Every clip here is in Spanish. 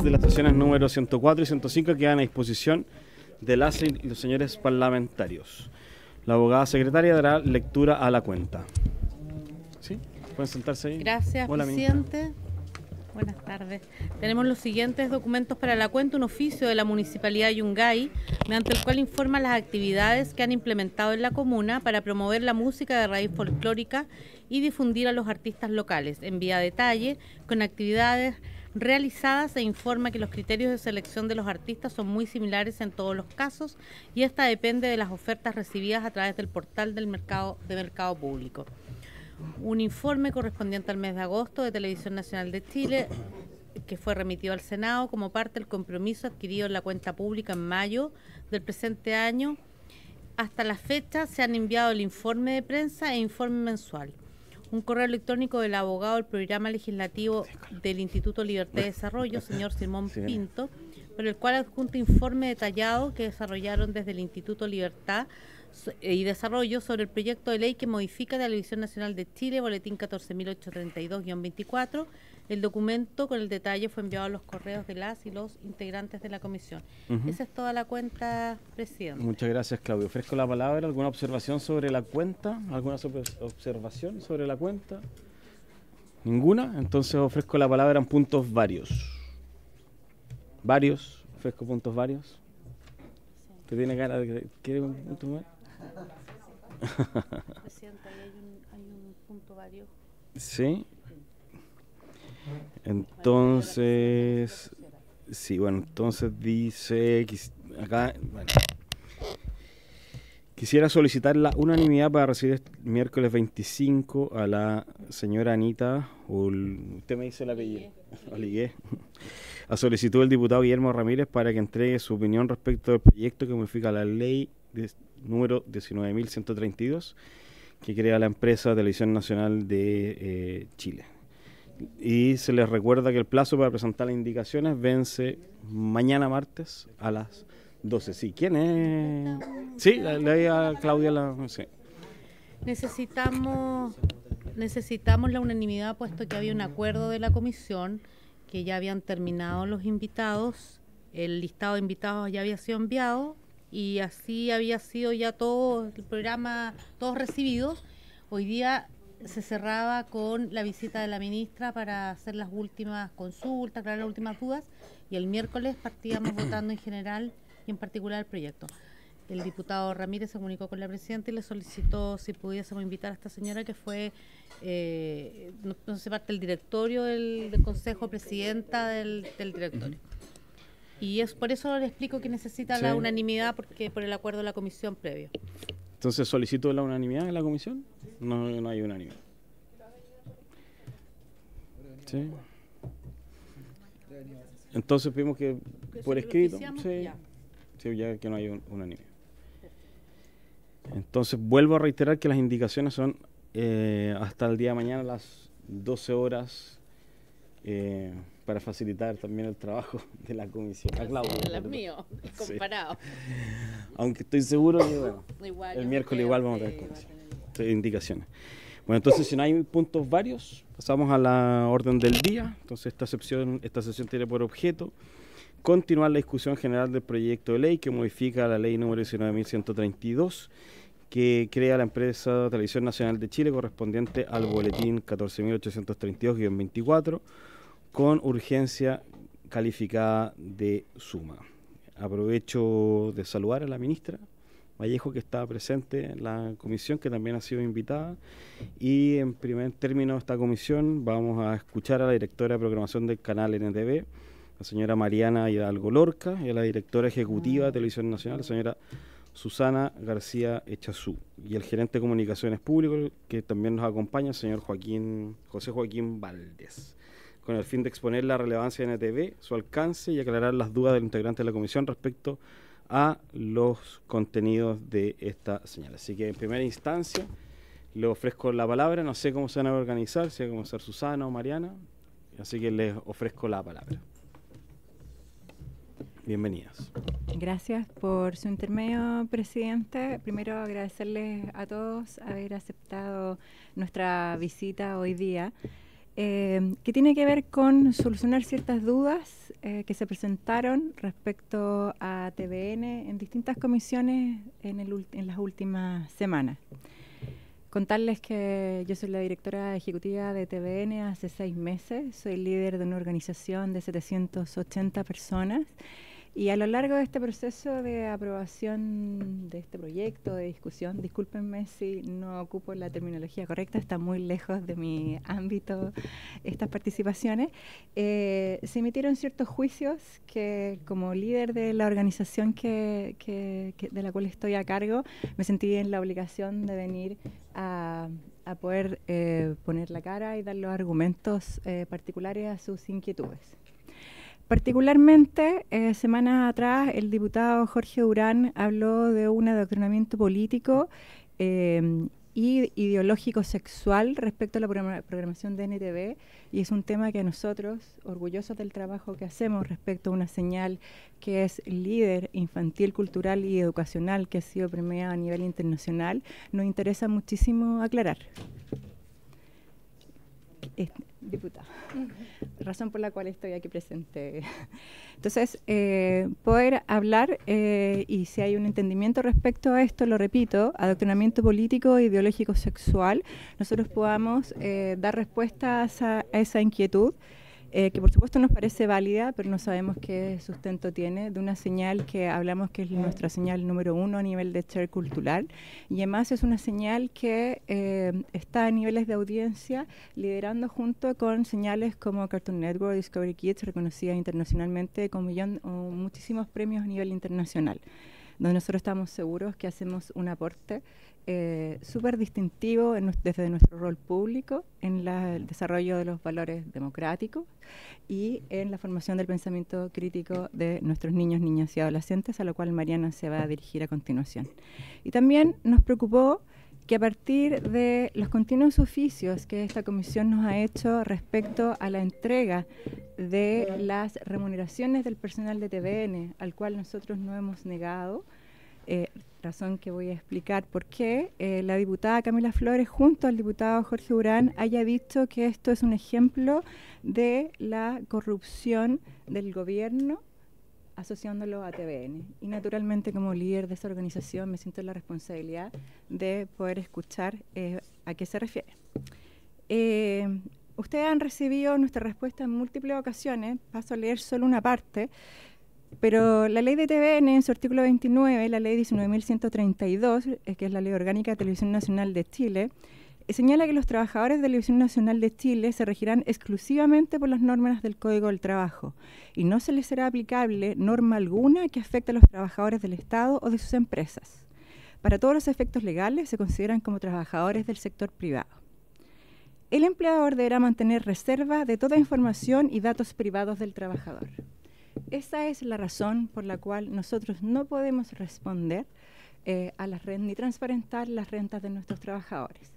de las sesiones número 104 y 105 quedan a disposición de las y los señores parlamentarios. La abogada secretaria dará lectura a la cuenta. ¿Sí? ¿Pueden sentarse ahí? Gracias, Hola, presidente. Buenas tardes. Tenemos los siguientes documentos para la cuenta. Un oficio de la Municipalidad de Yungay, mediante el cual informa las actividades que han implementado en la comuna para promover la música de raíz folclórica y difundir a los artistas locales. Envía detalle con actividades realizadas e informa que los criterios de selección de los artistas son muy similares en todos los casos y esta depende de las ofertas recibidas a través del portal del mercado público. Un informe correspondiente al mes de agosto de Televisión Nacional de Chile, que fue remitido al Senado como parte del compromiso adquirido en la cuenta pública en mayo del presente año. Hasta la fecha se han enviado el informe de prensa e informe mensual. Un correo electrónico del abogado del programa legislativo del Instituto Libertad y Desarrollo, señor Simón Pinto, por el cual adjunta informe detallado que desarrollaron desde el Instituto Libertad y Desarrollo sobre el proyecto de ley que modifica la Televisión Nacional de Chile, boletín 14.832-24. El documento con el detalle fue enviado a los correos de las y los integrantes de la comisión. Esa es toda la cuenta, presidente. Muchas gracias, Claudio. Ofrezco la palabra. ¿Alguna observación sobre la cuenta? ¿Alguna observación sobre la cuenta? ¿Ninguna? Entonces ofrezco la palabra en puntos varios. ¿Varios? ¿Ofrezco puntos varios? ¿Te tiene cara de que quiere un punto más? Presidente, ahí hay un punto varios. Sí. Entonces, sí, bueno, entonces dice acá, bueno, quisiera solicitar la unanimidad para recibir este miércoles 25 a la señora Anita, usted me dice el apellido, Oligué, a solicitud del diputado Guillermo Ramírez para que entregue su opinión respecto del proyecto que modifica la ley número 19.132 que crea la empresa Televisión Nacional de Chile. Y se les recuerda que el plazo para presentar las indicaciones vence mañana martes a las 12. Sí, ¿quién es? Sí, le a Claudia sí. Necesitamos la unanimidad, puesto que había un acuerdo de la comisión, que ya habían terminado los invitados, el listado de invitados ya había sido enviado y así había sido ya todo el programa, todos recibidos. Hoy día se cerraba con la visita de la ministra para hacer las últimas consultas, aclarar las últimas dudas, y el miércoles partíamos votando en general y en particular el proyecto. El diputado Ramírez se comunicó con la presidenta y le solicitó si pudiésemos invitar a esta señora que fue, no sé, parte del directorio del consejo, presidenta del directorio. Y es por eso le explico que necesita la unanimidad, porque por el acuerdo de la comisión previo. Entonces, ¿solicito la unanimidad en la comisión? No hay unanimidad. ¿Sí? Entonces pedimos que por escrito, sí, ya que no hay unanimidad. Entonces vuelvo a reiterar que las indicaciones son hasta el día de mañana a las 12 horas para facilitar también el trabajo de la comisión. El mío, comparado. Sí. Aunque estoy seguro que bueno, igual, el miércoles igual vamos a tener indicaciones. Bueno, entonces si no hay puntos varios, pasamos a la orden del día. Entonces esta sesión tiene por objeto continuar la discusión general del proyecto de ley que modifica la ley número 19.132 que crea la empresa Televisión Nacional de Chile correspondiente al boletín 14.832-24 con urgencia calificada de suma. Aprovecho de saludar a la ministra Vallejo, que está presente en la comisión, que también ha sido invitada, y en primer término de esta comisión vamos a escuchar a la directora de programación del canal NTV, la señora Mariana Hidalgo Lorca, y a la directora ejecutiva de Televisión Nacional, la señora Susana García Echazú, y el gerente de comunicaciones públicas, que también nos acompaña, el señor José Joaquín Valdés, con el fin de exponer la relevancia de NTV, su alcance y aclarar las dudas del integrante de la comisión respecto a los contenidos de esta señal. Así que en primera instancia le ofrezco la palabra, no sé cómo se van a organizar, si va a comenzar Susana o Mariana, así que les ofrezco la palabra. Bienvenidas. Gracias por su intermedio, presidente. Primero agradecerles a todos haber aceptado nuestra visita hoy día. que tiene que ver con solucionar ciertas dudas que se presentaron respecto a TVN en distintas comisiones en las últimas semanas. Contarles que yo soy la directora ejecutiva de TVN hace 6 meses, soy líder de una organización de 780 personas y a lo largo de este proceso de aprobación de este proyecto, de discusión, discúlpenme si no ocupo la terminología correcta, está muy lejos de mi ámbito estas participaciones, se emitieron ciertos juicios que como líder de la organización de la cual estoy a cargo, me sentí en la obligación de venir a poder poner la cara y dar los argumentos particulares a sus inquietudes. Particularmente, semanas atrás, el diputado Jorge Durán habló de un adoctrinamiento político y ideológico sexual respecto a la programación de NTV, y es un tema que a nosotros, orgullosos del trabajo que hacemos respecto a una señal que es líder infantil, cultural y educacional que ha sido premiada a nivel internacional, nos interesa muchísimo aclarar. Diputado, razón por la cual estoy aquí presente. Entonces, poder hablar y si hay un entendimiento respecto a esto, lo repito, adoctrinamiento político e ideológico sexual, nosotros podamos dar respuesta a esa inquietud, que por supuesto nos parece válida, pero no sabemos qué sustento tiene, de una señal que hablamos que es nuestra señal número 1 a nivel de share cultural, y además es una señal que está a niveles de audiencia liderando junto con señales como Cartoon Network, Discovery Kids, reconocidas internacionalmente con muchísimos premios a nivel internacional, donde nosotros estamos seguros que hacemos un aporte súper distintivo desde nuestro rol público en el desarrollo de los valores democráticos y en la formación del pensamiento crítico de nuestros niños, niñas y adolescentes, a lo cual Mariana se va a dirigir a continuación. Y también nos preocupó que a partir de los continuos oficios que esta comisión nos ha hecho respecto a la entrega de las remuneraciones del personal de TVN, al cual nosotros no hemos negado, razón que voy a explicar por qué, la diputada Camila Flores junto al diputado Jorge Durán haya dicho que esto es un ejemplo de la corrupción del gobierno asociándolo a TVN. Y naturalmente como líder de esa organización me siento en la responsabilidad de poder escuchar a qué se refiere. Ustedes han recibido nuestra respuesta en múltiples ocasiones, paso a leer solo una parte. Pero la ley de TVN, en su artículo 29, la ley 19.132, que es la Ley Orgánica de Televisión Nacional de Chile, señala que los trabajadores de Televisión Nacional de Chile se regirán exclusivamente por las normas del Código del Trabajo y no se les será aplicable norma alguna que afecte a los trabajadores del Estado o de sus empresas. Para todos los efectos legales se consideran como trabajadores del sector privado. El empleador deberá mantener reserva de toda información y datos privados del trabajador. Esa es la razón por la cual nosotros no podemos responder a las rentas ni transparentar las rentas de nuestros trabajadores.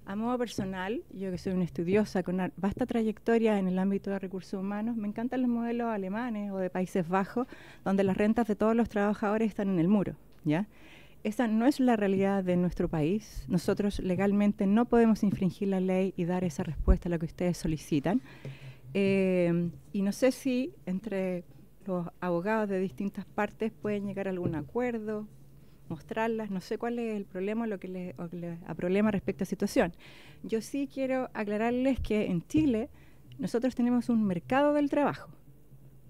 A modo personal, yo que soy una estudiosa con una vasta trayectoria en el ámbito de recursos humanos, me encantan los modelos alemanes o de Países Bajos, donde las rentas de todos los trabajadores están en el muro, ¿ya? Esa no es la realidad de nuestro país. Nosotros legalmente no podemos infringir la ley y dar esa respuesta a lo que ustedes solicitan. Y no sé si entre los abogados de distintas partes pueden llegar a algún acuerdo, mostrarlas, no sé cuál es el problema o lo que les problema respecto a esta situación. Yo sí quiero aclararles que en Chile nosotros tenemos un mercado del trabajo,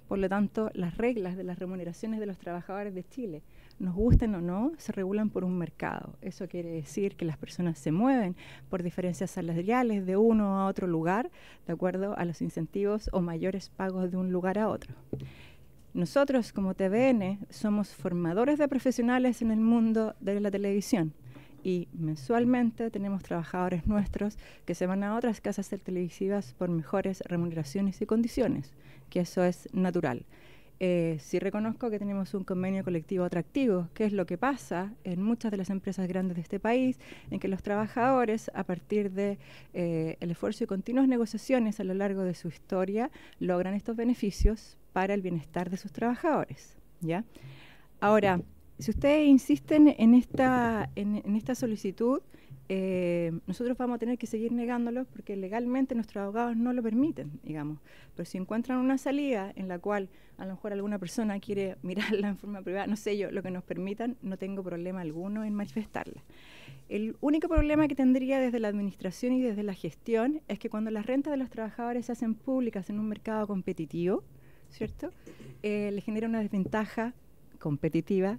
por lo tanto las reglas de las remuneraciones de los trabajadores de Chile, nos gusten o no, se regulan por un mercado. Eso quiere decir que las personas se mueven por diferencias salariales de uno a otro lugar, de acuerdo a los incentivos o mayores pagos de un lugar a otro. Nosotros como TVN somos formadores de profesionales en el mundo de la televisión y mensualmente tenemos trabajadores nuestros que se van a otras casas televisivas por mejores remuneraciones y condiciones, que eso es natural. Sí reconozco que tenemos un convenio colectivo atractivo, que es lo que pasa en muchas de las empresas grandes de este país, en que los trabajadores, a partir de el esfuerzo y continuas negociaciones a lo largo de su historia, logran estos beneficios para el bienestar de sus trabajadores, ¿ya? Ahora, si ustedes insisten en esta solicitud, nosotros vamos a tener que seguir negándolo porque legalmente nuestros abogados no lo permiten, digamos. Pero si encuentran una salida en la cual a lo mejor alguna persona quiere mirarla en forma privada, no sé yo, lo que nos permitan, no tengo problema alguno en manifestarla. El único problema que tendría desde la administración y desde la gestión es que cuando las rentas de los trabajadores se hacen públicas en un mercado competitivo, ¿cierto? Le genera una desventaja competitiva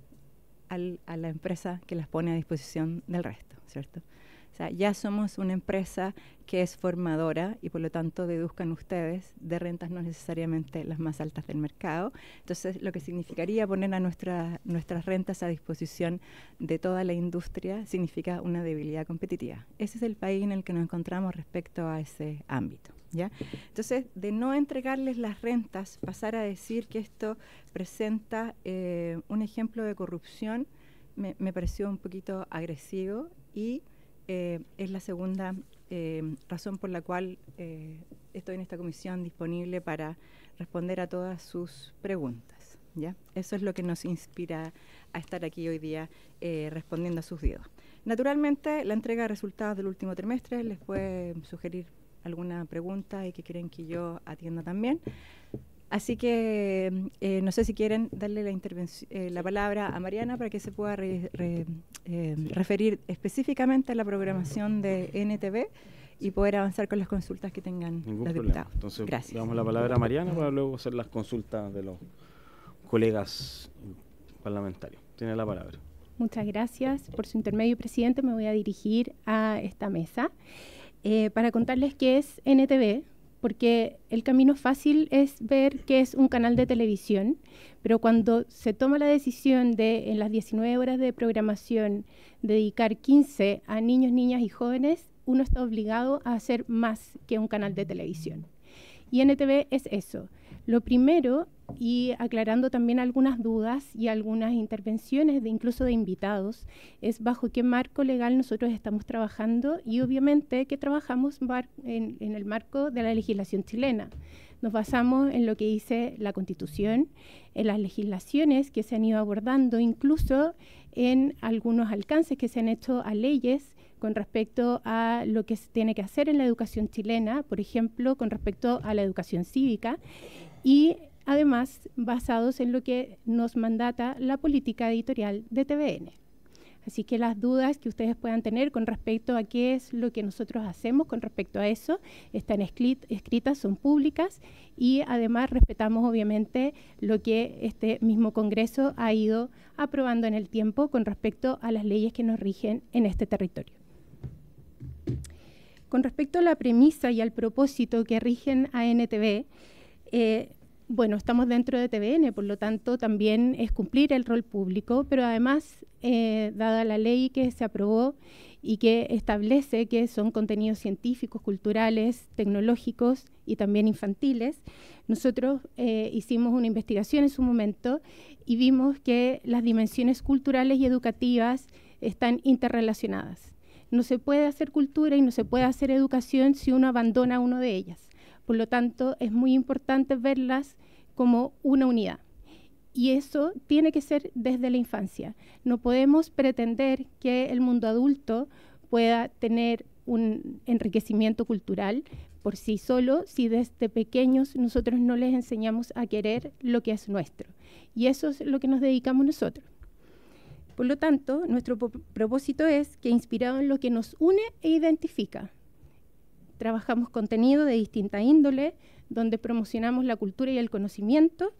a la empresa que las pone a disposición del resto, ¿cierto? O sea, ya somos una empresa que es formadora y por lo tanto deduzcan ustedes de rentas no necesariamente las más altas del mercado. Entonces, lo que significaría poner a nuestras rentas a disposición de toda la industria significa una debilidad competitiva. Ese es el país en el que nos encontramos respecto a ese ámbito, ¿ya? Entonces, de no entregarles las rentas, pasar a decir que esto presenta un ejemplo de corrupción, me pareció un poquito agresivo y es la segunda razón por la cual estoy en esta comisión disponible para responder a todas sus preguntas, ¿ya? Eso es lo que nos inspira a estar aquí hoy día respondiendo a sus dudas. Naturalmente, la entrega de resultados del último trimestre les puede sugerir alguna pregunta y que quieren que yo atienda también. Así que no sé si quieren darle la palabra a Mariana para que se pueda referir específicamente a la programación de NTV y poder avanzar con las consultas que tengan los diputados. Entonces, gracias. damos la palabra a Mariana para luego hacer las consultas de los colegas parlamentarios. Tiene la palabra. Muchas gracias. Por su intermedio, presidente, me voy a dirigir a esta mesa para contarles qué es NTV, porque el camino fácil es ver que es un canal de televisión, pero cuando se toma la decisión de, en las 19 horas de programación, dedicar 15 a niños, niñas y jóvenes, uno está obligado a hacer más que un canal de televisión. Y NTV es eso. Lo primero, y aclarando también algunas dudas y algunas intervenciones, incluso de invitados, es bajo qué marco legal nosotros estamos trabajando y obviamente que trabajamos en el marco de la legislación chilena. Nos basamos en lo que dice la Constitución, en las legislaciones que se han ido abordando, incluso en algunos alcances que se han hecho a leyes con respecto a lo que se tiene que hacer en la educación chilena, por ejemplo, con respecto a la educación cívica, y además basados en lo que nos mandata la política editorial de TVN. Así que las dudas que ustedes puedan tener con respecto a qué es lo que nosotros hacemos con respecto a eso, están escritas, son públicas y además respetamos obviamente lo que este mismo Congreso ha ido aprobando en el tiempo con respecto a las leyes que nos rigen en este territorio. Con respecto a la premisa y al propósito que rigen a NTV, bueno, estamos dentro de TVN, por lo tanto también es cumplir el rol público, pero además, dada la ley que se aprobó y que establece que son contenidos científicos, culturales, tecnológicos y también infantiles, nosotros hicimos una investigación en su momento y vimos que las dimensiones culturales y educativas están interrelacionadas. No se puede hacer cultura y no se puede hacer educación si uno abandona una de ellas. Por lo tanto, es muy importante verlas como una unidad. Y eso tiene que ser desde la infancia. No podemos pretender que el mundo adulto pueda tener un enriquecimiento cultural por sí solo si desde pequeños nosotros no les enseñamos a querer lo que es nuestro. Y eso es lo que nos dedicamos nosotros. Por lo tanto, nuestro propósito es que, inspirado en lo que nos une e identifica, trabajamos contenido de distinta índole, donde promocionamos la cultura y el conocimiento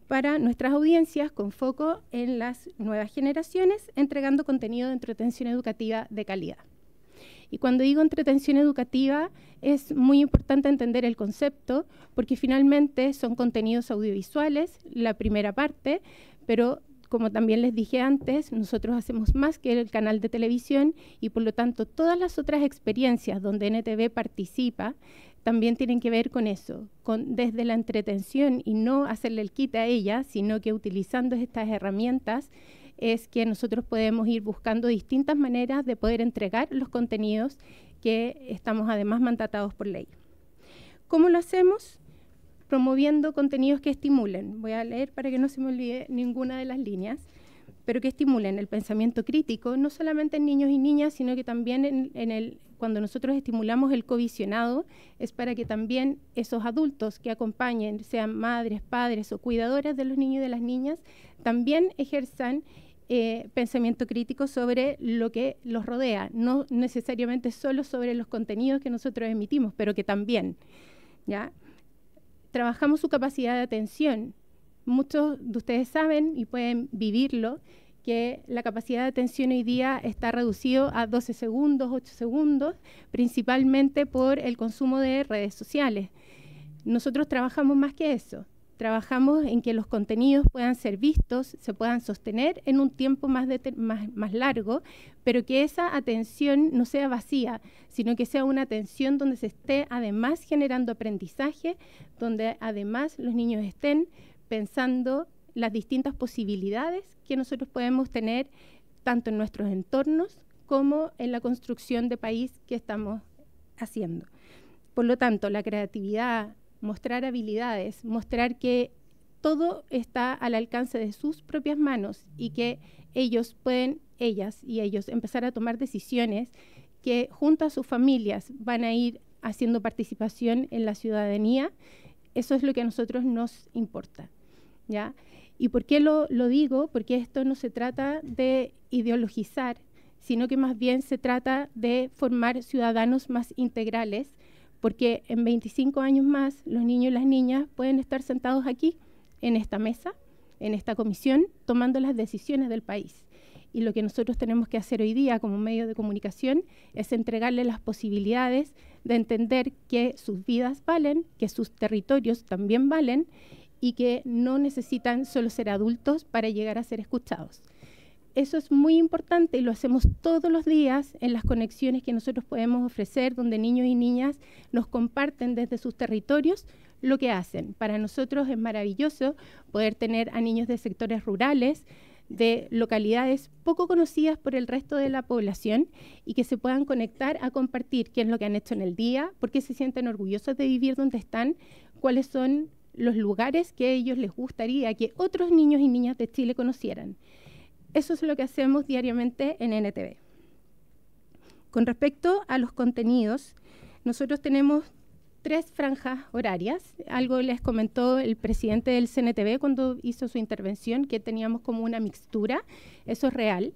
para nuestras audiencias con foco en las nuevas generaciones, entregando contenido de entretención educativa de calidad. Y cuando digo entretención educativa, es muy importante entender el concepto, porque finalmente son contenidos audiovisuales, la primera parte, pero como también les dije antes, nosotros hacemos más que el canal de televisión y por lo tanto todas las otras experiencias donde NTV participa también tienen que ver con eso, desde la entretención y no hacerle el quite a ella, sino que utilizando estas herramientas es que nosotros podemos ir buscando distintas maneras de poder entregar los contenidos que estamos además mandatados por ley. ¿Cómo lo hacemos? Promoviendo contenidos que estimulen. Voy a leer para que no se me olvide ninguna de las líneas. pero que estimulen el pensamiento crítico, no solamente en niños y niñas, sino que también cuando nosotros estimulamos el covisionado, es para que también esos adultos que acompañen, sean madres, padres o cuidadores de los niños y de las niñas, también ejerzan pensamiento crítico sobre lo que los rodea, no necesariamente solo sobre los contenidos que nosotros emitimos, pero que también, ¿ya? Trabajamos su capacidad de atención. Muchos de ustedes saben y pueden vivirlo, que la capacidad de atención hoy día está reducido a 12 segundos, 8 segundos, principalmente por el consumo de redes sociales. Nosotros trabajamos más que eso. Trabajamos en que los contenidos puedan ser vistos, se puedan sostener en un tiempo más largo, pero que esa atención no sea vacía, sino que sea una atención donde se esté además generando aprendizaje, donde además los niños estén pensando las distintas posibilidades que nosotros podemos tener tanto en nuestros entornos como en la construcción de país que estamos haciendo. Por lo tanto, la creatividad, mostrar habilidades, mostrar que todo está al alcance de sus propias manos y que ellos pueden, ellas y ellos, empezar a tomar decisiones que junto a sus familias van a ir haciendo participación en la ciudadanía. Eso es lo que a nosotros nos importa, ¿ya? ¿Y por qué lo digo? Porque esto no se trata de ideologizar, sino que más bien se trata de formar ciudadanos más integrales, porque en 25 años más los niños y las niñas pueden estar sentados aquí, en esta mesa, en esta comisión, tomando las decisiones del país. Y lo que nosotros tenemos que hacer hoy día como medio de comunicación es entregarles las posibilidades de entender que sus vidas valen, que sus territorios también valen y que no necesitan solo ser adultos para llegar a ser escuchados. Eso es muy importante y lo hacemos todos los días en las conexiones que nosotros podemos ofrecer, donde niños y niñas nos comparten desde sus territorios lo que hacen. Para nosotros es maravilloso poder tener a niños de sectores rurales, de localidades poco conocidas por el resto de la población y que se puedan conectar a compartir qué es lo que han hecho en el día, por qué se sienten orgullosos de vivir donde están, cuáles son los lugares que a ellos les gustaría que otros niños y niñas de Chile conocieran. Eso es lo que hacemos diariamente en NTV. Con respecto a los contenidos, nosotros tenemos 3 franjas horarias. Algo les comentó el presidente del CNTV cuando hizo su intervención, que teníamos como una mixtura. Eso es real.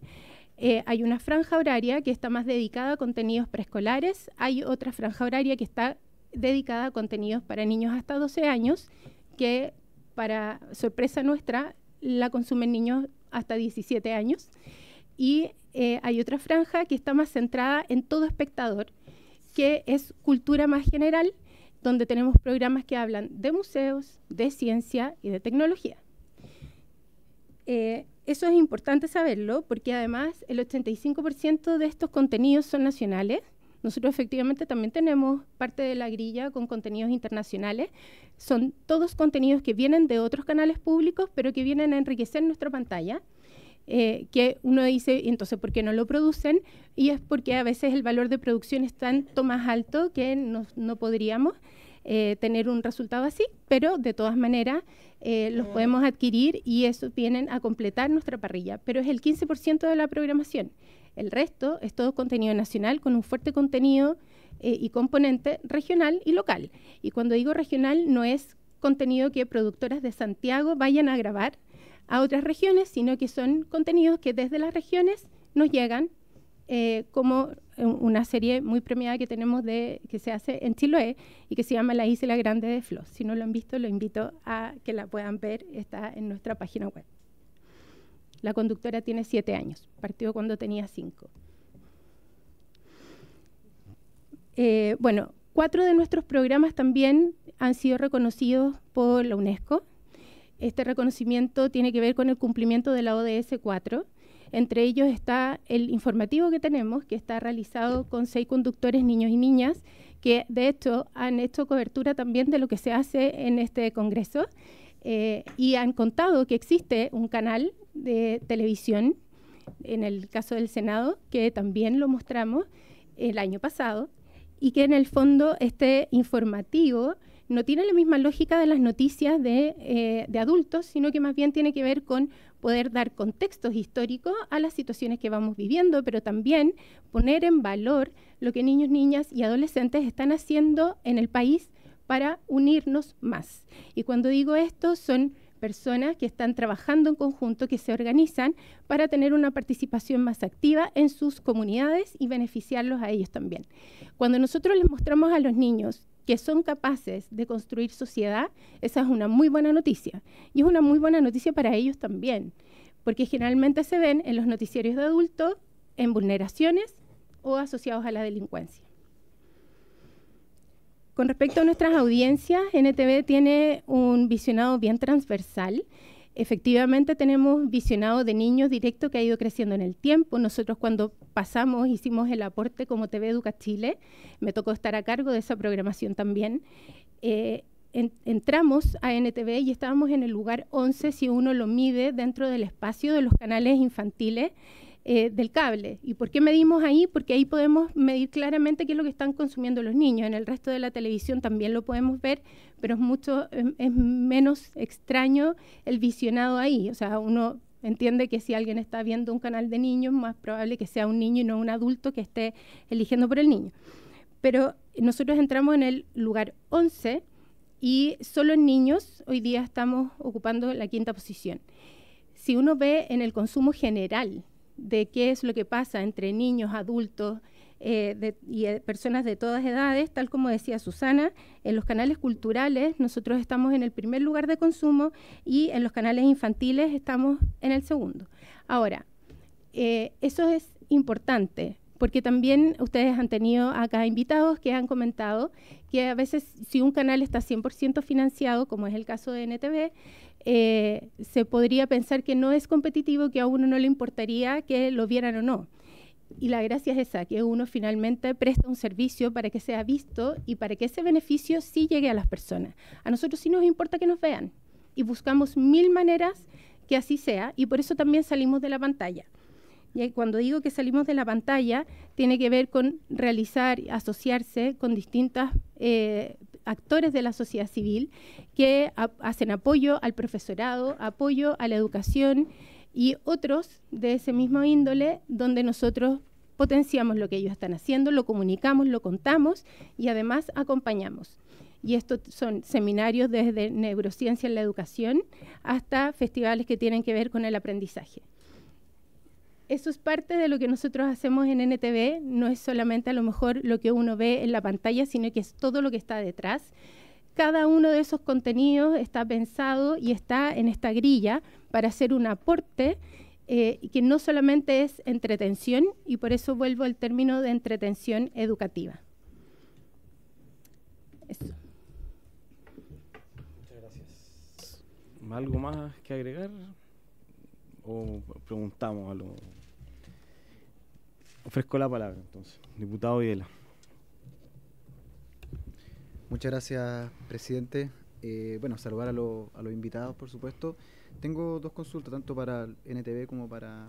Hay una franja horaria que está más dedicada a contenidos preescolares. Hay otra franja horaria que está dedicada a contenidos para niños hasta 12 años, que para sorpresa nuestra la consumen niños hasta 17 años. Y hay otra franja que está más centrada en todo espectador, que es cultura más general, donde tenemos programas que hablan de museos, de ciencia y de tecnología. Eso es importante saberlo, porque además el 85% de estos contenidos son nacionales. Nosotros efectivamente también tenemos parte de la grilla con contenidos internacionales. Son todos contenidos que vienen de otros canales públicos, pero que vienen a enriquecer nuestra pantalla. Que uno dice, entonces, ¿por qué no lo producen? Y es porque a veces el valor de producción es tanto más alto que no podríamos tener un resultado así, pero de todas maneras los podemos adquirir y eso vienen a completar nuestra parrilla. Pero es el 15% de la programación. El resto es todo contenido nacional con un fuerte contenido y componente regional y local. Y cuando digo regional, no es contenido que productoras de Santiago vayan a grabar a otras regiones, sino que son contenidos que desde las regiones nos llegan, como una serie muy premiada que tenemos que se hace en Chiloé y que se llama La Isla Grande de Flo. Si no lo han visto, lo invito a que la puedan ver, está en nuestra página web. La conductora tiene 7 años, partió cuando tenía 5. Bueno, 4 de nuestros programas también han sido reconocidos por la UNESCO. Este reconocimiento tiene que ver con el cumplimiento de la ODS 4. Entre ellos está el informativo que tenemos, que está realizado con 6 conductores, niños y niñas, que de hecho han hecho cobertura también de lo que se hace en este congreso y han contado que existe un canal de televisión, en el caso del Senado, que también lo mostramos el año pasado, y que en el fondo este informativo no tiene la misma lógica de las noticias de adultos, sino que más bien tiene que ver con poder dar contextos históricos a las situaciones que vamos viviendo, pero también poner en valor lo que niños, niñas y adolescentes están haciendo en el país para unirnos más. Y cuando digo esto, son personas que están trabajando en conjunto, que se organizan para tener una participación más activa en sus comunidades y beneficiarlos a ellos también. Cuando nosotros les mostramos a los niños que son capaces de construir sociedad, esa es una muy buena noticia. Y es una muy buena noticia para ellos también, porque generalmente se ven en los noticiarios de adultos en vulneraciones o asociados a la delincuencia. Con respecto a nuestras audiencias, NTV tiene un visionado bien transversal. Efectivamente tenemos visionado de niños directo que ha ido creciendo en el tiempo. Nosotros cuando pasamos, hicimos el aporte como TV Educa Chile, me tocó estar a cargo de esa programación también. Entramos a NTV y estábamos en el lugar 11 si uno lo mide dentro del espacio de los canales infantiles del cable. ¿Y por qué medimos ahí? Porque ahí podemos medir claramente qué es lo que están consumiendo los niños. En el resto de la televisión también lo podemos ver, pero es menos extraño el visionado ahí. O sea, uno entiende que si alguien está viendo un canal de niños, más probable que sea un niño y no un adulto que esté eligiendo por el niño. Pero nosotros entramos en el lugar 11 y solo en niños hoy día estamos ocupando la 5ª posición. Si uno ve en el consumo general de qué es lo que pasa entre niños, adultos y personas de todas edades, tal como decía Susana, en los canales culturales nosotros estamos en el primer lugar de consumo y en los canales infantiles estamos en el segundo. Ahora, eso es importante, porque también ustedes han tenido acá invitados que han comentado que a veces si un canal está 100% financiado, como es el caso de NTV, se podría pensar que no es competitivo, que a uno no le importaría que lo vieran o no. Y la gracia es esa, que uno finalmente presta un servicio para que sea visto y para que ese beneficio sí llegue a las personas. A nosotros sí nos importa que nos vean y buscamos 1000 maneras que así sea, y por eso también salimos de la pantalla. Y cuando digo que salimos de la pantalla, tiene que ver con realizar, asociarse con distintos actores de la sociedad civil que hacen apoyo al profesorado, apoyo a la educación y otros de ese mismo índole donde nosotros potenciamos lo que ellos están haciendo, lo comunicamos, lo contamos y además acompañamos. Y estos son seminarios desde neurociencia en la educación hasta festivales que tienen que ver con el aprendizaje. Eso es parte de lo que nosotros hacemos en NTV, no es solamente a lo mejor lo que uno ve en la pantalla, sino que es todo lo que está detrás. Cada uno de esos contenidos está pensado y está en esta grilla para hacer un aporte que no solamente es entretención, y por eso vuelvo al término de entretención educativa. Eso. Muchas gracias. ¿Algo más que agregar? ¿O preguntamos algo? Ofrezco la palabra, entonces. Diputado Videla. Muchas gracias, presidente. Bueno, saludar a los invitados, por supuesto. Tengo 2 consultas, tanto para el NTV como para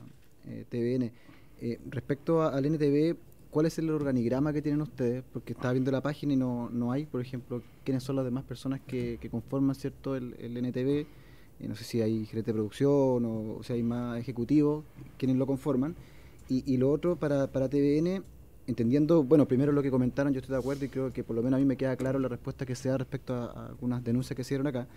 TVN. Respecto al NTV, ¿cuál es el organigrama que tienen ustedes? Porque estaba viendo la página y no hay, por ejemplo, quiénes son las demás personas que conforman, ¿cierto?, el NTV. No sé si hay gerente de producción o si hay más ejecutivos, quienes lo conforman. Y lo otro, para TVN, entendiendo, bueno, primero lo que comentaron, yo estoy de acuerdo y creo que por lo menos a mí me queda claro la respuesta que se da respecto a algunas denuncias que se dieron acá.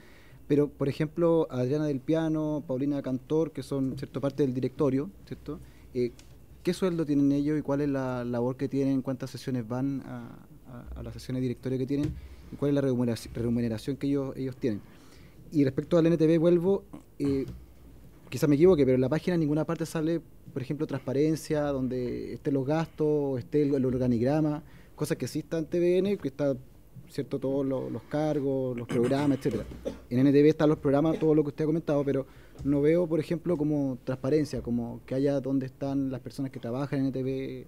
Pero, por ejemplo, Adriana del Piano, Paulina Cantor, que son, ¿cierto?, parte del directorio, ¿cierto? ¿Qué sueldo tienen ellos y cuál es la labor que tienen? ¿Cuántas sesiones van a las sesiones de directorio que tienen? ¿Y cuál es la remuneración que ellos tienen? Y respecto al NTV, vuelvo, quizás me equivoque, pero en la página en ninguna parte sale, por ejemplo, transparencia, donde estén los gastos, esté el organigrama, cosas que sí está en TVN, que está, ¿cierto?, todos los cargos, los programas, etcétera. En NTV están los programas, todo lo que usted ha comentado, pero no veo, por ejemplo, como transparencia, como que haya dónde están las personas que trabajan en NTV,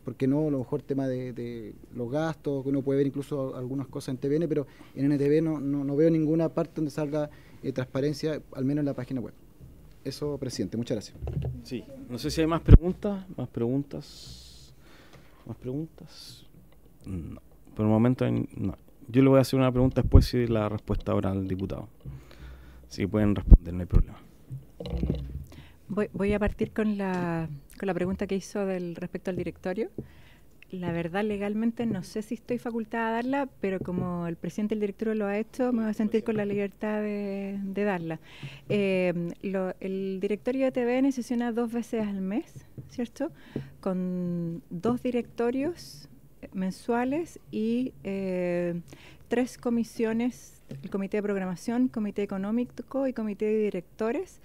porque no, a lo mejor tema de los gastos, que uno puede ver incluso algunas cosas en TVN, pero en NTV no veo ninguna parte donde salga transparencia, al menos en la página web. Eso, presidente, muchas gracias. Sí, no sé si hay más preguntas. ¿Más preguntas? No, por el momento no. Yo le voy a hacer una pregunta después y la respuesta ahora al diputado. Así que pueden responder, no hay problema. Voy a partir con la pregunta que hizo respecto al directorio. La verdad, legalmente no sé si estoy facultada a darla, pero como el presidente del directorio lo ha hecho, me voy a sentir con la libertad de darla. El directorio de TVN sesiona 2 veces al mes, ¿cierto? Con 2 directorios mensuales y 3 comisiones, el comité de programación, comité económico y comité de directores,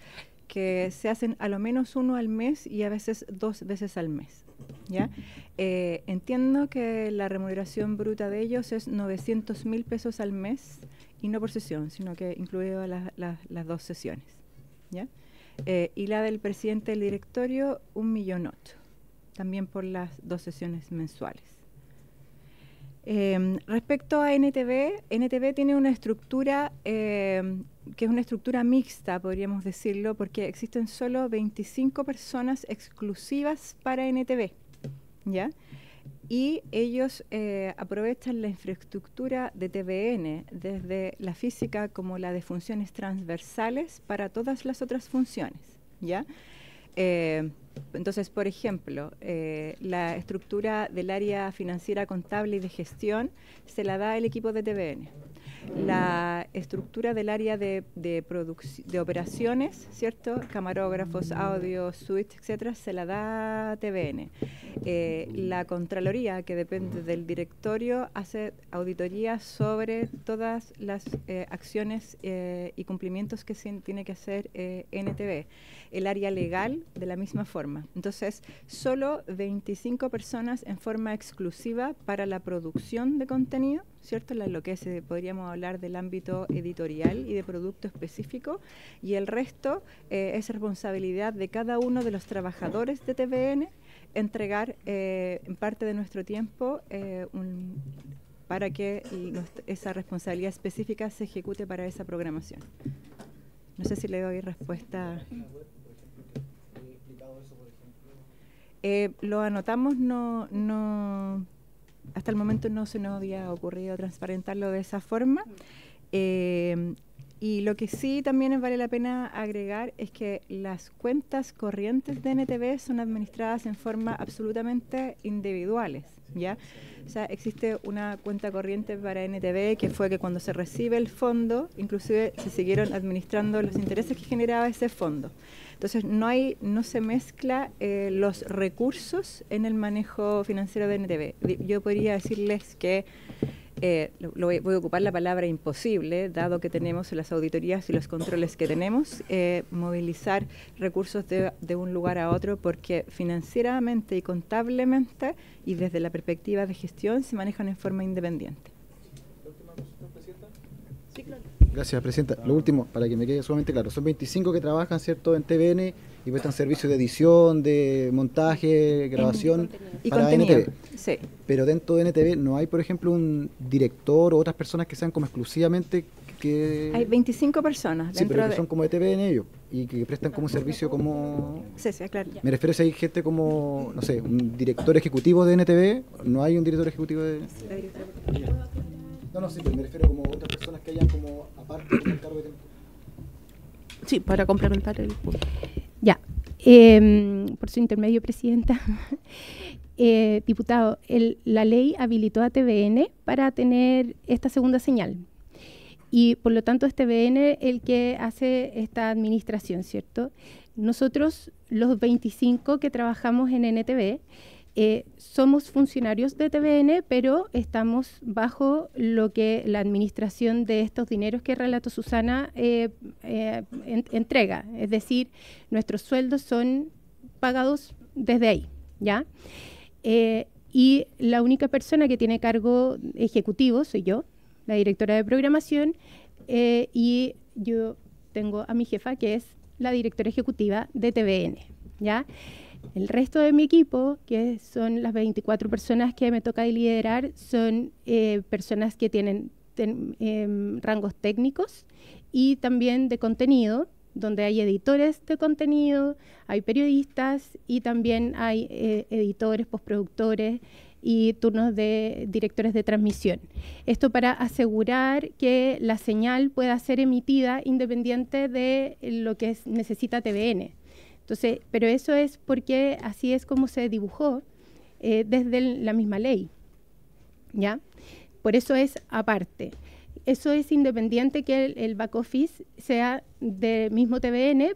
que se hacen a lo menos 1 al mes y a veces 2 veces al mes. ¿Ya? Entiendo que la remuneración bruta de ellos es 900.000 pesos al mes y no por sesión, sino que incluido las 2 sesiones. ¿Ya? Y la del presidente del directorio, 1.800.000, también por las 2 sesiones mensuales. Respecto a NTV tiene una estructura que es una estructura mixta, podríamos decirlo, porque existen solo 25 personas exclusivas para NTV, ¿ya? Y ellos aprovechan la infraestructura de TVN, desde la física como la de funciones transversales para todas las otras funciones, ¿ya? Entonces, por ejemplo, la estructura del área financiera, contable y de gestión se la da el equipo de TVN. La estructura del área de operaciones, ¿cierto? Camarógrafos, audio, switch, etcétera, se la da TVN. La Contraloría, que depende del directorio, hace auditoría sobre todas las acciones y cumplimientos que tiene que hacer NTV. El área legal, de la misma forma. Entonces, solo 25 personas en forma exclusiva para la producción de contenido, ¿cierto? Lo que podríamos hablar del ámbito editorial y de producto específico, y el resto es responsabilidad de cada uno de los trabajadores de TVN entregar en parte de nuestro tiempo para que esa responsabilidad específica se ejecute para esa programación. No sé si le doy respuesta. Lo anotamos, hasta el momento no se nos había ocurrido transparentarlo de esa forma. Y lo que sí también vale la pena agregar es que las cuentas corrientes de NTV son administradas en forma absolutamente individuales, ¿ya? O sea, existe una cuenta corriente para NTV que fue que cuando se recibe el fondo, inclusive se siguieron administrando los intereses que generaba ese fondo. Entonces, no se mezcla los recursos en el manejo financiero de NTV. Yo podría decirles que voy a ocupar la palabra imposible, dado que tenemos las auditorías y los controles que tenemos, movilizar recursos de un lugar a otro, porque financieramente y contablemente y desde la perspectiva de gestión se manejan en forma independiente. Sí, claro. Gracias, Presidenta. Lo último, para que me quede sumamente claro, son 25 que trabajan, ¿cierto?, en TVN y prestan servicios de edición, de montaje, grabación para NTV. Sí. Pero dentro de NTV no hay, por ejemplo, un director o otras personas que sean como exclusivamente que... Hay 25 personas. Sí, pero que son como de TVN ellos y que prestan como servicio como... Sí, claro. Me refiero a si hay gente como, no sé, un director ejecutivo de NTV, no hay un director ejecutivo de... No, sí, pero me refiero como otras personas que hayan como aparte del cargo de tiempo. Sí, para complementar el punto. Ya, por su intermedio, Presidenta. Diputado, la ley habilitó a TVN para tener esta segunda señal. Y por lo tanto es TVN el que hace esta administración, ¿cierto? Nosotros, los 25 que trabajamos en NTV, somos funcionarios de TVN, pero estamos bajo lo que la administración de estos dineros que relato Susana entrega. Es decir, nuestros sueldos son pagados desde ahí, ¿ya? Y la única persona que tiene cargo ejecutivo soy yo, la directora de programación, y yo tengo a mi jefa, que es la directora ejecutiva de TVN, ¿ya? El resto de mi equipo, que son las 24 personas que me toca liderar, son personas que tienen rangos técnicos y también de contenido, donde hay editores de contenido, hay periodistas y también hay editores, postproductores y turnos de directores de transmisión. Esto para asegurar que la señal pueda ser emitida independiente de lo que necesita TVN. Entonces, pero eso es porque así es como se dibujó desde la misma ley, ¿ya? Por eso es aparte. Eso es independiente que el back office sea del mismo TVN,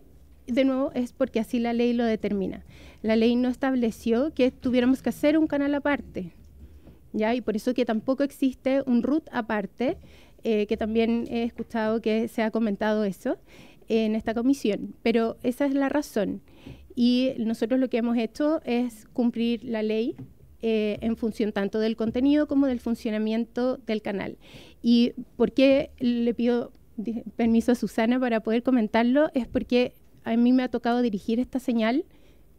de nuevo es porque así la ley lo determina. La ley no estableció que tuviéramos que hacer un canal aparte, ¿ya? Y por eso que tampoco existe un RUT aparte, que también he escuchado que se ha comentado eso en esta comisión, pero esa es la razón. Y nosotros lo que hemos hecho es cumplir la ley en función tanto del contenido como del funcionamiento del canal. ¿Y por qué le pido permiso a Susana para poder comentarlo? Es porque a mí me ha tocado dirigir esta señal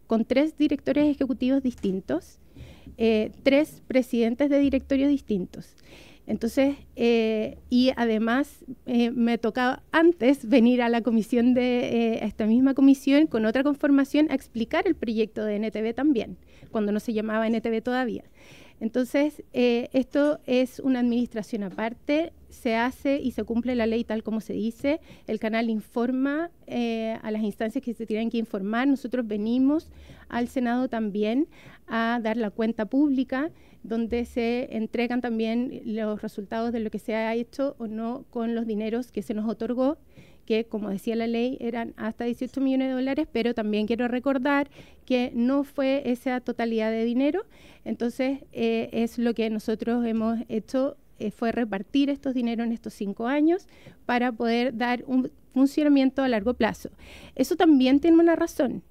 con 3 directores ejecutivos distintos, 3 presidentes de directorios distintos. Entonces, y además me tocaba antes venir a la comisión a esta misma comisión con otra conformación a explicar el proyecto de NTV también, cuando no se llamaba NTV todavía. Entonces, esto es una administración aparte, se hace y se cumple la ley tal como se dice, el canal informa a las instancias que se tienen que informar, nosotros venimos al Senado también a dar la cuenta pública, donde se entregan también los resultados de lo que se ha hecho o no con los dineros que se nos otorgó, que como decía la ley eran hasta 18 millones de dólares, pero también quiero recordar que no fue esa totalidad de dinero. Entonces es lo que nosotros hemos hecho, fue repartir estos dineros en estos 5 años para poder dar un funcionamiento a largo plazo. Eso también tiene una razón,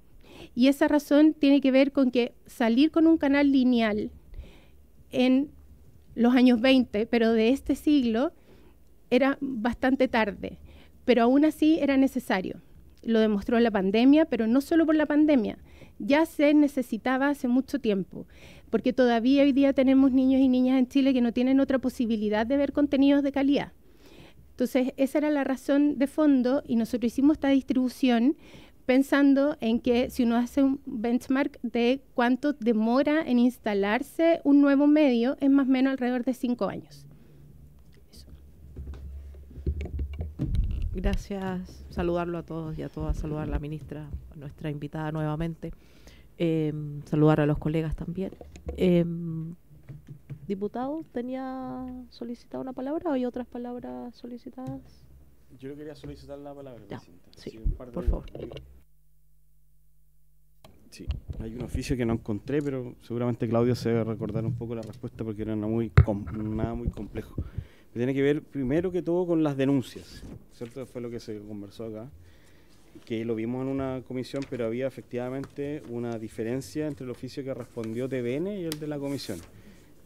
y esa razón tiene que ver con que salir con un canal lineal en los años 20, pero de este siglo, era bastante tarde, pero aún así era necesario. Lo demostró la pandemia, pero no solo por la pandemia, ya se necesitaba hace mucho tiempo, porque todavía hoy día tenemos niños y niñas en Chile que no tienen otra posibilidad de ver contenidos de calidad. Entonces, esa era la razón de fondo, y nosotros hicimos esta distribución pensando en que si uno hace un benchmark de cuánto demora en instalarse un nuevo medio, es más o menos alrededor de 5 años. Eso. Gracias, saludarlo a todos y a todas, saludar a la ministra, a nuestra invitada nuevamente, saludar a los colegas también. Diputado, ¿tenía solicitado una palabra o hay otras palabras solicitadas? Yo le quería solicitar la palabra, ya, Presidenta. sí, por favor. Sí, hay un oficio que no encontré, pero seguramente Claudio se debe recordar un poco la respuesta porque era nada muy complejo. Tiene que ver primero que todo con las denuncias, ¿cierto? Fue lo que se conversó acá, que lo vimos en una comisión, pero había efectivamente una diferencia entre el oficio que respondió TVN y el de la comisión,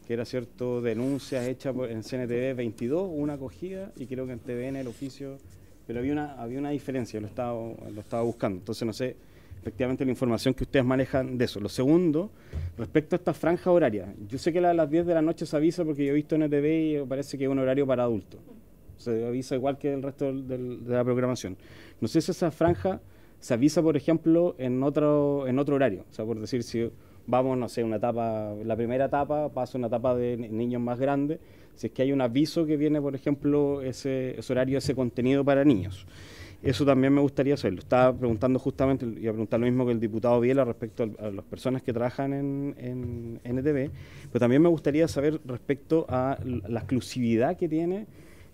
que era, cierto, denuncias hechas en CNTV 22, una acogida, y creo que en TVN el oficio, pero había una diferencia, lo estaba buscando. Entonces no sé efectivamente la información que ustedes manejan de eso. Lo segundo, respecto a esta franja horaria, yo sé que a las 10 de la noche se avisa porque yo he visto en TV y parece que es un horario para adultos, se avisa igual que el resto de la programación. No sé si esa franja se avisa, por ejemplo, en otro horario, o sea, por decir, si vamos, no sé, una etapa, la primera etapa pasa una etapa de niños más grandes, si es que hay un aviso que viene, por ejemplo, ese horario, ese contenido para niños. Eso también me gustaría saberlo. Estaba preguntando justamente, iba a preguntar lo mismo que el diputado Viela respecto a las personas que trabajan en NTV, pero también me gustaría saber respecto a la exclusividad que tiene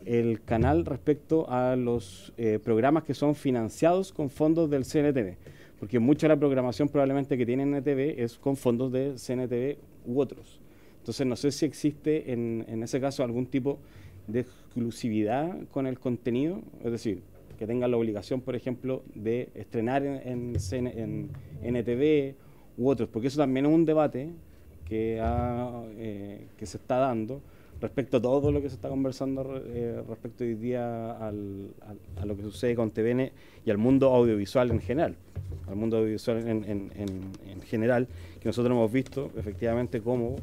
el canal respecto a los programas que son financiados con fondos del CNTV, porque mucha de la programación probablemente que tiene NTV es con fondos de CNTV u otros. Entonces no sé si existe en ese caso algún tipo de exclusividad con el contenido, es decir, que tengan la obligación, por ejemplo, de estrenar en NTV u otros, porque eso también es un debate que se está dando respecto a todo lo que se está conversando respecto hoy día a lo que sucede con TVN y al mundo audiovisual en general, en general, que nosotros hemos visto efectivamente cómo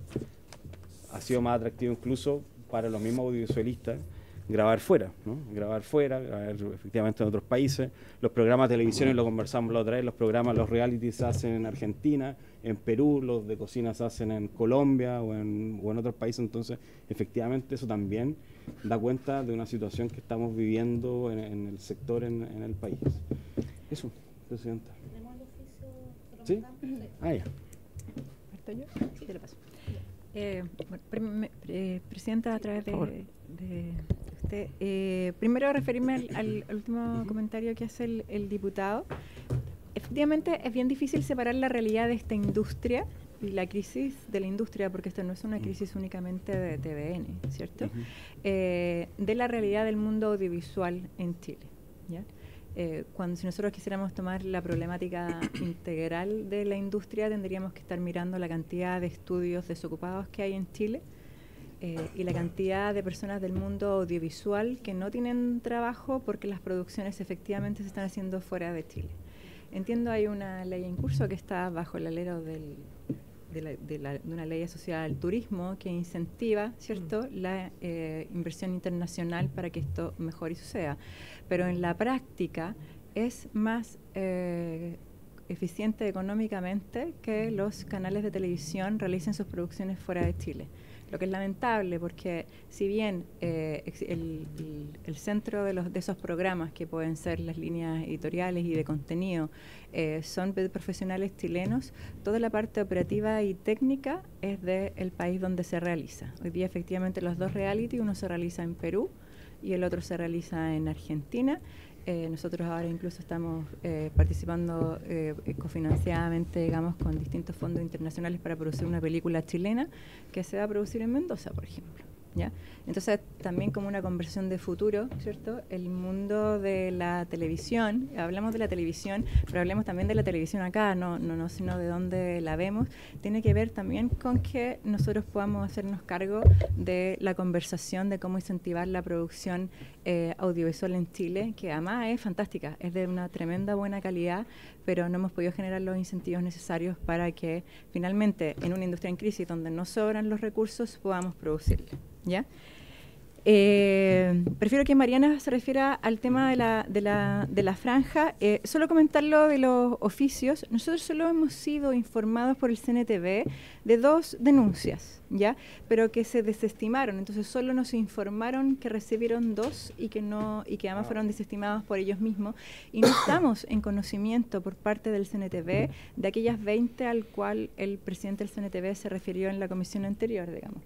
ha sido más atractivo incluso para los mismos audiovisualistas grabar fuera, ¿no? Grabar efectivamente en otros países. Los programas de televisión, y lo conversamos la otra vez, los realities se hacen en Argentina, en Perú, los de cocina se hacen en Colombia o en otros países. Entonces, efectivamente, eso también da cuenta de una situación que estamos viviendo en el sector en el país. Eso, Presidenta. ¿Tenemos el oficio ¿Sí? Ah, ya. ¿Parto yo? Sí, te lo paso. Presidenta, a través de usted, primero referirme al último comentario que hace el diputado. Efectivamente, es bien difícil separar la realidad de esta industria y la crisis de la industria, porque esto no es una crisis únicamente de TVN, ¿cierto? De la realidad del mundo audiovisual en Chile, ¿ya? Si nosotros quisiéramos tomar la problemática integral de la industria, tendríamos que estar mirando la cantidad de estudios desocupados que hay en Chile y la cantidad de personas del mundo audiovisual que no tienen trabajo porque las producciones efectivamente se están haciendo fuera de Chile. Entiendo, hay una ley en curso que está bajo el alero de una ley asociada al turismo que incentiva, ¿cierto?, la inversión internacional para que esto mejore y suceda. Pero en la práctica es más eficiente económicamente que los canales de televisión realicen sus producciones fuera de Chile. Lo que es lamentable, porque si bien el centro de esos programas, que pueden ser las líneas editoriales y de contenido, son de profesionales chilenos, toda la parte operativa y técnica es del país donde se realiza. Hoy día efectivamente los dos reality, uno se realiza en Perú y el otro se realiza en Argentina. Nosotros ahora incluso estamos participando cofinanciadamente, digamos, con distintos fondos internacionales para producir una película chilena que se va a producir en Mendoza, por ejemplo, ¿ya? Entonces, también como una conversación de futuro, ¿cierto? El mundo de la televisión, hablamos de la televisión, pero hablemos también de la televisión acá, no sino de dónde la vemos, tiene que ver también con que nosotros podamos hacernos cargo de la conversación de cómo incentivar la producción audiovisual en Chile, que además es fantástica, es de una tremenda buena calidad, pero no hemos podido generar los incentivos necesarios para que finalmente en una industria en crisis donde no sobran los recursos podamos producirla, ¿ya? Prefiero que Mariana se refiera al tema de la franja. Solo comentar lo de los oficios. Nosotros solo hemos sido informados por el CNTV de 2 denuncias, ¿ya? Pero que se desestimaron. Entonces solo nos informaron que recibieron 2 y que además fueron desestimados por ellos mismos. Y no estamos en conocimiento por parte del CNTV de aquellas 20 al cual el presidente del CNTV se refirió en la comisión anterior, digamos.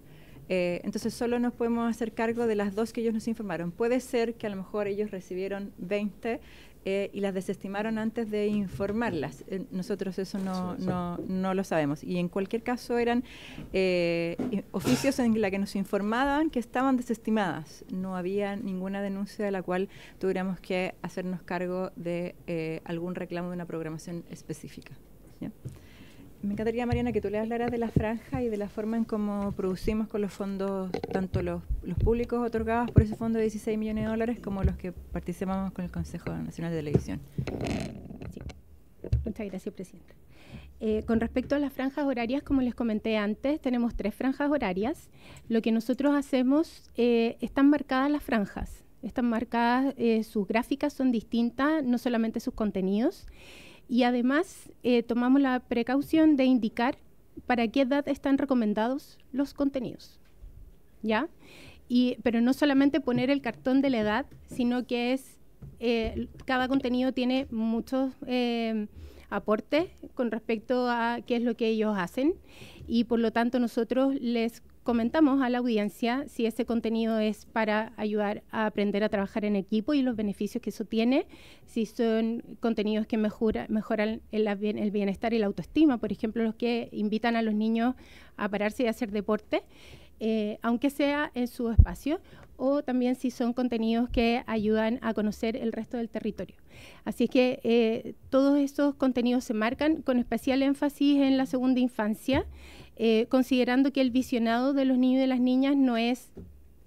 Entonces solo nos podemos hacer cargo de las 2 que ellos nos informaron. Puede ser que a lo mejor ellos recibieron 20 y las desestimaron antes de informarlas. Nosotros eso no lo sabemos. Y en cualquier caso eran oficios en la que nos informaban que estaban desestimadas. No había ninguna denuncia de la cual tuviéramos que hacernos cargo de algún reclamo de una programación específica, ¿ya? Me encantaría, Mariana, que tú le hablaras de la franja y de la forma en cómo producimos con los fondos, tanto los públicos otorgados por ese fondo de $16 millones como los que participamos con el Consejo Nacional de Televisión. Sí. Muchas gracias, Presidenta. Con respecto a las franjas horarias, como les comenté antes, tenemos 3 franjas horarias. Lo que nosotros hacemos, están marcadas las franjas, están marcadas, sus gráficas son distintas, no solamente sus contenidos. Y además tomamos la precaución de indicar para qué edad están recomendados los contenidos, ¿ya? Pero no solamente poner el cartón de la edad, sino que cada contenido tiene muchos aportes con respecto a qué es lo que ellos hacen, y por lo tanto nosotros les comentamos a la audiencia si ese contenido es para ayudar a aprender a trabajar en equipo y los beneficios que eso tiene, si son contenidos que mejoran el bienestar y la autoestima, por ejemplo, los que invitan a los niños a pararse y a hacer deporte, aunque sea en su espacio, o también si son contenidos que ayudan a conocer el resto del territorio. Así es que todos esos contenidos se marcan con especial énfasis en la segunda infancia, considerando que el visionado de los niños y de las niñas no es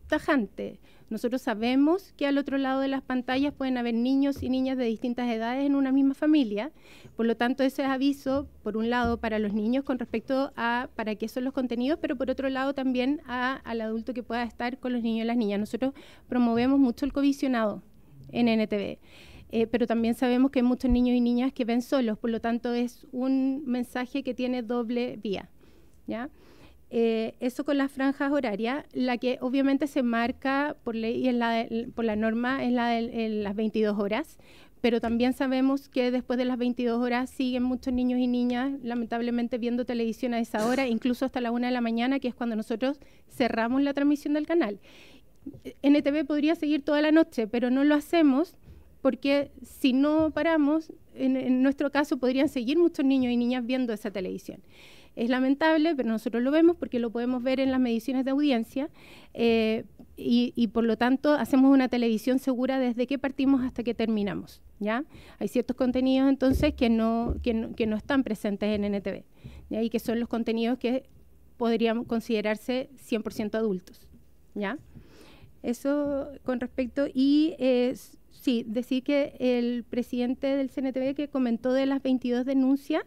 tajante. Nosotros sabemos que al otro lado de las pantallas pueden haber niños y niñas de distintas edades en una misma familia, por lo tanto ese es aviso, por un lado, para los niños con respecto a para qué son los contenidos, pero por otro lado también al adulto que pueda estar con los niños y las niñas. Nosotros promovemos mucho el covisionado en NTV. Pero también sabemos que hay muchos niños y niñas que ven solos, por lo tanto es un mensaje que tiene doble vía, ¿ya? Eso con las franjas horarias, la que obviamente se marca por ley y por la norma es la de las 22 horas, pero también sabemos que después de las 22 horas siguen muchos niños y niñas lamentablemente viendo televisión a esa hora, incluso hasta la 1 de la mañana, que es cuando nosotros cerramos la transmisión del canal. NTV podría seguir toda la noche, pero no lo hacemos porque si no paramos, en nuestro caso podrían seguir muchos niños y niñas viendo esa televisión. Es lamentable, pero nosotros lo vemos porque lo podemos ver en las mediciones de audiencia y por lo tanto hacemos una televisión segura desde que partimos hasta que terminamos, ¿ya? Hay ciertos contenidos entonces que no están presentes en NTV, ¿ya? Y que son los contenidos que podrían considerarse 100% adultos, ¿ya? Eso con respecto, y sí, decir que el presidente del CNTV que comentó de las 22 denuncias,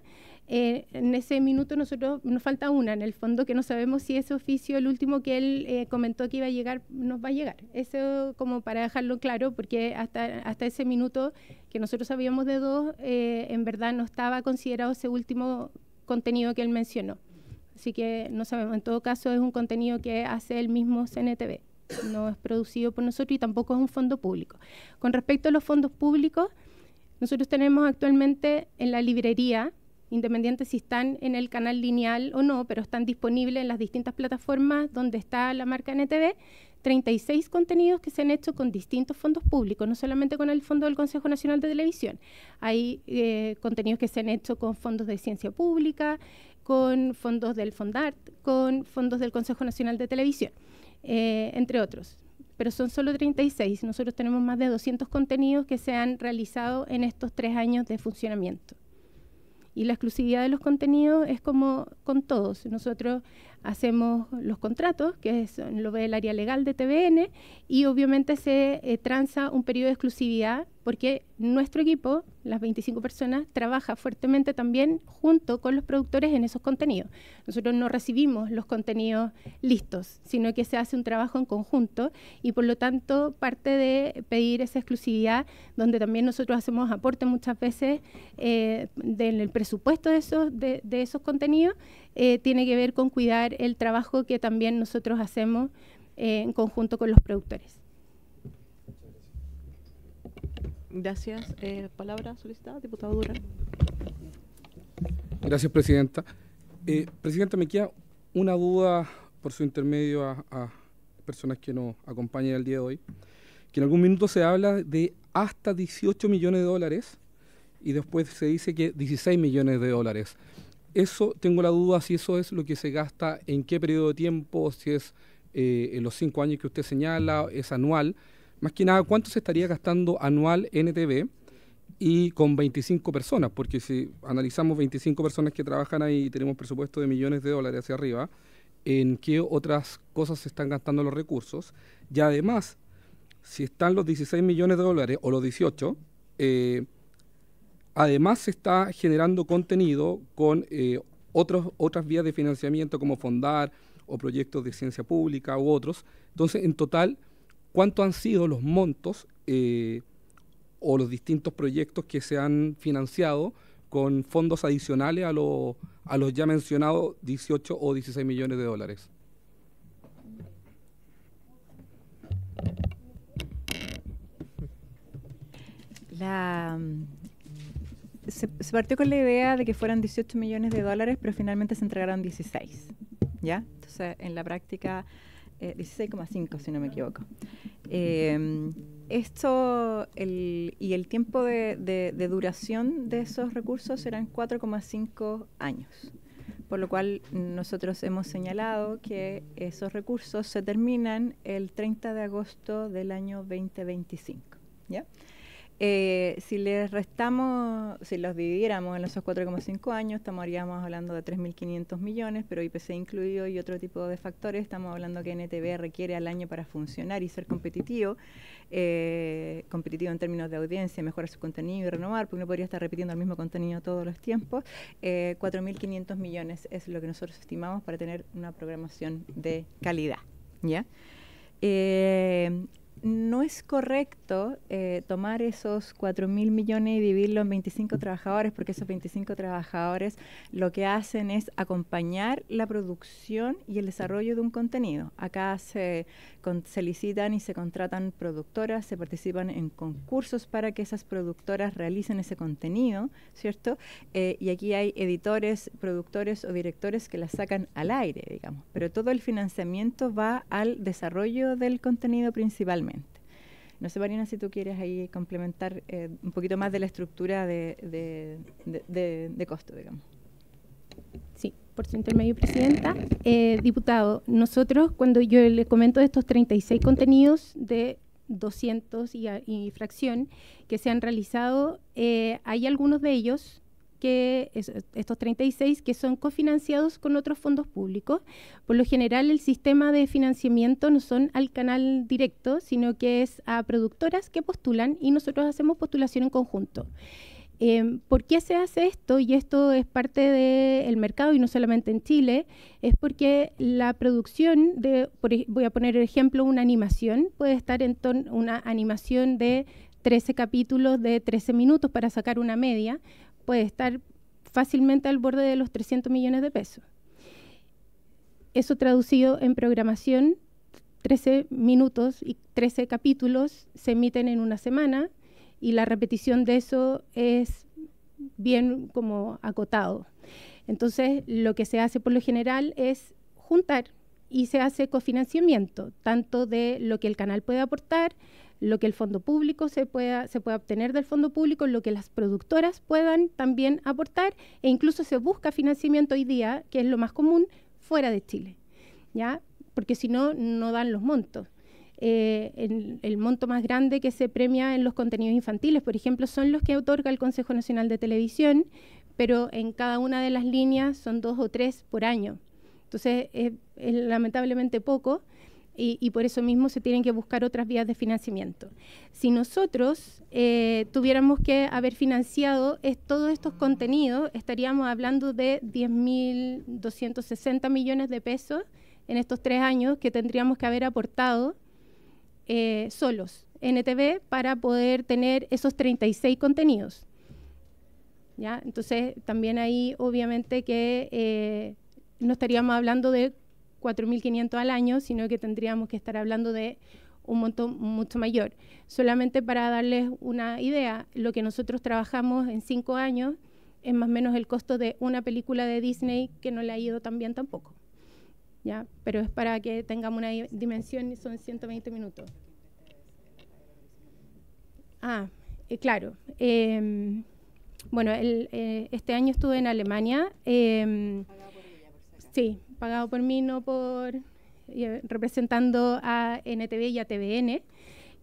en ese minuto nosotros nos falta una, en el fondo, que no sabemos si ese oficio, el último que él comentó que iba a llegar, nos va a llegar. Eso como para dejarlo claro, porque hasta ese minuto que nosotros sabíamos de dos, en verdad no estaba considerado ese último contenido que él mencionó. Así que no sabemos, en todo caso es un contenido que hace el mismo CNTV. No es producido por nosotros y tampoco es un fondo público. Con respecto a los fondos públicos, nosotros tenemos actualmente en la librería, independiente si están en el canal lineal o no, pero están disponibles en las distintas plataformas donde está la marca NTV, 36 contenidos que se han hecho con distintos fondos públicos, no solamente con el Fondo del Consejo Nacional de Televisión. Hay contenidos que se han hecho con fondos de ciencia pública, con fondos del Fondart, con fondos del Consejo Nacional de Televisión. Entre otros, pero son solo 36. Nosotros tenemos más de 200 contenidos que se han realizado en estos 3 años de funcionamiento. Y la exclusividad de los contenidos es como con todos. Nosotros hacemos los contratos, que lo ve el área legal de TVN, y obviamente se tranza un periodo de exclusividad porque nuestro equipo, las 25 personas, trabaja fuertemente también junto con los productores en esos contenidos. Nosotros no recibimos los contenidos listos, sino que se hace un trabajo en conjunto y por lo tanto parte de pedir esa exclusividad, donde también nosotros hacemos aporte muchas veces del presupuesto de esos contenidos, tiene que ver con cuidar el trabajo que también nosotros hacemos en conjunto con los productores. Gracias. Palabra solicitada, diputado Durán. Gracias, presidenta. Presidenta, me queda una duda por su intermedio a personas que nos acompañan el día de hoy, que en algún minuto se habla de hasta 18 millones de dólares y después se dice que 16 millones de dólares. Eso, tengo la duda si eso es lo que se gasta, en qué periodo de tiempo, si es en los 5 años que usted señala, es anual. Más que nada, ¿cuánto se estaría gastando anual NTV y con 25 personas? Porque si analizamos 25 personas que trabajan ahí y tenemos presupuesto de millones de dólares hacia arriba, ¿en qué otras cosas se están gastando los recursos? Y además, si están los 16 millones de dólares o los 18, además se está generando contenido con otras vías de financiamiento como Fondar o proyectos de ciencia pública u otros. Entonces, en total, ¿cuántos han sido los montos o los distintos proyectos que se han financiado con fondos adicionales a los ya mencionados 18 o 16 millones de dólares? Se partió con la idea de que fueran 18 millones de dólares, pero finalmente se entregaron 16, ¿ya? Entonces, en la práctica, 16,5 si no me equivoco. El tiempo de duración de esos recursos serán 4,5 años, por lo cual nosotros hemos señalado que esos recursos se terminan el 30 de agosto del año 2025, ¿ya? Si les restamos, si los dividiéramos en esos 4,5 años, estaríamos hablando de 3.500 millones, pero IPC incluido y otro tipo de factores. Estamos hablando que NTV requiere al año para funcionar y ser competitivo en términos de audiencia, mejorar su contenido y renovar, porque no podría estar repitiendo el mismo contenido todos los tiempos. 4.500 millones es lo que nosotros estimamos para tener una programación de calidad, ¿ya? no es correcto tomar esos 4.000 millones y dividirlo en 25 trabajadores, porque esos 25 trabajadores lo que hacen es acompañar la producción y el desarrollo de un contenido. Acá se licitan y se contratan productoras, se participan en concursos para que esas productoras realicen ese contenido, ¿cierto? Y aquí hay editores, productores o directores que la sacan al aire, digamos. Pero todo el financiamiento va al desarrollo del contenido principalmente. No sé, Marina, si tú quieres ahí complementar un poquito más de la estructura de costo, digamos. Sí, por su intermedio, Presidenta. Diputado, nosotros, cuando yo le comento de estos 36 contenidos de 200 y fracción que se han realizado, hay algunos de ellos, estos 36, que son cofinanciados con otros fondos públicos. Por lo general, el sistema de financiamiento no son al canal directo, sino que es a productoras que postulan y nosotros hacemos postulación en conjunto. ¿Por qué se hace esto? Y esto es parte del mercado y no solamente en Chile, es porque la producción voy a poner el ejemplo, una animación, puede estar en torno a una animación de 13 capítulos de 13 minutos para sacar una media, puede estar fácilmente al borde de los 300 millones de pesos. Eso traducido en programación, 13 minutos y 13 capítulos se emiten en una semana y la repetición de eso es bien como acotado. Entonces, lo que se hace por lo general es juntar y se hace cofinanciamiento, tanto de lo que el canal puede aportar, lo que el fondo público se pueda obtener del fondo público, lo que las productoras puedan también aportar, e incluso se busca financiamiento hoy día, que es lo más común, fuera de Chile, ¿ya? Porque si no, no dan los montos. El monto más grande que se premia en los contenidos infantiles, por ejemplo, son los que otorga el Consejo Nacional de Televisión, pero en cada una de las líneas son 2 o 3 por año. Entonces, es lamentablemente poco. Y por eso mismo se tienen que buscar otras vías de financiamiento. Si nosotros tuviéramos que haber financiado todos estos contenidos, estaríamos hablando de 10.260 millones de pesos en estos 3 años que tendríamos que haber aportado solos NTV para poder tener esos 36 contenidos. ¿Ya? Entonces, también ahí obviamente que no estaríamos hablando de 4.500 al año, sino que tendríamos que estar hablando de un monto mucho mayor. Solamente para darles una idea, lo que nosotros trabajamos en 5 años es más o menos el costo de una película de Disney que no le ha ido tan bien tampoco. ¿Ya? Pero es para que tengamos una dimensión y son 120 minutos. Claro. Bueno, este año estuve en Alemania. Sí, pagado por mí, no por representando a NTV y a TVN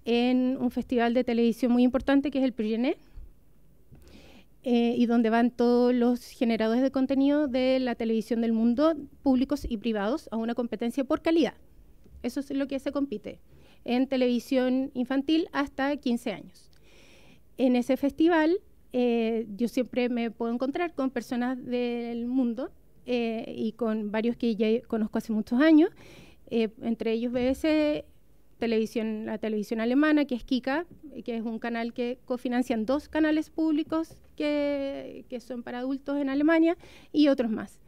en un festival de televisión muy importante que es el Prix y donde van todos los generadores de contenido de la televisión del mundo, públicos y privados, a una competencia por calidad. Eso es lo que se compite en televisión infantil hasta 15 años. En ese festival yo siempre me puedo encontrar con personas del mundo y con varios que ya conozco hace muchos años, entre ellos BBC, la televisión alemana, que es Kika, que es un canal que cofinancian 2 canales públicos que son para adultos en Alemania y otros más.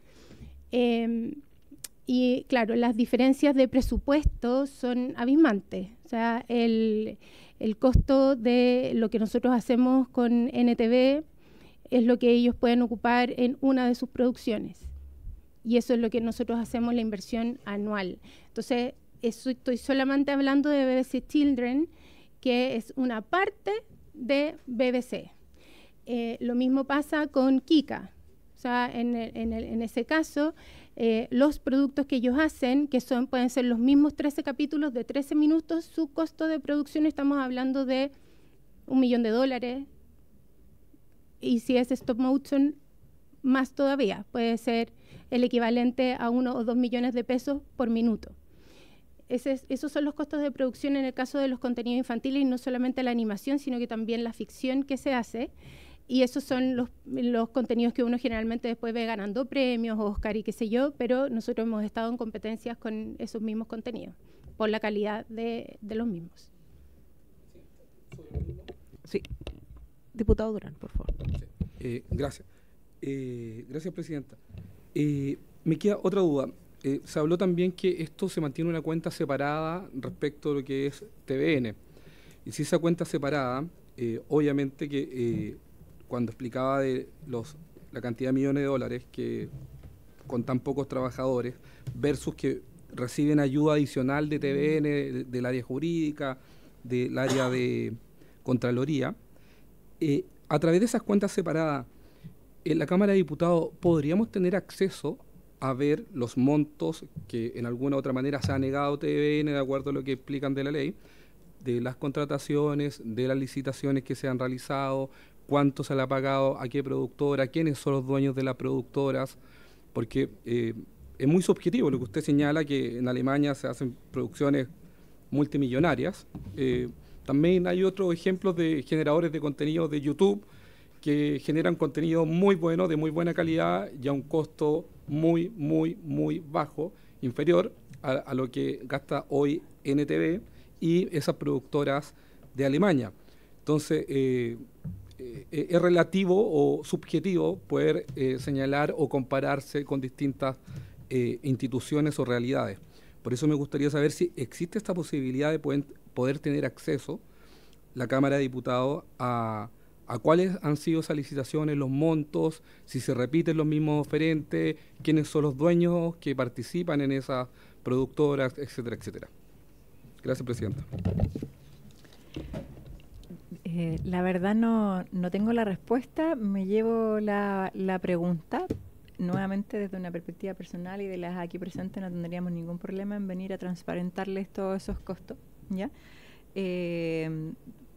Y claro, las diferencias de presupuesto son abismantes. O sea, el costo de lo que nosotros hacemos con NTV es lo que ellos pueden ocupar en una de sus producciones. Y eso es lo que nosotros hacemos, la inversión anual. Entonces, estoy solamente hablando de BBC Children, que es una parte de BBC. Lo mismo pasa con Kika. O sea, en ese caso, los productos que ellos hacen, que pueden ser los mismos 13 capítulos de 13 minutos, su costo de producción estamos hablando de $1 millón. Y si es stop motion, más todavía, puede ser el equivalente a 1 o 2 millones de pesos por minuto. Esos son los costos de producción en el caso de los contenidos infantiles, y no solamente la animación, sino que también la ficción que se hace. Y esos son los contenidos que uno generalmente después ve ganando premios, Oscar y qué sé yo, pero nosotros hemos estado en competencias con esos mismos contenidos, por la calidad de los mismos. Sí. Diputado Durán, por favor. Sí. Gracias. Gracias, Presidenta. Me queda otra duda. Se habló también que esto se mantiene una cuenta separada respecto a lo que es TVN. Y si esa cuenta separada, obviamente que cuando explicaba de la cantidad de millones de dólares que con tan pocos trabajadores versus que reciben ayuda adicional de TVN, del área jurídica, del área de Contraloría, a través de esas cuentas separadas, en la Cámara de Diputados podríamos tener acceso a ver los montos que en alguna u otra manera se ha negado TVN de acuerdo a lo que explican de la ley, de las contrataciones, de las licitaciones que se han realizado, cuánto se le ha pagado a qué productora, quiénes son los dueños de las productoras, porque es muy subjetivo lo que usted señala, que en Alemania se hacen producciones multimillonarias. También hay otros ejemplos de generadores de contenido de YouTube que generan contenido muy bueno, de muy buena calidad y a un costo muy, muy, muy bajo, inferior a lo que gasta hoy NTV y esas productoras de Alemania. Entonces, es relativo o subjetivo poder señalar o compararse con distintas instituciones o realidades. Por eso me gustaría saber si existe esta posibilidad de poder tener acceso la Cámara de Diputados a cuáles han sido esas licitaciones, los montos, si se repiten los mismos oferentes, quiénes son los dueños que participan en esas productoras, etcétera, etcétera. Gracias, Presidenta. La verdad no tengo la respuesta, me llevo la pregunta. Nuevamente desde una perspectiva personal y de las aquí presentes no tendríamos ningún problema en venir a transparentarles todos esos costos, ¿ya?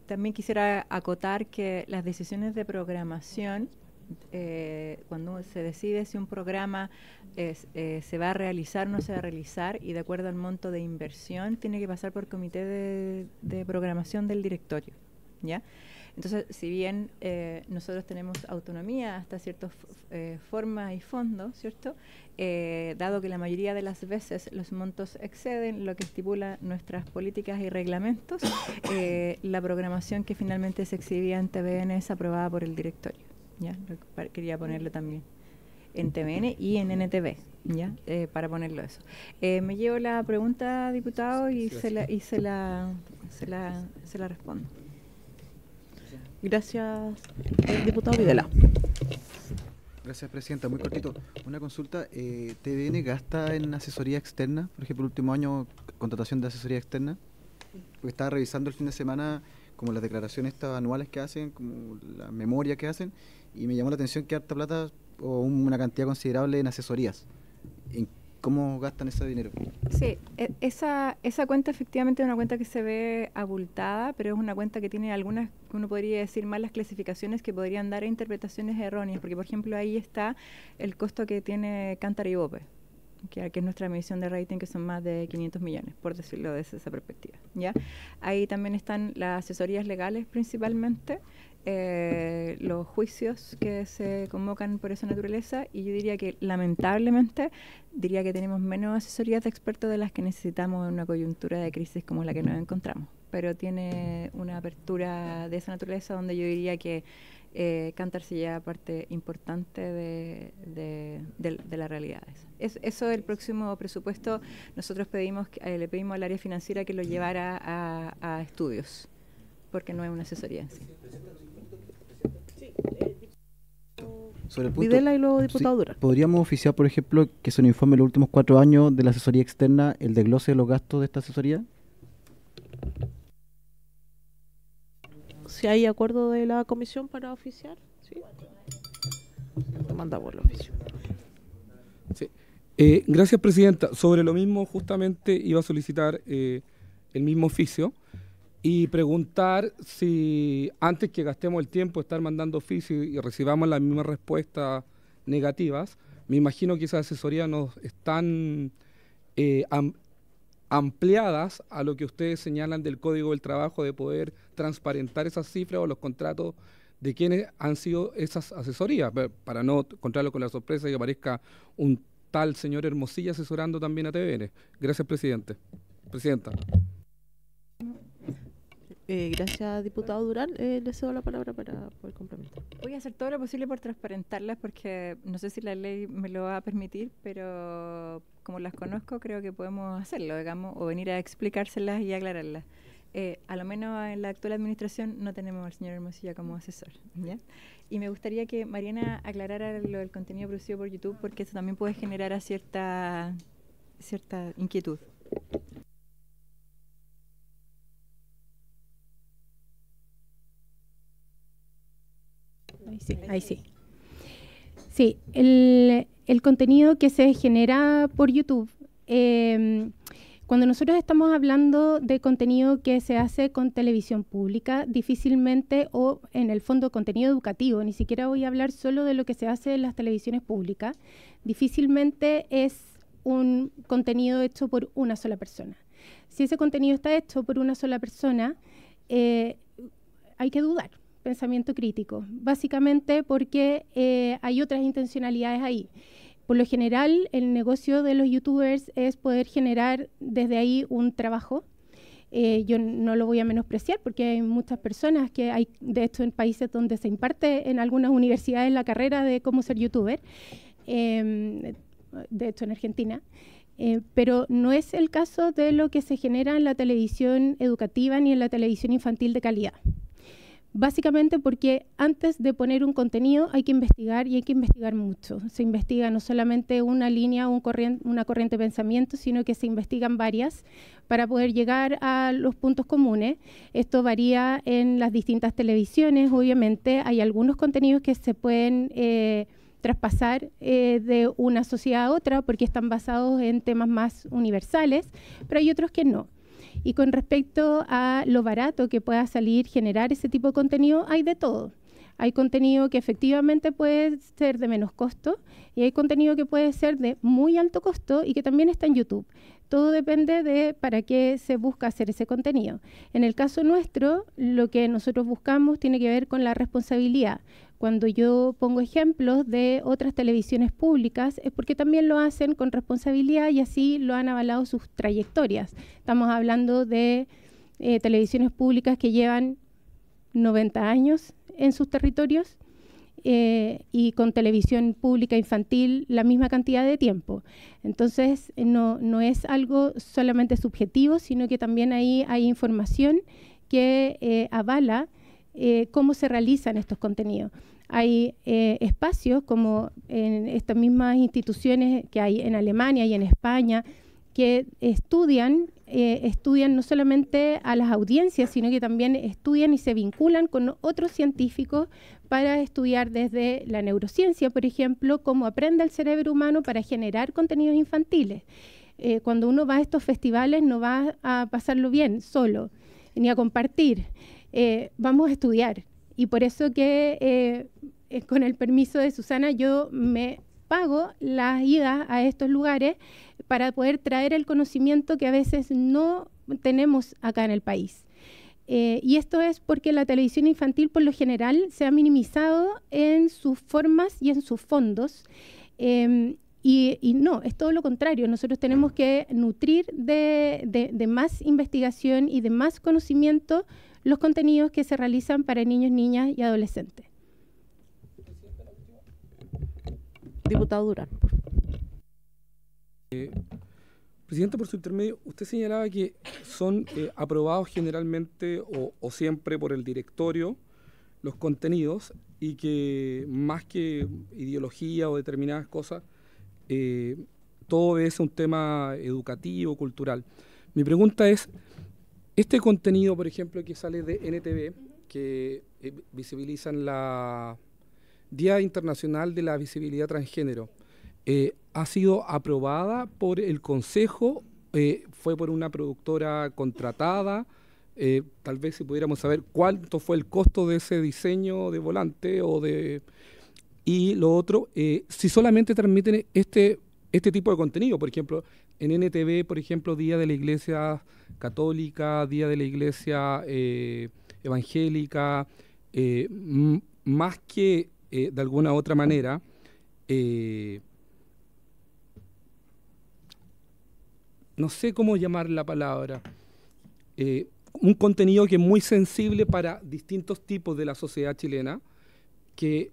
También quisiera acotar que las decisiones de programación, cuando se decide si un programa se va a realizar o no se va a realizar, y de acuerdo al monto de inversión, tiene que pasar por comité de programación del directorio, ¿ya? Entonces, si bien nosotros tenemos autonomía hasta ciertas formas y fondos, ¿cierto? Dado que la mayoría de las veces los montos exceden lo que estipula nuestras políticas y reglamentos, la programación que finalmente se exhibía en TVN es aprobada por el directorio, ¿ya? Quería ponerlo también en TVN y en NTV, ¿ya? Para ponerlo eso. Me llevo la pregunta, diputado, y se la respondo. Gracias, diputado Videla. Gracias, Presidenta. Muy cortito. Una consulta. ¿TVN gasta en asesoría externa? Por ejemplo, el último año, contratación de asesoría externa. Porque estaba revisando el fin de semana como las declaraciones estas anuales que hacen, como la memoria que hacen, y me llamó la atención que harta plata o una cantidad considerable en asesorías. ¿Cómo gastan ese dinero? Sí, esa cuenta efectivamente es una cuenta que se ve abultada, pero es una cuenta que tiene algunas, uno podría decir, malas clasificaciones que podrían dar a interpretaciones erróneas, porque por ejemplo ahí está el costo que tiene Cántaro y Bope, que es nuestra medición de rating, que son más de 500 millones, por decirlo desde esa perspectiva, ¿ya? Ahí también están las asesorías legales principalmente, los juicios que se convocan por esa naturaleza, y yo diría que lamentablemente diría que tenemos menos asesorías de expertos de las que necesitamos en una coyuntura de crisis como la que nos encontramos, pero tiene una apertura de esa naturaleza donde yo diría que Cántaro se lleva parte importante de las realidades. Eso del próximo presupuesto, nosotros le pedimos al área financiera que lo llevara a estudios, porque no es una asesoría en sí. Sobre el punto, Videla y luego diputado sí, Durán. ¿podríamos oficiar, por ejemplo, que se nos informe los últimos 4 años de la asesoría externa, el desglose de los gastos de esta asesoría? Si hay acuerdo de la comisión para oficiar, sí. Te mandamos el oficio. Sí. Gracias, Presidenta. Sobre lo mismo, justamente iba a solicitar el mismo oficio y preguntar si antes que gastemos el tiempo de estar mandando oficio y recibamos las mismas respuestas negativas, me imagino que esas asesorías nos están ampliadas a lo que ustedes señalan del Código del Trabajo, de poder transparentar esas cifras o los contratos de quienes han sido esas asesorías, para no encontrarlo con la sorpresa de que aparezca un tal señor Hermosilla asesorando también a TVN. Gracias, Presidenta. Gracias, diputado Durán. Le cedo la palabra para poder complementar. Voy a hacer todo lo posible por transparentarlas porque no sé si la ley me lo va a permitir, pero como las conozco creo que podemos hacerlo, digamos, o venir a explicárselas y aclararlas. A lo menos en la actual administración no tenemos al señor Hermosilla como asesor, ¿ya? Y me gustaría que Mariana aclarara lo del contenido producido por YouTube porque eso también puede generar a cierta inquietud. Ahí sí. Sí, el contenido que se genera por YouTube, cuando nosotros estamos hablando de contenido que se hace con televisión pública, difícilmente, o en el fondo contenido educativo, ni siquiera voy a hablar solo de lo que se hace en las televisiones públicas, difícilmente es un contenido hecho por una sola persona. Si ese contenido está hecho por una sola persona, hay que dudar. Pensamiento crítico, básicamente porque hay otras intencionalidades ahí. Por lo general, el negocio de los youtubers es poder generar desde ahí un trabajo. Yo no lo voy a menospreciar porque hay muchas personas que hay, de hecho, en países donde se imparte en algunas universidades la carrera de cómo ser youtuber, de hecho en Argentina. Pero no es el caso de lo que se genera en la televisión educativa ni en la televisión infantil de calidad. Básicamente porque antes de poner un contenido hay que investigar y hay que investigar mucho. Se investiga no solamente una línea o una corriente de pensamiento, sino que se investigan varias para poder llegar a los puntos comunes. Esto varía en las distintas televisiones. Obviamente hay algunos contenidos que se pueden traspasar de una sociedad a otra porque están basados en temas más universales, pero hay otros que no. Y con respecto a lo barato que pueda salir generar ese tipo de contenido, hay de todo. Hay contenido que efectivamente puede ser de menos costo y hay contenido que puede ser de muy alto costo y que también está en YouTube. Todo depende de para qué se busca hacer ese contenido. En el caso nuestro, lo que nosotros buscamos tiene que ver con la responsabilidad. Cuando yo pongo ejemplos de otras televisiones públicas es porque también lo hacen con responsabilidad y así lo han avalado sus trayectorias. Estamos hablando de televisiones públicas que llevan 90 años en sus territorios y con televisión pública infantil la misma cantidad de tiempo. Entonces, no es algo solamente subjetivo, sino que también ahí hay información que avala cómo se realizan estos contenidos. Hay espacios como en estas mismas instituciones que hay en Alemania y en España que estudian no solamente a las audiencias, sino que también estudian y se vinculan con otros científicos para estudiar desde la neurociencia, por ejemplo, cómo aprende el cerebro humano para generar contenidos infantiles. Cuando uno va a estos festivales no va a pasarlo bien solo, ni a compartir. Vamos a estudiar. Y por eso que, con el permiso de Susana, yo me pago las idas a estos lugares para poder traer el conocimiento que a veces no tenemos acá en el país. Y esto es porque la televisión infantil, por lo general, se ha minimizado en sus formas y en sus fondos. Y no, es todo lo contrario. Nosotros tenemos que nutrir de más investigación y de más conocimiento los contenidos que se realizan para niños, niñas y adolescentes. Diputado Durán, por favor. Presidente, por su intermedio, usted señalaba que son aprobados generalmente o siempre por el directorio los contenidos y que más que ideología o determinadas cosas, todo es un tema educativo, cultural. Mi pregunta es, este contenido, por ejemplo, que sale de NTV, que visibilizan la Día Internacional de la Visibilidad Transgénero, ¿ha sido aprobada por el Consejo? ¿Fue por una productora contratada? Tal vez si pudiéramos saber cuánto fue el costo de ese diseño de volante y lo otro, si solamente transmiten este tipo de contenido, por ejemplo, en NTV, por ejemplo, Día de la Iglesia Católica, Día de la Iglesia Evangélica, más que de alguna otra manera, no sé cómo llamar la palabra, un contenido que es muy sensible para distintos tipos de la sociedad chilena, que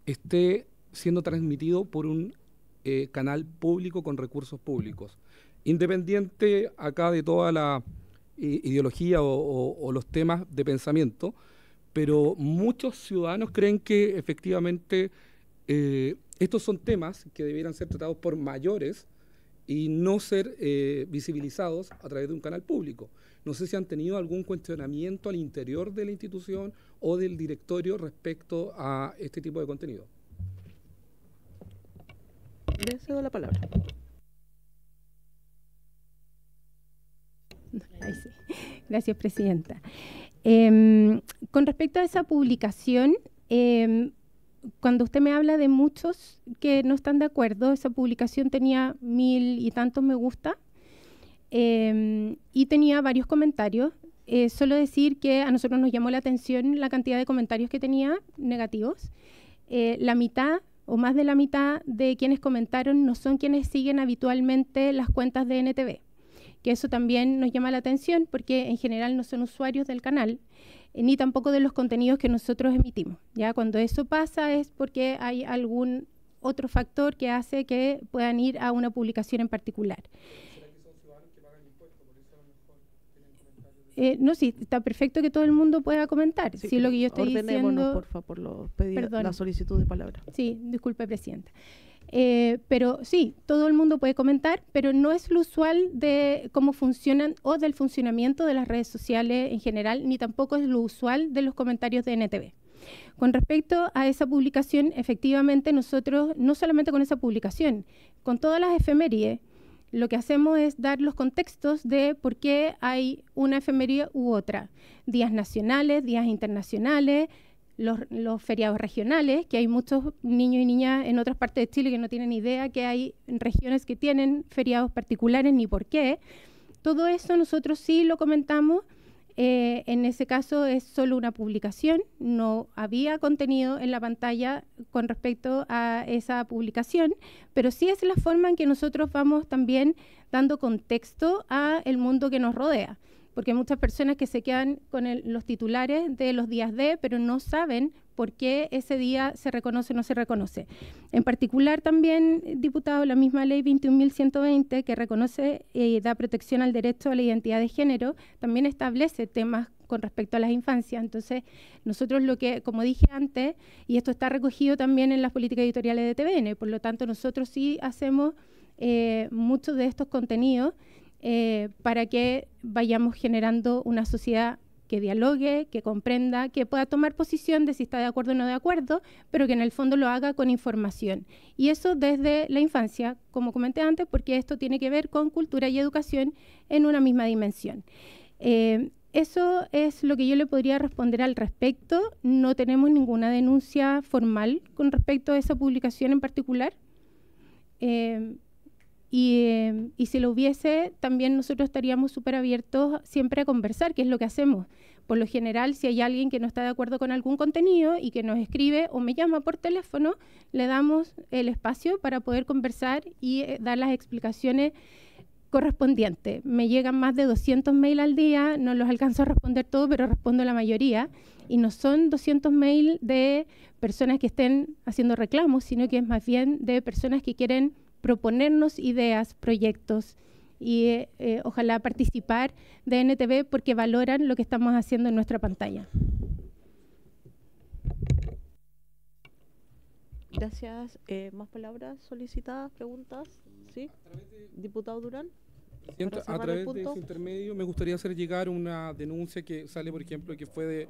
esté siendo transmitido por un canal público con recursos públicos. Independiente acá de toda la ideología o los temas de pensamiento, pero muchos ciudadanos creen que efectivamente estos son temas que debieran ser tratados por mayores y no ser visibilizados a través de un canal público. No sé si han tenido algún cuestionamiento al interior de la institución o del directorio respecto a este tipo de contenido. Le cedo la palabra. Ahí sí. Gracias, presidenta. Con respecto a esa publicación, cuando usted me habla de muchos que no están de acuerdo, esa publicación tenía 1000 y tantos me gusta y tenía varios comentarios. Solo decir que a nosotros nos llamó la atención la cantidad de comentarios que tenía negativos. La mitad o más de la mitad de quienes comentaron no son quienes siguen habitualmente las cuentas de NTV, que eso también nos llama la atención porque en general no son usuarios del canal, ni tampoco de los contenidos que nosotros emitimos. Ya cuando eso pasa es porque hay algún otro factor que hace que puedan ir a una publicación en particular. No, sí, está perfecto que todo el mundo pueda comentar. Sí, lo que yo estoy diciendo... por favor, la solicitud de palabra. Sí, disculpe, presidenta. Pero sí, todo el mundo puede comentar, pero no es lo usual de cómo funcionan o del funcionamiento de las redes sociales en general, ni tampoco es lo usual de los comentarios de NTV. Con respecto a esa publicación, efectivamente nosotros, no solamente con esa publicación, con todas las efemérides, lo que hacemos es dar los contextos de por qué hay una efeméride u otra. Días nacionales, días internacionales, los feriados regionales, que hay muchos niños y niñas en otras partes de Chile que no tienen idea que hay regiones que tienen feriados particulares ni por qué. Todo eso nosotros sí lo comentamos. En ese caso es solo una publicación, no había contenido en la pantalla con respecto a esa publicación, pero sí es la forma en que nosotros vamos también dando contexto a el mundo que nos rodea, porque hay muchas personas que se quedan con los titulares de los días D, pero no saben por qué ese día se reconoce o no se reconoce. En particular también, diputado, la misma ley 21.120, que reconoce y da protección al derecho a la identidad de género, también establece temas con respecto a las infancias. Entonces, nosotros lo que, como dije antes, y esto está recogido también en las políticas editoriales de TVN, por lo tanto, nosotros sí hacemos muchos de estos contenidos para que vayamos generando una sociedad que dialogue, que comprenda, que pueda tomar posición de si está de acuerdo o no de acuerdo, pero que en el fondo lo haga con información. Y eso desde la infancia, como comenté antes, porque esto tiene que ver con cultura y educación en una misma dimensión. Eso es lo que yo le podría responder al respecto. No tenemos ninguna denuncia formal con respecto a esa publicación en particular. Y si lo hubiese, también nosotros estaríamos súper abiertos siempre a conversar, que es lo que hacemos. Por lo general, si hay alguien que no está de acuerdo con algún contenido y que nos escribe o me llama por teléfono, le damos el espacio para poder conversar y dar las explicaciones correspondientes. Me llegan más de 200 mails al día, no los alcanzo a responder todo, pero respondo la mayoría. Y no son 200 mails de personas que estén haciendo reclamos, sino que es más bien de personas que quieren proponernos ideas, proyectos y ojalá participar de NTV porque valoran lo que estamos haciendo en nuestra pantalla. Gracias. ¿Más palabras solicitadas, preguntas? ¿Sí? Diputado Durán. A través de ese intermedio me gustaría hacer llegar una denuncia que sale, por ejemplo, que fue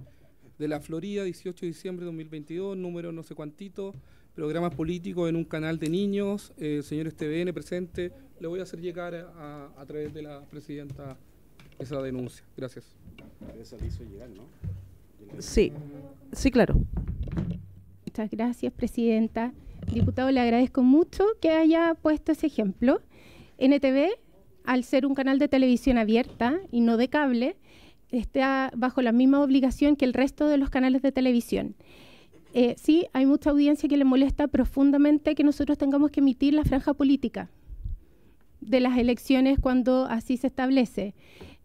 de la Florida, 18 de diciembre de 2022, número no sé cuantito, programas políticos en un canal de niños, señores TVN presente. Le voy a hacer llegar a través de la presidenta esa denuncia. Gracias. Esa le hizo llegar, ¿no? Sí, sí, claro. Muchas gracias, presidenta. Diputado, le agradezco mucho que haya puesto ese ejemplo. NTV, al ser un canal de televisión abierta y no de cable, está bajo la misma obligación que el resto de los canales de televisión. Sí, hay mucha audiencia que le molesta profundamente que nosotros tengamos que emitir la franja política de las elecciones cuando así se establece.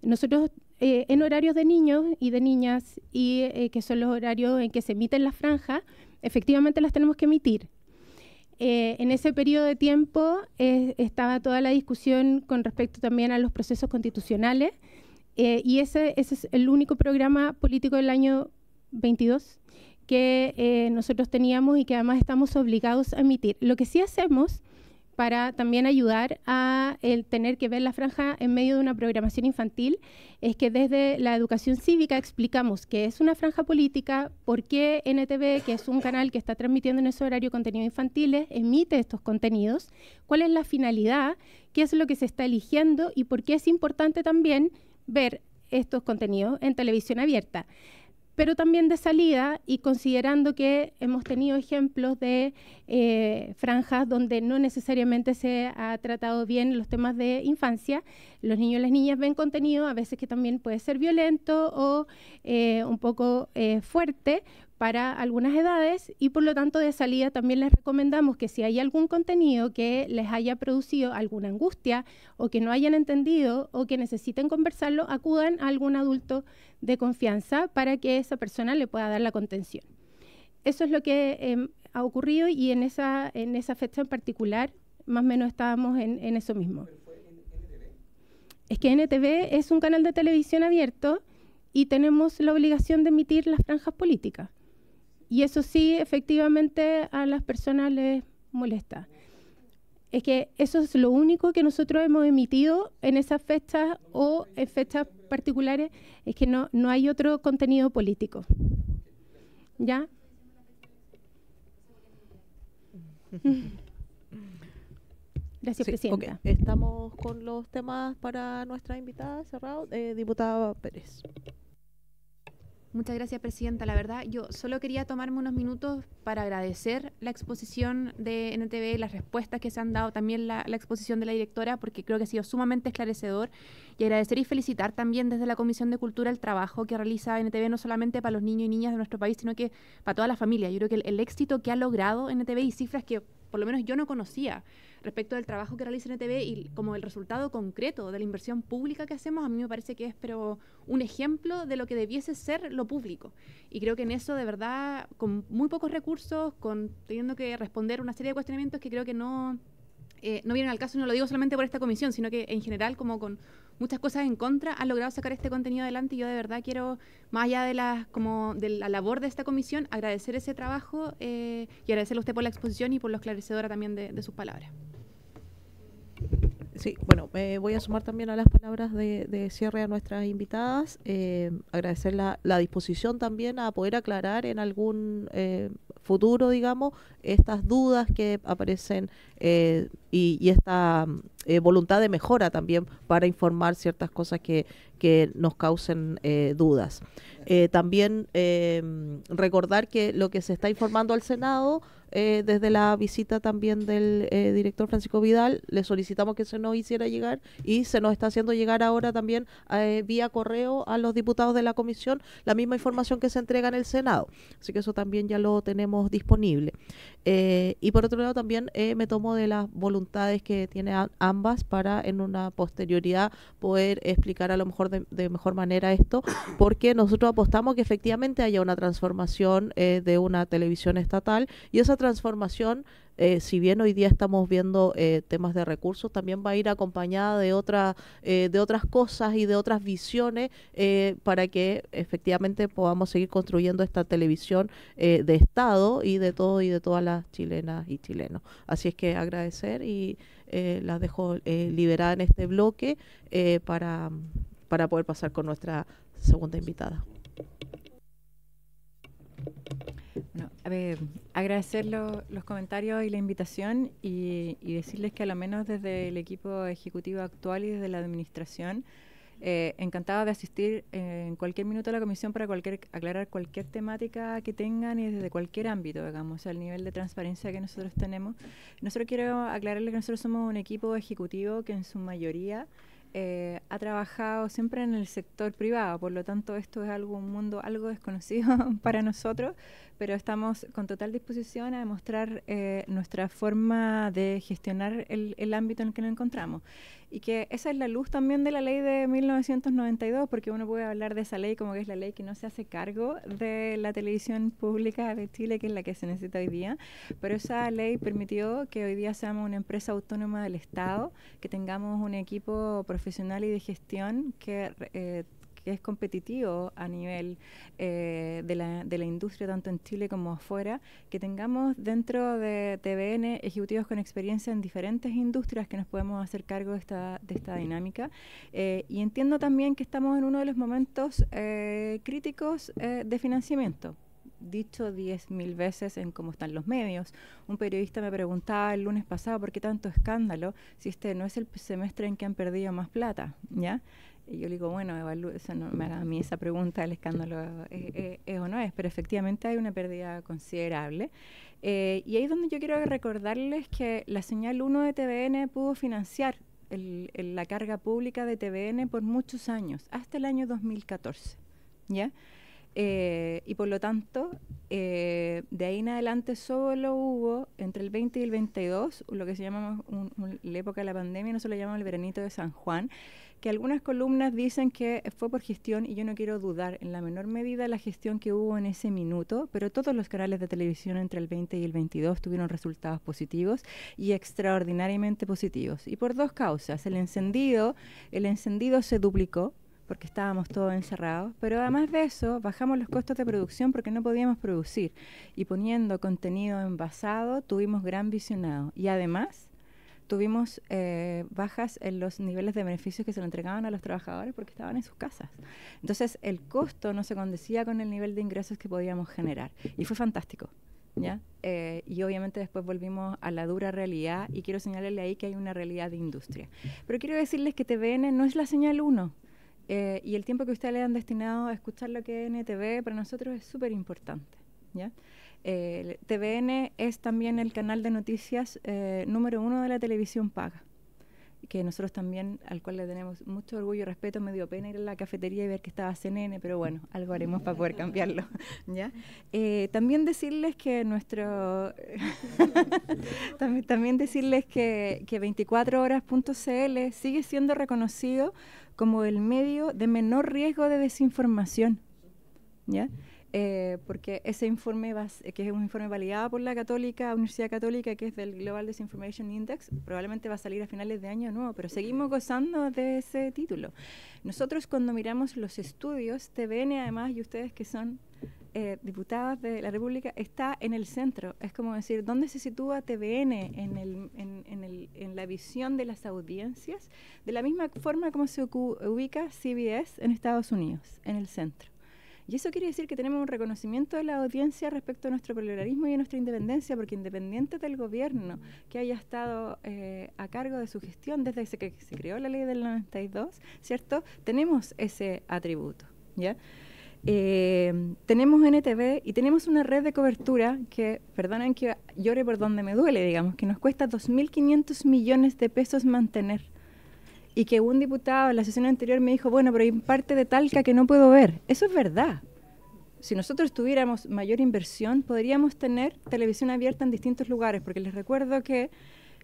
Nosotros en horarios de niños y de niñas, y que son los horarios en que se emiten las franjas, efectivamente las tenemos que emitir. En ese periodo de tiempo estaba toda la discusión con respecto también a los procesos constitucionales, y ese es el único programa político del año 22 que nosotros teníamos y que además estamos obligados a emitir. Lo que sí hacemos para también ayudar a el tener que ver la franja en medio de una programación infantil es que desde la educación cívica explicamos qué es una franja política, por qué NTV, que es un canal que está transmitiendo en ese horario contenidos infantiles, emite estos contenidos, cuál es la finalidad, qué es lo que se está eligiendo y por qué es importante también ver estos contenidos en televisión abierta. Pero también de salida, y considerando que hemos tenido ejemplos de franjas donde no necesariamente se ha tratado bien los temas de infancia, los niños y las niñas ven contenido a veces que también puede ser violento o un poco fuerte para algunas edades, y por lo tanto de salida también les recomendamos que si hay algún contenido que les haya producido alguna angustia o que no hayan entendido o que necesiten conversarlo, acudan a algún adulto de confianza para que esa persona le pueda dar la contención. Eso es lo que ha ocurrido, y en esa fecha en particular más o menos estábamos en eso mismo. Es que NTV es un canal de televisión abierto y tenemos la obligación de emitir las franjas políticas. Y eso sí, efectivamente, a las personas les molesta. Es que eso es lo único que nosotros hemos emitido en esas fechas o en fechas particulares, es que no hay otro contenido político. ¿Ya? Gracias, sí, Presidenta. Okay. Estamos con los temas para nuestra invitada, cerrado. Diputada Pérez. Muchas gracias, Presidenta. La verdad, yo solo quería tomarme unos minutos para agradecer la exposición de NTV, las respuestas que se han dado, también la exposición de la directora, porque creo que ha sido sumamente esclarecedor, y agradecer y felicitar también desde la Comisión de Cultura el trabajo que realiza NTV, no solamente para los niños y niñas de nuestro país, sino que para toda la familia. Yo creo que el éxito que ha logrado NTV y cifras que por lo menos yo no conocía respecto del trabajo que realiza NTV y como el resultado concreto de la inversión pública que hacemos, a mí me parece que es pero un ejemplo de lo que debiese ser lo público. Y creo que en eso, de verdad, con muy pocos recursos, teniendo que responder una serie de cuestionamientos que creo que no vienen al caso, y no lo digo solamente por esta comisión, sino que en general, como con muchas cosas en contra, han logrado sacar este contenido adelante, y yo de verdad quiero, más allá de la labor de esta comisión, agradecer ese trabajo y agradecerle a usted por la exposición y por lo esclarecedora también de sus palabras. Sí, bueno, me voy a sumar también a las palabras de cierre a nuestras invitadas, agradecer la disposición también a poder aclarar en algún futuro, digamos, estas dudas que aparecen y esta voluntad de mejora también para informar ciertas cosas que nos causen dudas. También recordar que lo que se está informando al Senado, desde la visita también del director Francisco Vidal, le solicitamos que se nos hiciera llegar, y se nos está haciendo llegar ahora también vía correo a los diputados de la comisión la misma información que se entrega en el Senado, así que eso también ya lo tenemos disponible. Y por otro lado también me tomo de las voluntades que tiene ambas para en una posterioridad poder explicar a lo mejor de mejor manera esto, porque nosotros apostamos que efectivamente haya una transformación de una televisión estatal, y esa transformación, si bien hoy día estamos viendo temas de recursos, también va a ir acompañada de otras cosas y de otras visiones para que efectivamente podamos seguir construyendo esta televisión de Estado y de todas las chilenas y chilenos. Así es que agradecer, y las dejo liberadas en este bloque para poder pasar con nuestra segunda invitada. Bueno, a ver, agradecer los comentarios y la invitación, y decirles que a lo menos desde el equipo ejecutivo actual y desde la administración, encantada de asistir en cualquier minuto a la comisión para aclarar cualquier temática que tengan, y desde cualquier ámbito, digamos, el nivel de transparencia que nosotros tenemos. Nosotros quiero aclararles que nosotros somos un equipo ejecutivo que en su mayoría ha trabajado siempre en el sector privado, por lo tanto esto es un mundo algo desconocido para nosotros, pero estamos con total disposición a demostrar nuestra forma de gestionar el ámbito en el que nos encontramos. Y que esa es la luz también de la ley de 1992, porque uno puede hablar de esa ley como que es la ley que no se hace cargo de la televisión pública de Chile, que es la que se necesita hoy día, pero esa ley permitió que hoy día seamos una empresa autónoma del Estado, que tengamos un equipo profesional y de gestión que es competitivo a nivel de la industria, tanto en Chile como afuera, que tengamos dentro de TVN ejecutivos con experiencia en diferentes industrias que nos podemos hacer cargo de esta dinámica. Y entiendo también que estamos en uno de los momentos críticos de financiamiento. Dicho 10.000 veces en cómo están los medios. Un periodista me preguntaba el lunes pasado por qué tanto escándalo si este no es el semestre en que han perdido más plata, ¿ya? Y yo le digo, bueno, no me haga a mí esa pregunta, el escándalo es o no es, pero efectivamente hay una pérdida considerable. Y ahí es donde yo quiero recordarles que la señal 1 de TVN pudo financiar la carga pública de TVN por muchos años, hasta el año 2014, ¿ya? Y por lo tanto, de ahí en adelante solo hubo entre el 20 y el 22, lo que se llama la época de la pandemia, nosotros lo llamamos el veranito de San Juan, que algunas columnas dicen que fue por gestión, y yo no quiero dudar en la menor medida la gestión que hubo en ese minuto, pero todos los canales de televisión entre el 20 y el 22 tuvieron resultados positivos y extraordinariamente positivos. Y por dos causas. El encendido se duplicó, porque estábamos todos encerrados, pero además de eso bajamos los costos de producción porque no podíamos producir, y poniendo contenido envasado tuvimos gran visionado, y además tuvimos bajas en los niveles de beneficios que se le entregaban a los trabajadores porque estaban en sus casas. Entonces el costo no se condecía con el nivel de ingresos que podíamos generar, y fue fantástico, ¿ya? Y obviamente después volvimos a la dura realidad, y quiero señalarle ahí que hay una realidad de industria. Pero quiero decirles que TVN no es la señal 1, y el tiempo que ustedes le han destinado a escuchar lo que es NTV para nosotros es súper importante, ¿ya? TVN es también el canal de noticias número 1 de la televisión paga, que nosotros también, al cual le tenemos mucho orgullo y respeto. Me dio pena ir a la cafetería y ver que estaba CNN, pero bueno, algo haremos para poder cambiarlo, ¿ya? También decirles que también decirles que 24horas.cl sigue siendo reconocido como el medio de menor riesgo de desinformación, ¿ya? Porque ese informe, que es un informe validado por la Universidad Católica, que es del Global Disinformation Index, probablemente va a salir a finales de año nuevo, pero seguimos gozando de ese título. Nosotros, cuando miramos los estudios, TVN además, y ustedes que son diputadas de la República, está en el centro. Es como decir, ¿dónde se sitúa TVN en la visión de las audiencias? De la misma forma como se ubica CBS en Estados Unidos, en el centro. Y eso quiere decir que tenemos un reconocimiento de la audiencia respecto a nuestro pluralismo y a nuestra independencia, porque independiente del gobierno que haya estado a cargo de su gestión desde que se creó la ley del 92, ¿cierto? Tenemos ese atributo, ¿ya? Tenemos NTV y tenemos una red de cobertura que, perdonen que llore por donde me duele, digamos, que nos cuesta 2.500 millones de pesos mantener. Y que un diputado en la sesión anterior me dijo, bueno, pero hay parte de Talca que no puedo ver. Eso es verdad. Si nosotros tuviéramos mayor inversión, podríamos tener televisión abierta en distintos lugares, porque les recuerdo que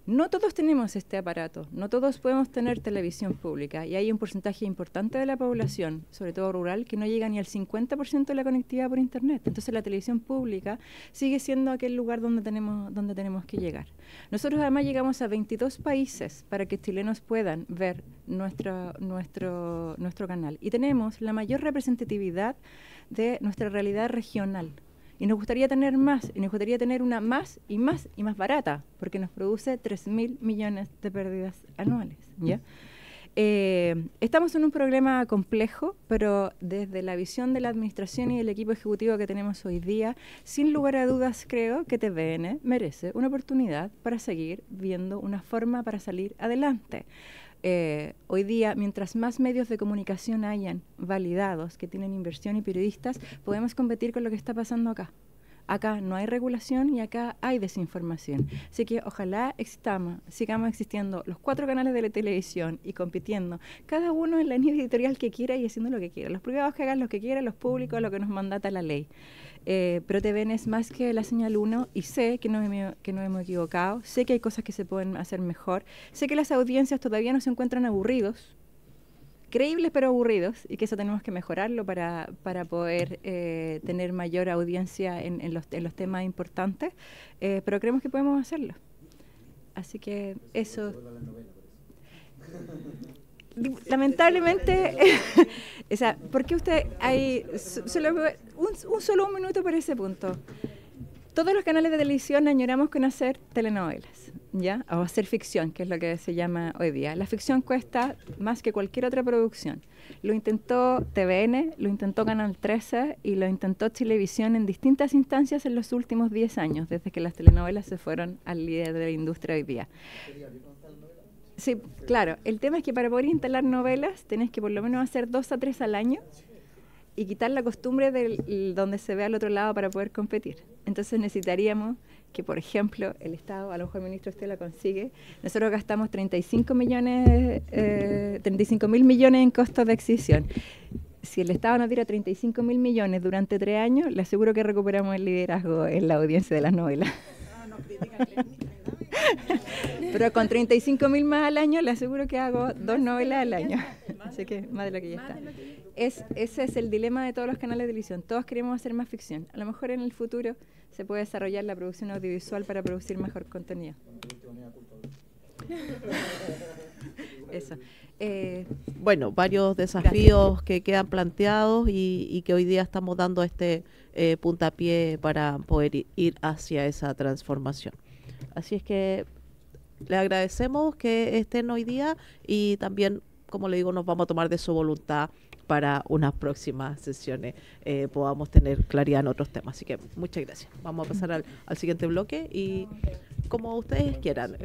no todos tenemos este aparato, no todos podemos tener televisión pública, y hay un porcentaje importante de la población, sobre todo rural, que no llega ni al 50% de la conectividad por internet. Entonces la televisión pública sigue siendo aquel lugar donde tenemos que llegar. Nosotros además llegamos a 22 países para que chilenos puedan ver nuestro canal, y tenemos la mayor representatividad de nuestra realidad regional. Y nos gustaría tener más, y nos gustaría tener una más y más barata, porque nos produce 3.000 millones de pérdidas anuales, ¿ya? Estamos en un problema complejo, pero desde la visión de la administración y del equipo ejecutivo que tenemos hoy día, sin lugar a dudas creo que TVN merece una oportunidad para seguir viendo una forma para salir adelante. Hoy día, mientras más medios de comunicación hayan validados, que tienen inversión y periodistas, podemos competir con lo que está pasando acá. Acá no hay regulación y acá hay desinformación. Así que ojalá sigamos existiendo los 4 canales de la televisión y compitiendo, cada uno en la línea editorial que quiera y haciendo lo que quiera. Los privados que hagan lo que quieran, los públicos lo que nos mandata la ley. Pero TVN es más que la señal 1 y sé que nos hemos equivocado, sé que hay cosas que se pueden hacer mejor, sé que las audiencias todavía no se encuentran aburridos, creíbles pero aburridos, y que eso tenemos que mejorarlo para poder tener mayor audiencia en los temas importantes, pero creemos que podemos hacerlo. Así que eso... Lamentablemente, o sea, ¿por qué usted hay solo un minuto por ese punto? Todos los canales de televisión añoramos con hacer telenovelas, ¿ya? O hacer ficción, que es lo que se llama hoy día. La ficción cuesta más que cualquier otra producción. Lo intentó TVN, lo intentó Canal 13 y lo intentó Chilevisión en distintas instancias en los últimos 10 años, desde que las telenovelas se fueron al líder de la industria hoy día. Sí, claro. El tema es que para poder instalar novelas tenés que por lo menos hacer 2 a 3 al año y quitar la costumbre de donde se ve al otro lado para poder competir. Entonces necesitaríamos que, por ejemplo, el Estado, a lo mejor el ministro usted la consigue, nosotros gastamos 35 mil millones en costos de adquisición. Si el Estado nos diera 35 mil millones durante 3 años, le aseguro que recuperamos el liderazgo en la audiencia de las novelas. Pero con 35 mil más al año le aseguro que hago 2 novelas al año. Así que más de lo que ya está. Ese es el dilema de todos los canales de televisión. Todos queremos hacer más ficción. A lo mejor en el futuro se puede desarrollar la producción audiovisual para producir mejor contenido. Eso. Bueno, varios desafíos que quedan planteados y que hoy día estamos dando este puntapié para poder ir hacia esa transformación. Así es que le agradecemos que estén hoy día y también, como le digo, nos vamos a tomar de su voluntad para unas próximas sesiones podamos tener claridad en otros temas. Así que muchas gracias. Vamos a pasar al siguiente bloque y como ustedes quieran,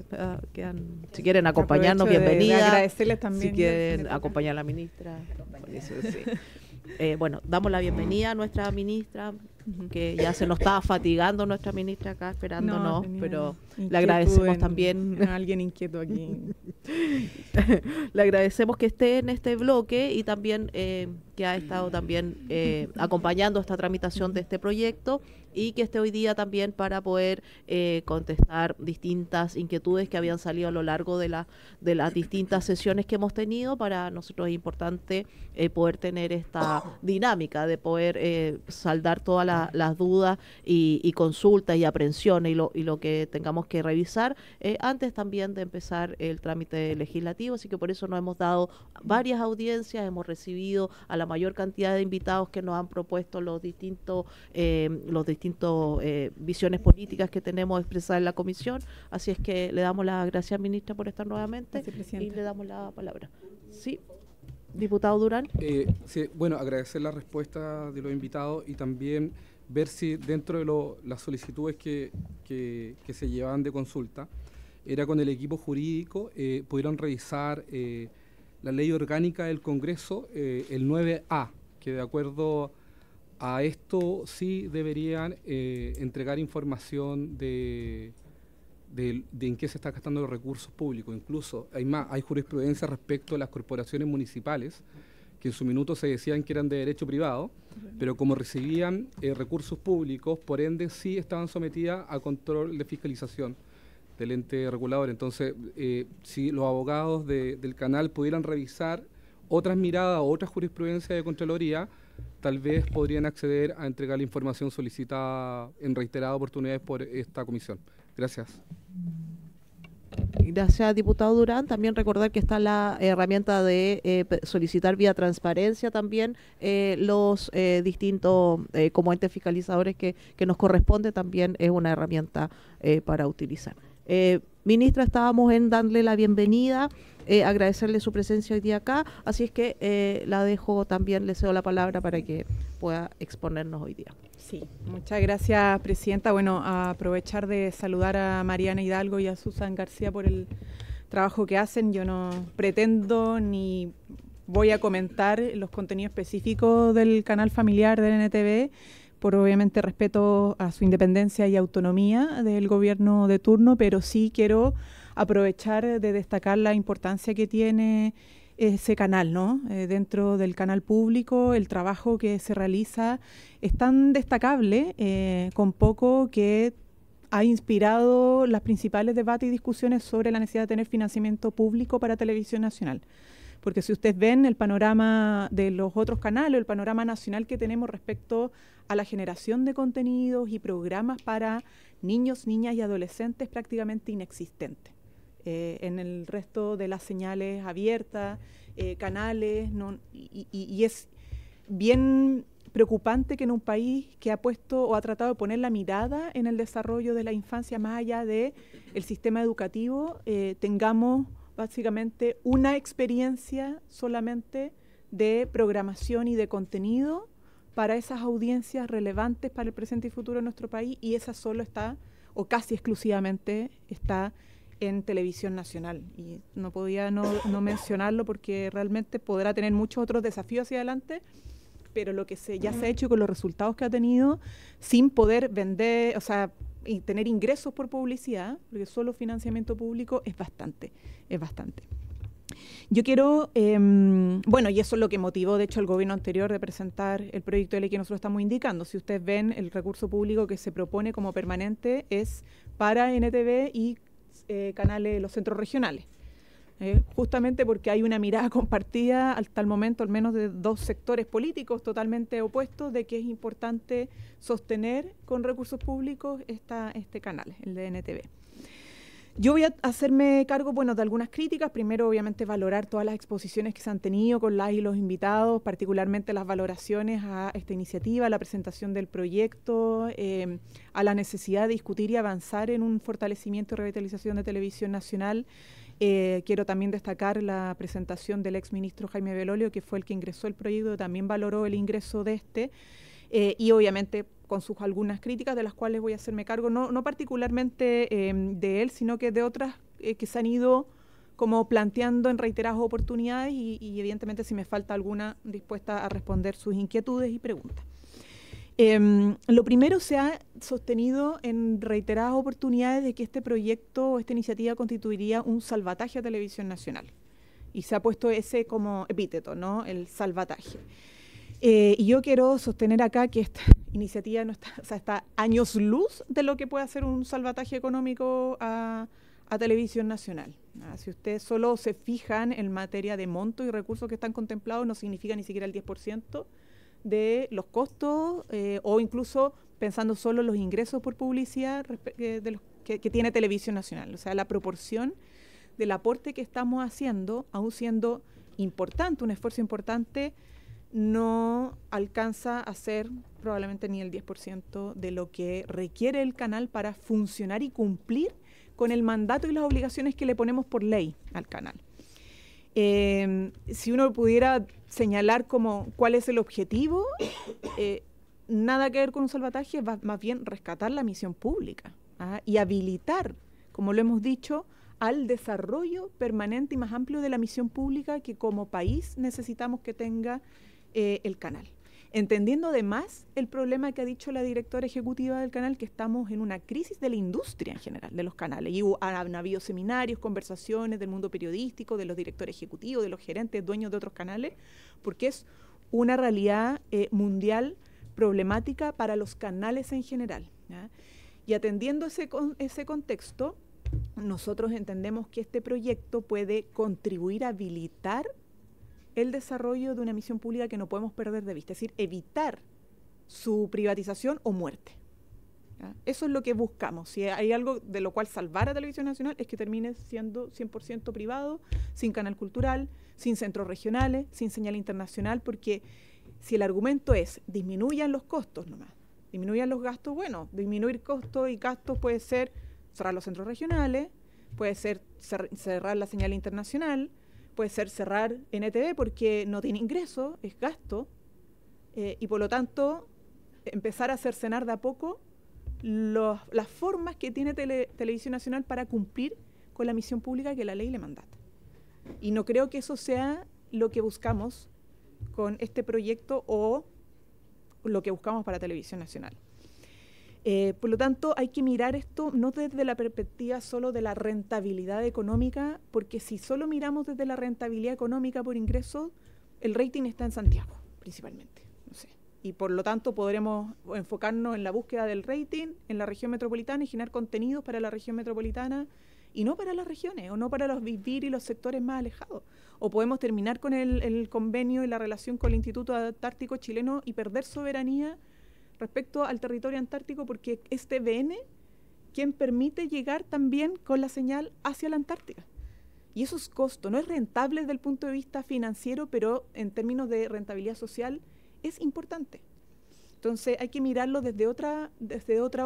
si quieren acompañarnos, bienvenida. De agradecerles también. Si quieren acompañar a la ministra. Bueno, damos la bienvenida a nuestra ministra, que ya se nos estaba fatigando nuestra ministra acá esperándonos, pero le agradecemos también a alguien inquieto aquí. Le agradecemos que esté en este bloque y también que ha estado también acompañando esta tramitación de este proyecto y que esté hoy día también para poder contestar distintas inquietudes que habían salido a lo largo de las distintas sesiones que hemos tenido. Para nosotros es importante poder tener esta dinámica de poder saldar todas las dudas y consultas y aprensiones y lo que tengamos que revisar antes también de empezar el trámite legislativo. Así que por eso nos hemos dado varias audiencias, hemos recibido a la mayor cantidad de invitados que nos han propuesto los distintos visiones políticas que tenemos expresadas en la comisión. Así es que le damos las gracias, ministra, por estar nuevamente. Gracias, y le damos la palabra. Sí, diputado Durán. Sí, bueno, agradecer la respuesta de los invitados y también ver si dentro de las solicitudes que se llevaban de consulta, era con el equipo jurídico, pudieron revisar la ley orgánica del Congreso, el 9A, que de acuerdo a esto sí deberían entregar información de en qué se están gastando los recursos públicos. Incluso hay jurisprudencia respecto a las corporaciones municipales, que en su minuto se decían que eran de derecho privado, pero como recibían recursos públicos, por ende sí estaban sometidas a control de fiscalización del ente regulador. Entonces, si los abogados del canal pudieran revisar otras miradas o otras jurisprudencias de Contraloría, tal vez podrían acceder a entregar la información solicitada en reiteradas oportunidades por esta comisión. Gracias. Gracias, diputado Durán. También recordar que está la herramienta de solicitar vía transparencia también los distintos como entes fiscalizadores que nos corresponde, también es una herramienta para utilizar. Ministra, estábamos en darle la bienvenida, agradecerle su presencia hoy día acá, así es que la dejo también, le cedo la palabra para que pueda exponernos hoy día. Sí, muchas gracias, presidenta. Bueno, a aprovechar de saludar a Mariana Hidalgo y a Susan García por el trabajo que hacen. Yo no pretendo ni voy a comentar los contenidos específicos del canal familiar del NTV, por obviamente respeto a su independencia y autonomía del gobierno de turno, pero sí quiero aprovechar de destacar la importancia que tiene ese canal, ¿no? Dentro del canal público, el trabajo que se realiza es tan destacable, con poco, que ha inspirado los principales debates y discusiones sobre la necesidad de tener financiamiento público para Televisión Nacional. Porque si ustedes ven el panorama de los otros canales, el panorama nacional que tenemos respecto a la generación de contenidos y programas para niños, niñas y adolescentes, prácticamente inexistente. En el resto de las señales abiertas, canales, y es bien preocupante que en un país que ha puesto o ha tratado de poner la mirada en el desarrollo de la infancia más allá del sistema educativo, tengamos básicamente una experiencia solamente de programación y de contenido para esas audiencias relevantes para el presente y futuro de nuestro país, y esa solo está, o casi exclusivamente está, en Televisión Nacional. Y no podía no mencionarlo, porque realmente podrá tener muchos otros desafíos hacia adelante, pero lo que ya se ha hecho con los resultados que ha tenido, sin poder vender, o sea, y tener ingresos por publicidad, porque solo financiamiento público es bastante. Yo quiero, bueno, y eso es lo que motivó, de hecho, al gobierno anterior de presentar el proyecto de ley que nosotros estamos indicando. Si ustedes ven, el recurso público que se propone como permanente es para NTV y canales, los centros regionales. Justamente porque hay una mirada compartida hasta el momento, al menos de dos sectores políticos totalmente opuestos, de que es importante sostener con recursos públicos este canal, el de NTV. Yo voy a hacerme cargo, bueno, de algunas críticas. Primero, obviamente, valorar todas las exposiciones que se han tenido con las y los invitados, particularmente las valoraciones a esta iniciativa, a la presentación del proyecto, a la necesidad de discutir y avanzar en un fortalecimiento y revitalización de Televisión Nacional. Quiero también destacar la presentación del exministro Jaime Belolio, que fue el que ingresó el proyecto, también valoró el ingreso de y obviamente con sus algunas críticas, de las cuales voy a hacerme cargo, no particularmente de él, sino que de otras que se han ido como planteando en reiteradas oportunidades, y evidentemente, si me falta alguna, dispuesta a responder sus inquietudes y preguntas. Lo primero, se ha sostenido en reiteradas oportunidades de que este proyecto o esta iniciativa constituiría un salvataje a Televisión Nacional. Y se ha puesto ese como epíteto, ¿no? El salvataje. Y yo quiero sostener acá que esta iniciativa no está, o sea, está años luz de lo que puede hacer un salvataje económico a Televisión Nacional. Si ustedes solo se fijan en materia de monto y recursos que están contemplados, no significa ni siquiera el 10% de los costos, o incluso pensando solo en los ingresos por publicidad de los que tiene Televisión Nacional. O sea, la proporción del aporte que estamos haciendo, aún siendo importante, un esfuerzo importante, no alcanza a ser probablemente ni el 10% de lo que requiere el canal para funcionar y cumplir con el mandato y las obligaciones que le ponemos por ley al canal. Si uno pudiera señalar como cuál es el objetivo, nada que ver con un salvataje, va más bien rescatar la misión pública y habilitar, como lo hemos dicho, al desarrollo permanente y más amplio de la misión pública que como país necesitamos que tenga el canal. Entendiendo además el problema que ha dicho la directora ejecutiva del canal, que estamos en una crisis de la industria en general, de los canales. Y han habido seminarios, conversaciones del mundo periodístico, de los directores ejecutivos, de los gerentes, dueños de otros canales, porque es una realidad mundial problemática para los canales en general, ¿ya? Y atendiendo ese contexto, nosotros entendemos que este proyecto puede contribuir a habilitar el desarrollo de una misión pública que no podemos perder de vista, es decir, evitar su privatización o muerte. ¿Ya? Eso es lo que buscamos. Si hay algo de lo cual salvar a Televisión Nacional, es que termine siendo 100% privado, sin canal cultural, sin centros regionales, sin señal internacional, porque si el argumento es disminuyan los costos nomás, disminuyan los gastos, bueno, disminuir costos y gastos puede ser cerrar los centros regionales, puede ser cerrar la señal internacional, puede ser cerrar NTV porque no tiene ingreso, es gasto, y por lo tanto empezar a cercenar de a poco las formas que tiene Televisión Nacional para cumplir con la misión pública que la ley le mandata. Y no creo que eso sea lo que buscamos con este proyecto o lo que buscamos para Televisión Nacional. Por lo tanto, hay que mirar esto no desde la perspectiva solo de la rentabilidad económica, porque si solo miramos desde la rentabilidad económica por ingreso, el rating está en Santiago, principalmente. No sé. Y por lo tanto podremos enfocarnos en la búsqueda del rating en la región metropolitana y generar contenidos para la región metropolitana y no para las regiones, o no para los vivir y los sectores más alejados. O podemos terminar con el convenio y la relación con el Instituto Antártico Chileno y perder soberanía respecto al territorio antártico, porque es TVN quien permite llegar también con la señal hacia la Antártica. Y eso es costo, no es rentable desde el punto de vista financiero, pero en términos de rentabilidad social es importante. Entonces hay que mirarlo desde otra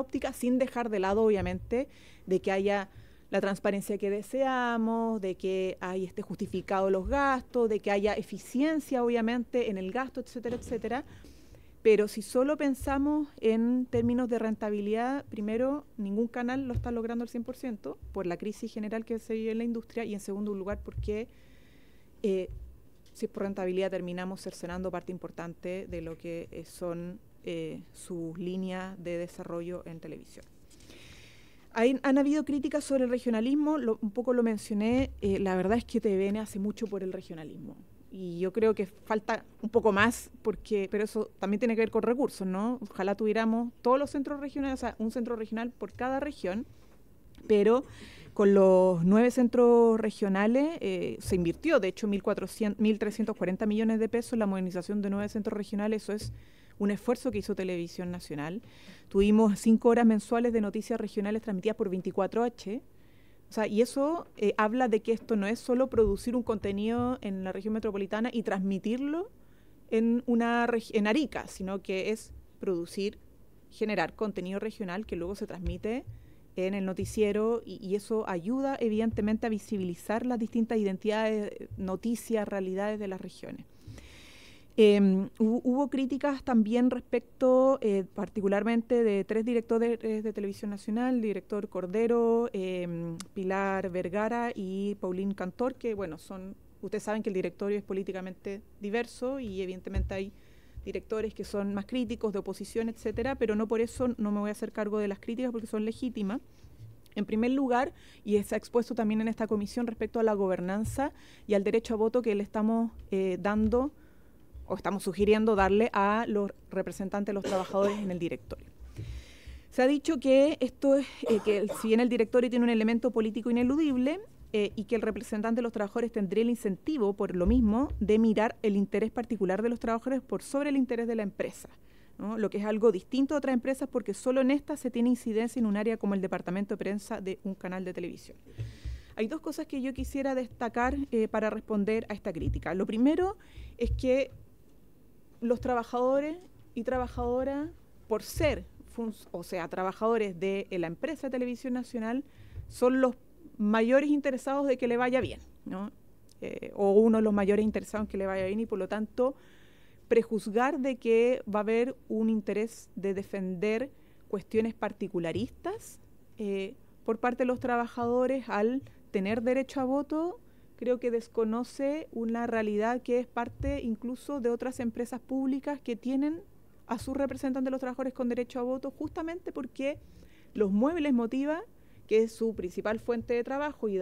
óptica, sin dejar de lado, obviamente, de que haya la transparencia que deseamos, de que esté justificado los gastos, de que haya eficiencia, obviamente, en el gasto, etcétera, etcétera. Pero si solo pensamos en términos de rentabilidad, primero, ningún canal lo está logrando al 100% por la crisis general que se vive en la industria, y en segundo lugar, porque si es por rentabilidad terminamos cercenando parte importante de lo que son sus líneas de desarrollo en televisión. Han habido críticas sobre el regionalismo, un poco lo mencioné, la verdad es que TVN hace mucho por el regionalismo. Y yo creo que falta un poco más, pero eso también tiene que ver con recursos, ¿no? Ojalá tuviéramos todos los centros regionales, o sea, un centro regional por cada región, pero con los 9 centros regionales se invirtió, de hecho, 1.340 millones de pesos en la modernización de 9 centros regionales. Eso es un esfuerzo que hizo Televisión Nacional. Tuvimos 5 horas mensuales de noticias regionales transmitidas por 24H. O sea, y eso habla de que esto no es solo producir un contenido en la región metropolitana y transmitirlo en Arica, sino que es generar contenido regional que luego se transmite en el noticiero, y eso ayuda evidentemente a visibilizar las distintas identidades, noticias, realidades de las regiones. Hubo críticas también respecto particularmente de 3 directores de Televisión Nacional, el director Cordero, Pilar Vergara y Paulín Cantor, que bueno, ustedes saben que el directorio es políticamente diverso y evidentemente hay directores que son más críticos, de oposición, etcétera, pero no por eso no me voy a hacer cargo de las críticas, porque son legítimas. En primer lugar, y se ha expuesto también en esta comisión respecto a la gobernanza y al derecho a voto que le estamos dando o estamos sugiriendo darle a los representantes de los trabajadores en el directorio. Se ha dicho que esto es que si bien el directorio tiene un elemento político ineludible y que el representante de los trabajadores tendría el incentivo, por lo mismo, de mirar el interés particular de los trabajadores por sobre el interés de la empresa, ¿no? Lo que es algo distinto a otras empresas, porque solo en esta se tiene incidencia en un área como el departamento de prensa de un canal de televisión. Hay 2 cosas que yo quisiera destacar para responder a esta crítica. Lo primero es que los trabajadores y trabajadoras, por ser, trabajadores de la empresa de Televisión Nacional, son los mayores interesados de que le vaya bien, ¿no? O uno de los mayores interesados en que le vaya bien, y por lo tanto prejuzgar de que va a haber un interés de defender cuestiones particularistas por parte de los trabajadores al tener derecho a voto, creo que desconoce una realidad que es parte incluso de otras empresas públicas que tienen a sus representantes de los trabajadores con derecho a voto, justamente porque los mueve, les motiva, que es su principal fuente de trabajo, y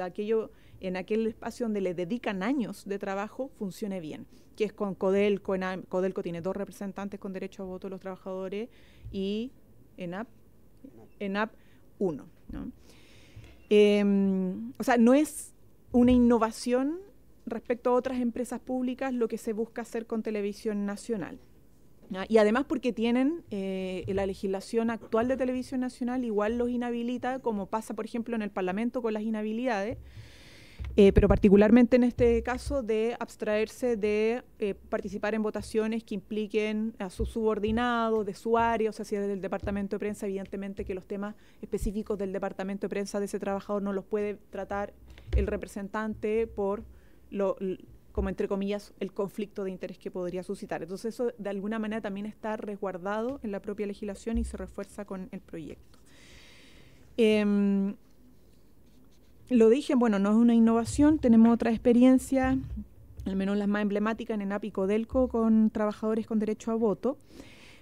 en aquel espacio donde le dedican años de trabajo funcione bien, que es con Codelco. Codelco tiene 2 representantes con derecho a voto de los trabajadores, y ENAP 1, ¿no? O sea, no es una innovación respecto a otras empresas públicas lo que se busca hacer con Televisión Nacional. Y además porque tienen la legislación actual de Televisión Nacional igual los inhabilita, como pasa por ejemplo en el Parlamento con las inhabilidades, pero particularmente en este caso de abstraerse de participar en votaciones que impliquen a sus subordinados de su área. O sea, si es del departamento de prensa, evidentemente que los temas específicos del departamento de prensa de ese trabajador no los puede tratar el representante por como entre comillas el conflicto de interés que podría suscitar. Entonces eso de alguna manera también está resguardado en la propia legislación y se refuerza con el proyecto. Lo dije, bueno, no es una innovación, tenemos otra experiencia, al menos las más emblemáticas en ENAP y Codelco, con trabajadores con derecho a voto.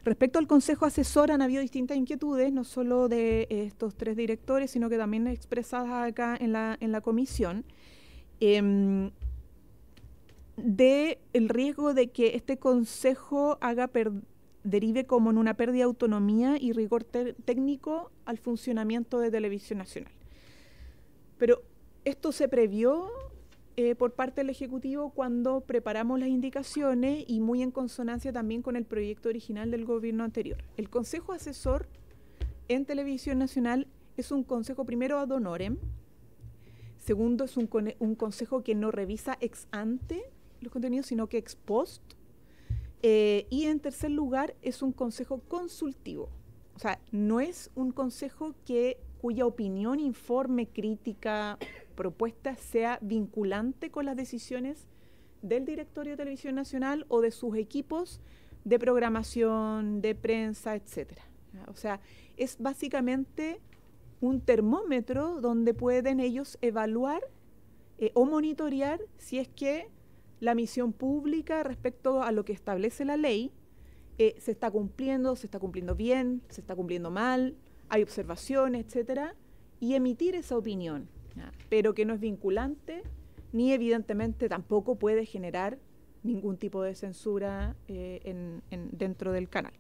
Respecto al Consejo Asesor han habido distintas inquietudes, no solo de estos 3 directores, sino que también expresadas acá en la comisión, de el riesgo de que este consejo derive como en una pérdida de autonomía y rigor técnico al funcionamiento de Televisión Nacional. Pero esto se previó por parte del Ejecutivo cuando preparamos las indicaciones y muy en consonancia también con el proyecto original del gobierno anterior. El Consejo Asesor en Televisión Nacional es un consejo, primero, ad honorem. Segundo, es un consejo que no revisa ex ante los contenidos, sino que ex post. Y en tercer lugar, es un consejo consultivo. O sea, no es un consejo cuya opinión, informe, crítica, propuesta sea vinculante con las decisiones del Directorio de Televisión Nacional o de sus equipos de programación, de prensa, etcétera. O sea, es básicamente un termómetro donde pueden ellos evaluar o monitorear si es que la misión pública respecto a lo que establece la ley se está cumpliendo bien, se está cumpliendo mal, hay observaciones, etcétera, y emitir esa opinión, ¿ya? Pero que no es vinculante ni evidentemente tampoco puede generar ningún tipo de censura dentro del canal.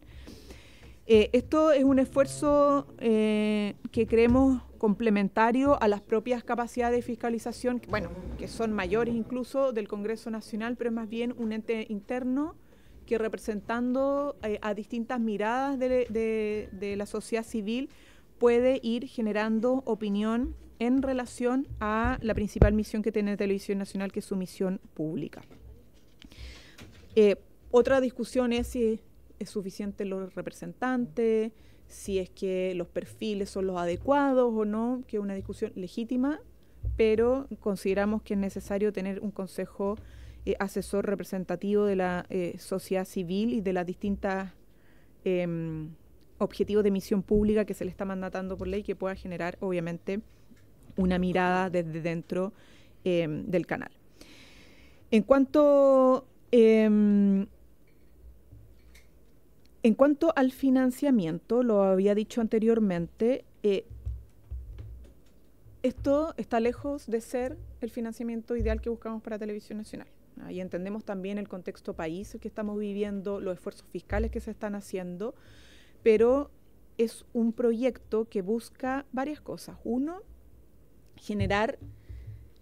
Esto es un esfuerzo que creemos complementario a las propias capacidades de fiscalización, que son mayores incluso del Congreso Nacional, pero es más bien un ente interno que representando a distintas miradas de la sociedad civil puede ir generando opinión en relación a la principal misión que tiene Televisión Nacional, que es su misión pública. Otra discusión es si es suficiente los representantes, si es que los perfiles son los adecuados o no, que es una discusión legítima, pero consideramos que es necesario tener un consejo asesor representativo de la sociedad civil y de las distintas objetivos de misión pública que se le está mandatando por ley, que pueda generar obviamente una mirada desde dentro del canal. En cuanto al financiamiento, lo había dicho anteriormente, esto está lejos de ser el financiamiento ideal que buscamos para Televisión Nacional. Y entendemos también el contexto país que estamos viviendo, los esfuerzos fiscales que se están haciendo, pero es un proyecto que busca varias cosas. Uno, generar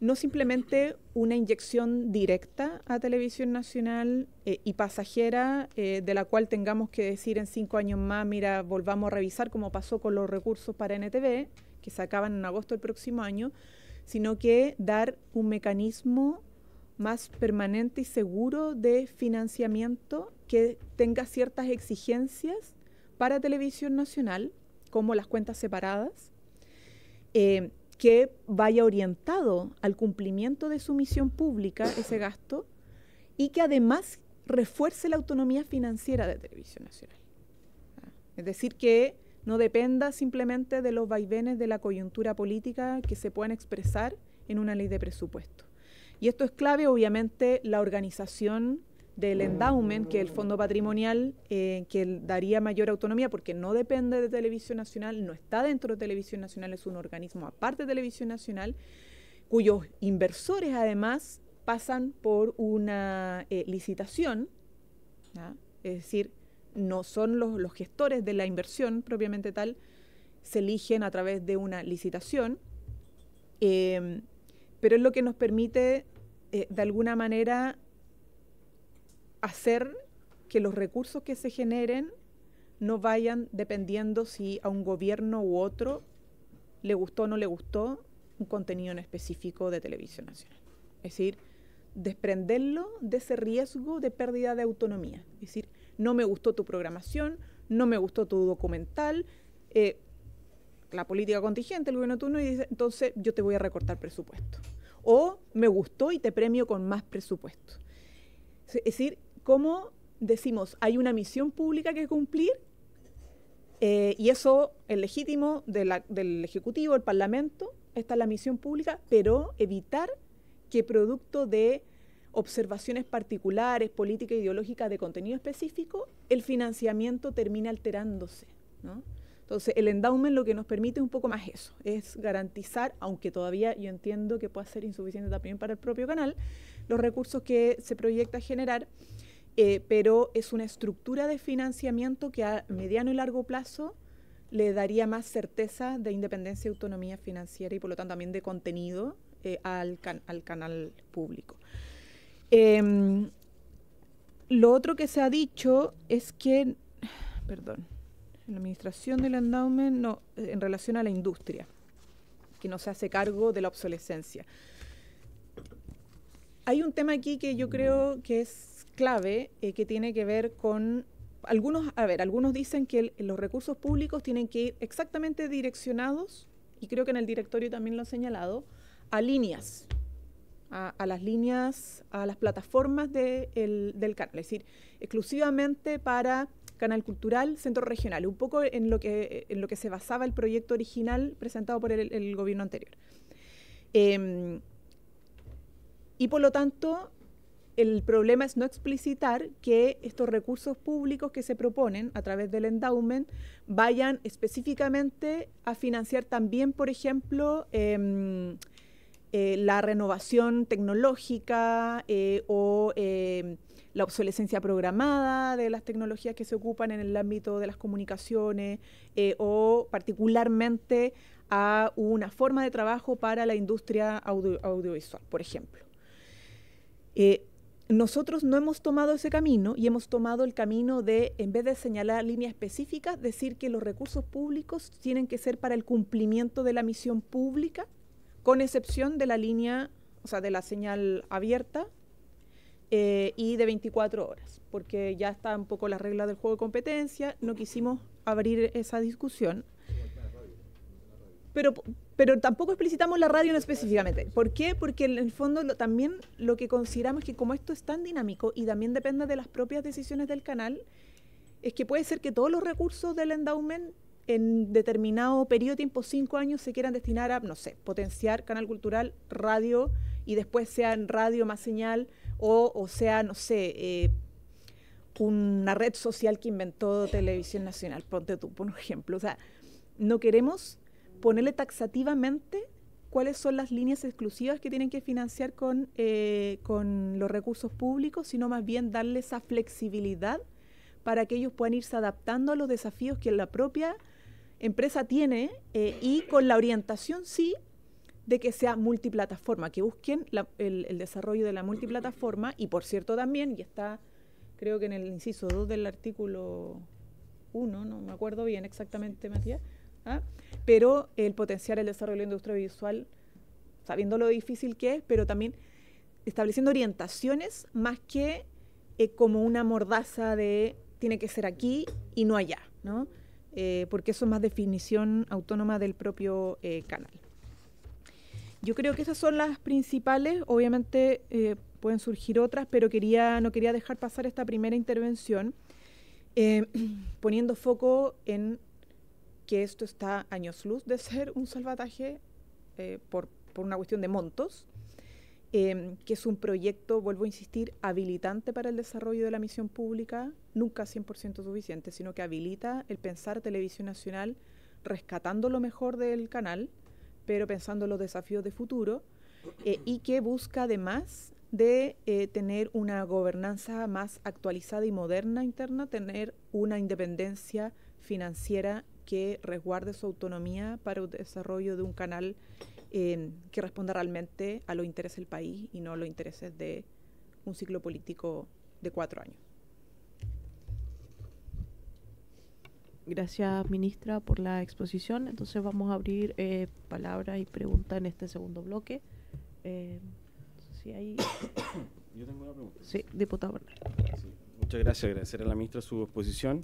no simplemente una inyección directa a Televisión Nacional y pasajera, de la cual tengamos que decir en 5 años más, mira, volvamos a revisar como pasó con los recursos para NTV, que se acaban en agosto del próximo año, sino que dar un mecanismo más permanente y seguro de financiamiento que tenga ciertas exigencias para Televisión Nacional, como las cuentas separadas, que vaya orientado al cumplimiento de su misión pública, ese gasto, y que además refuerce la autonomía financiera de Televisión Nacional. Es decir, que no dependa simplemente de los vaivenes de la coyuntura política que se puedan expresar en una ley de presupuesto. Y esto es clave, obviamente, la organización del endowment, que es el fondo patrimonial, que daría mayor autonomía, porque no depende de Televisión Nacional, no está dentro de Televisión Nacional, es un organismo aparte de Televisión Nacional, cuyos inversores además pasan por una licitación, ¿ya? Es decir, no son los gestores de la inversión propiamente tal, se eligen a través de una licitación, pero es lo que nos permite de alguna manera hacer que los recursos que se generen no vayan dependiendo si a un gobierno u otro le gustó o no le gustó un contenido en específico de Televisión Nacional. Es decir, desprenderlo de ese riesgo de pérdida de autonomía. Es decir, no me gustó tu programación, no me gustó tu documental, la política contingente, el gobierno de turno, y dice, entonces yo te voy a recortar presupuesto. O me gustó y te premio con más presupuesto. Es decir, como decimos, hay una misión pública que cumplir, y eso es legítimo del Ejecutivo, del Parlamento, esta es la misión pública, pero evitar que producto de observaciones particulares, política ideológica de contenido específico, el financiamiento termina alterándose, ¿no? Entonces, el endowment lo que nos permite un poco más eso, es garantizar, aunque todavía yo entiendo que pueda ser insuficiente también para el propio canal, los recursos que se proyecta generar, pero es una estructura de financiamiento que a mediano y largo plazo le daría más certeza de independencia y autonomía financiera y por lo tanto también de contenido al canal público. Lo otro que se ha dicho es que, perdón, en la administración del endowment, no, en relación a la industria, que no se hace cargo de la obsolescencia. Hay un tema aquí que yo creo que es clave, que tiene que ver con algunos dicen que los recursos públicos tienen que ir exactamente direccionados, y creo que en el directorio también lo han señalado, a líneas, a las líneas, a las plataformas del canal, es decir, exclusivamente para canal cultural, centro regional, un poco en lo que se basaba el proyecto original presentado por el gobierno anterior. Y por lo tanto, el problema es no explicitar que estos recursos públicos que se proponen a través del endowment vayan específicamente a financiar también, por ejemplo, la renovación tecnológica o la obsolescencia programada de las tecnologías que se ocupan en el ámbito de las comunicaciones o particularmente a una forma de trabajo para la industria audiovisual, por ejemplo. Nosotros no hemos tomado ese camino y hemos tomado el camino de, en vez de señalar líneas específicas, decir que los recursos públicos tienen que ser para el cumplimiento de la misión pública, con excepción de la línea, o sea, de la señal abierta y de 24 horas, porque ya está un poco las reglas del juego de competencia, no quisimos abrir esa discusión. Pero tampoco explicitamos la radio específicamente. ¿Por qué? Porque en el fondo también lo que consideramos es que como esto es tan dinámico y también depende de las propias decisiones del canal, es que puede ser que todos los recursos del endowment en determinado periodo de tiempo, 5 años, se quieran destinar a, no sé, potenciar canal cultural, radio, y después sean radio más señal, o sea, no sé, una red social que inventó Televisión Nacional, ponte tú, por ejemplo. O sea, no queremos ponerle taxativamente cuáles son las líneas exclusivas que tienen que financiar con los recursos públicos, sino más bien darle esa flexibilidad para que ellos puedan irse adaptando a los desafíos que la propia empresa tiene y con la orientación, sí, de que sea multiplataforma, que busquen el desarrollo de la multiplataforma y, por cierto, también, y está, creo que en el inciso 2 del artículo 1, no me acuerdo bien exactamente, Matías, pero el potenciar el desarrollo de la industria visual, sabiendo lo difícil que es, pero también estableciendo orientaciones más que como una mordaza de tiene que ser aquí y no allá, ¿no? Porque eso es más definición autónoma del propio canal. Yo creo que esas son las principales, obviamente pueden surgir otras, pero no quería dejar pasar esta primera intervención poniendo foco en que esto está años luz de ser un salvataje por una cuestión de montos, que es un proyecto, vuelvo a insistir, habilitante para el desarrollo de la misión pública, nunca 100% suficiente, sino que habilita el pensar Televisión Nacional rescatando lo mejor del canal, pero pensando en los desafíos de futuro, y que busca además de tener una gobernanza más actualizada y moderna interna, tener una independencia financiera que resguarde su autonomía para el desarrollo de un canal que responda realmente a los intereses del país y no a los intereses de un ciclo político de 4 años. Gracias, ministra, por la exposición. Entonces vamos a abrir palabras y preguntas en este segundo bloque. Si hay... Yo tengo una pregunta. Sí, diputado Bernal. Sí, muchas gracias. Agradecer a la ministra su exposición.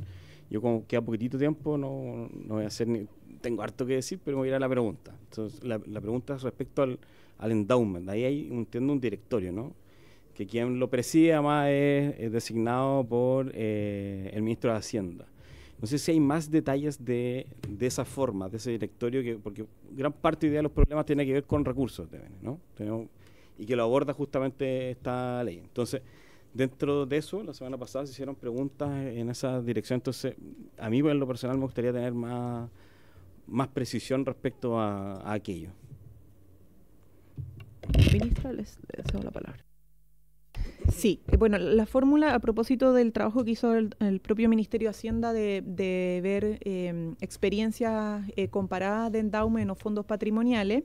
Yo, como queda poquitito tiempo, no voy a hacer ni... Tengo harto que decir, pero voy a ir a la pregunta. Entonces, la pregunta es respecto al endowment. Ahí entiendo un directorio, ¿no? Que quien lo preside además es designado por el ministro de Hacienda. No sé si hay más detalles de esa forma, de ese directorio, porque gran parte de los problemas tiene que ver con recursos, ¿no? y que lo aborda justamente esta ley. Entonces, dentro de eso, la semana pasada se hicieron preguntas en esa dirección. Entonces, a mí en lo personal me gustaría tener más precisión respecto a aquello. Ministra, les cedo la palabra. Sí, bueno, la fórmula a propósito del trabajo que hizo el propio Ministerio de Hacienda de ver experiencias comparadas de endowment o fondos patrimoniales,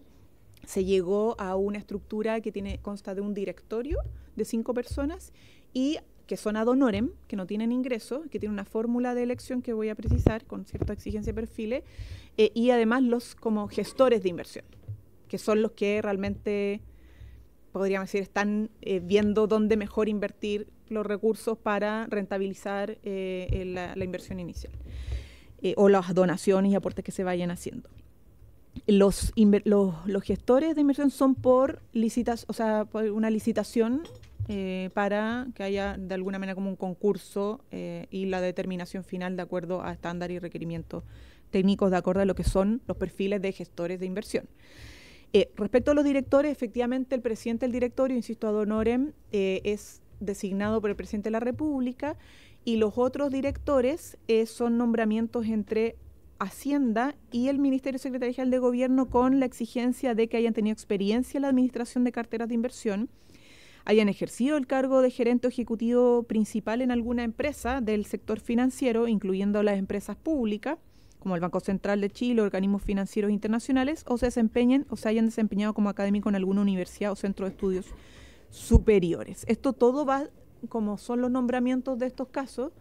se llegó a una estructura que consta de un directorio de 5 personas y que son ad honorem, que no tienen ingresos, que tiene una fórmula de elección que voy a precisar con cierta exigencia de perfiles, y además los como gestores de inversión, que son los que realmente, podríamos decir, están viendo dónde mejor invertir los recursos para rentabilizar la inversión inicial, o las donaciones y aportes que se vayan haciendo. Los gestores de inversión son por una licitación para que haya de alguna manera como un concurso y la determinación final de acuerdo a estándares y requerimientos técnicos de acuerdo a lo que son los perfiles de gestores de inversión. Respecto a los directores, efectivamente el presidente del directorio, insisto, ad honorem, es designado por el presidente de la República, y los otros directores son nombramientos entre Hacienda y el Ministerio Secretaría General de Gobierno, con la exigencia de que hayan tenido experiencia en la administración de carteras de inversión, hayan ejercido el cargo de gerente ejecutivo principal en alguna empresa del sector financiero, incluyendo las empresas públicas, como el Banco Central de Chile, organismos financieros internacionales, o se hayan desempeñado como académico en alguna universidad o centro de estudios superiores. Esto todo va, como son los nombramientos de estos casos,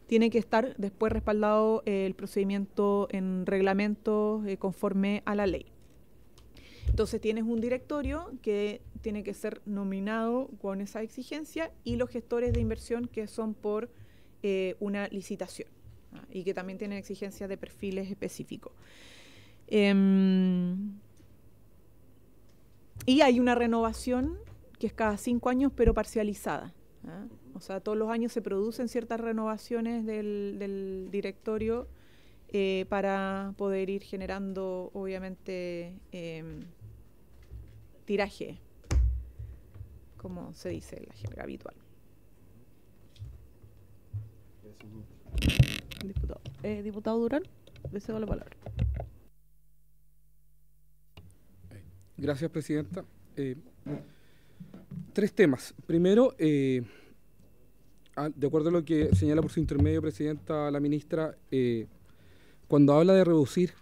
tiene que estar después respaldado el procedimiento en reglamento conforme a la ley. Entonces tienes un directorio que tiene que ser nominado con esa exigencia, y los gestores de inversión que son por una licitación, y que también tienen exigencias de perfiles específicos. Y hay una renovación que es cada 5 años, pero parcializada. O sea, todos los años se producen ciertas renovaciones del directorio para poder ir generando, obviamente, tiraje, como se dice en la jerga habitual. Diputado Durán, le cedo la palabra. Gracias, presidenta. 3 temas. Primero, de acuerdo a lo que señala por su intermedio, presidenta, la ministra, cuando habla de reducir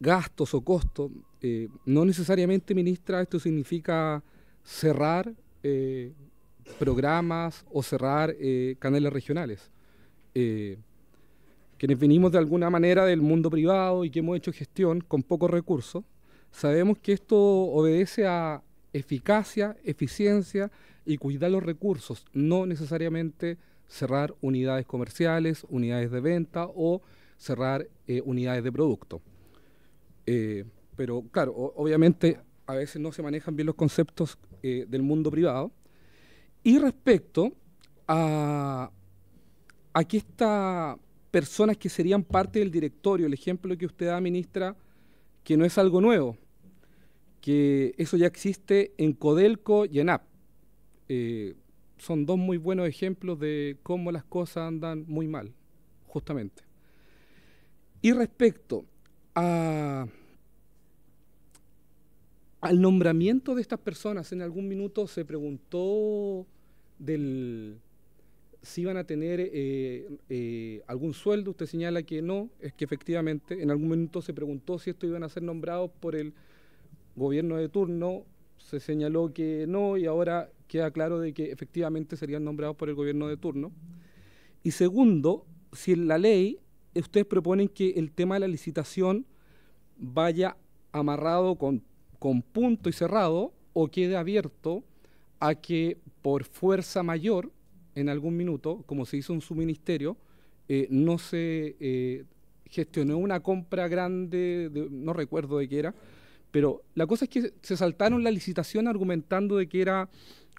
gastos o costos, no necesariamente, ministra, esto significa cerrar programas o cerrar canales regionales. Quienes venimos de alguna manera del mundo privado y que hemos hecho gestión con pocos recursos, sabemos que esto obedece a eficacia, eficiencia y cuidar los recursos, no necesariamente cerrar unidades comerciales, unidades de venta o cerrar unidades de producto. Pero claro, obviamente a veces no se manejan bien los conceptos del mundo privado. Y respecto a aquí estas personas que serían parte del directorio, el ejemplo que usted da, ministra, que no es algo nuevo, que eso ya existe en Codelco y en AP. Son 2 muy buenos ejemplos de cómo las cosas andan muy mal, justamente. Y respecto al nombramiento de estas personas, en algún minuto se preguntó si iban a tener algún sueldo. Usted señala que no, es que efectivamente en algún minuto se preguntó si estos iban a ser nombrados por el gobierno de turno, se señaló que no, y ahora queda claro de que efectivamente serían nombrados por el gobierno de turno. Y segundo, si en la ley ustedes proponen que el tema de la licitación vaya amarrado con punto y cerrado, o quede abierto a que por fuerza mayor, en algún minuto, como se hizo en su ministerio, no se gestionó una compra grande, no recuerdo de qué era, pero la cosa es que se saltaron la licitación argumentando de que era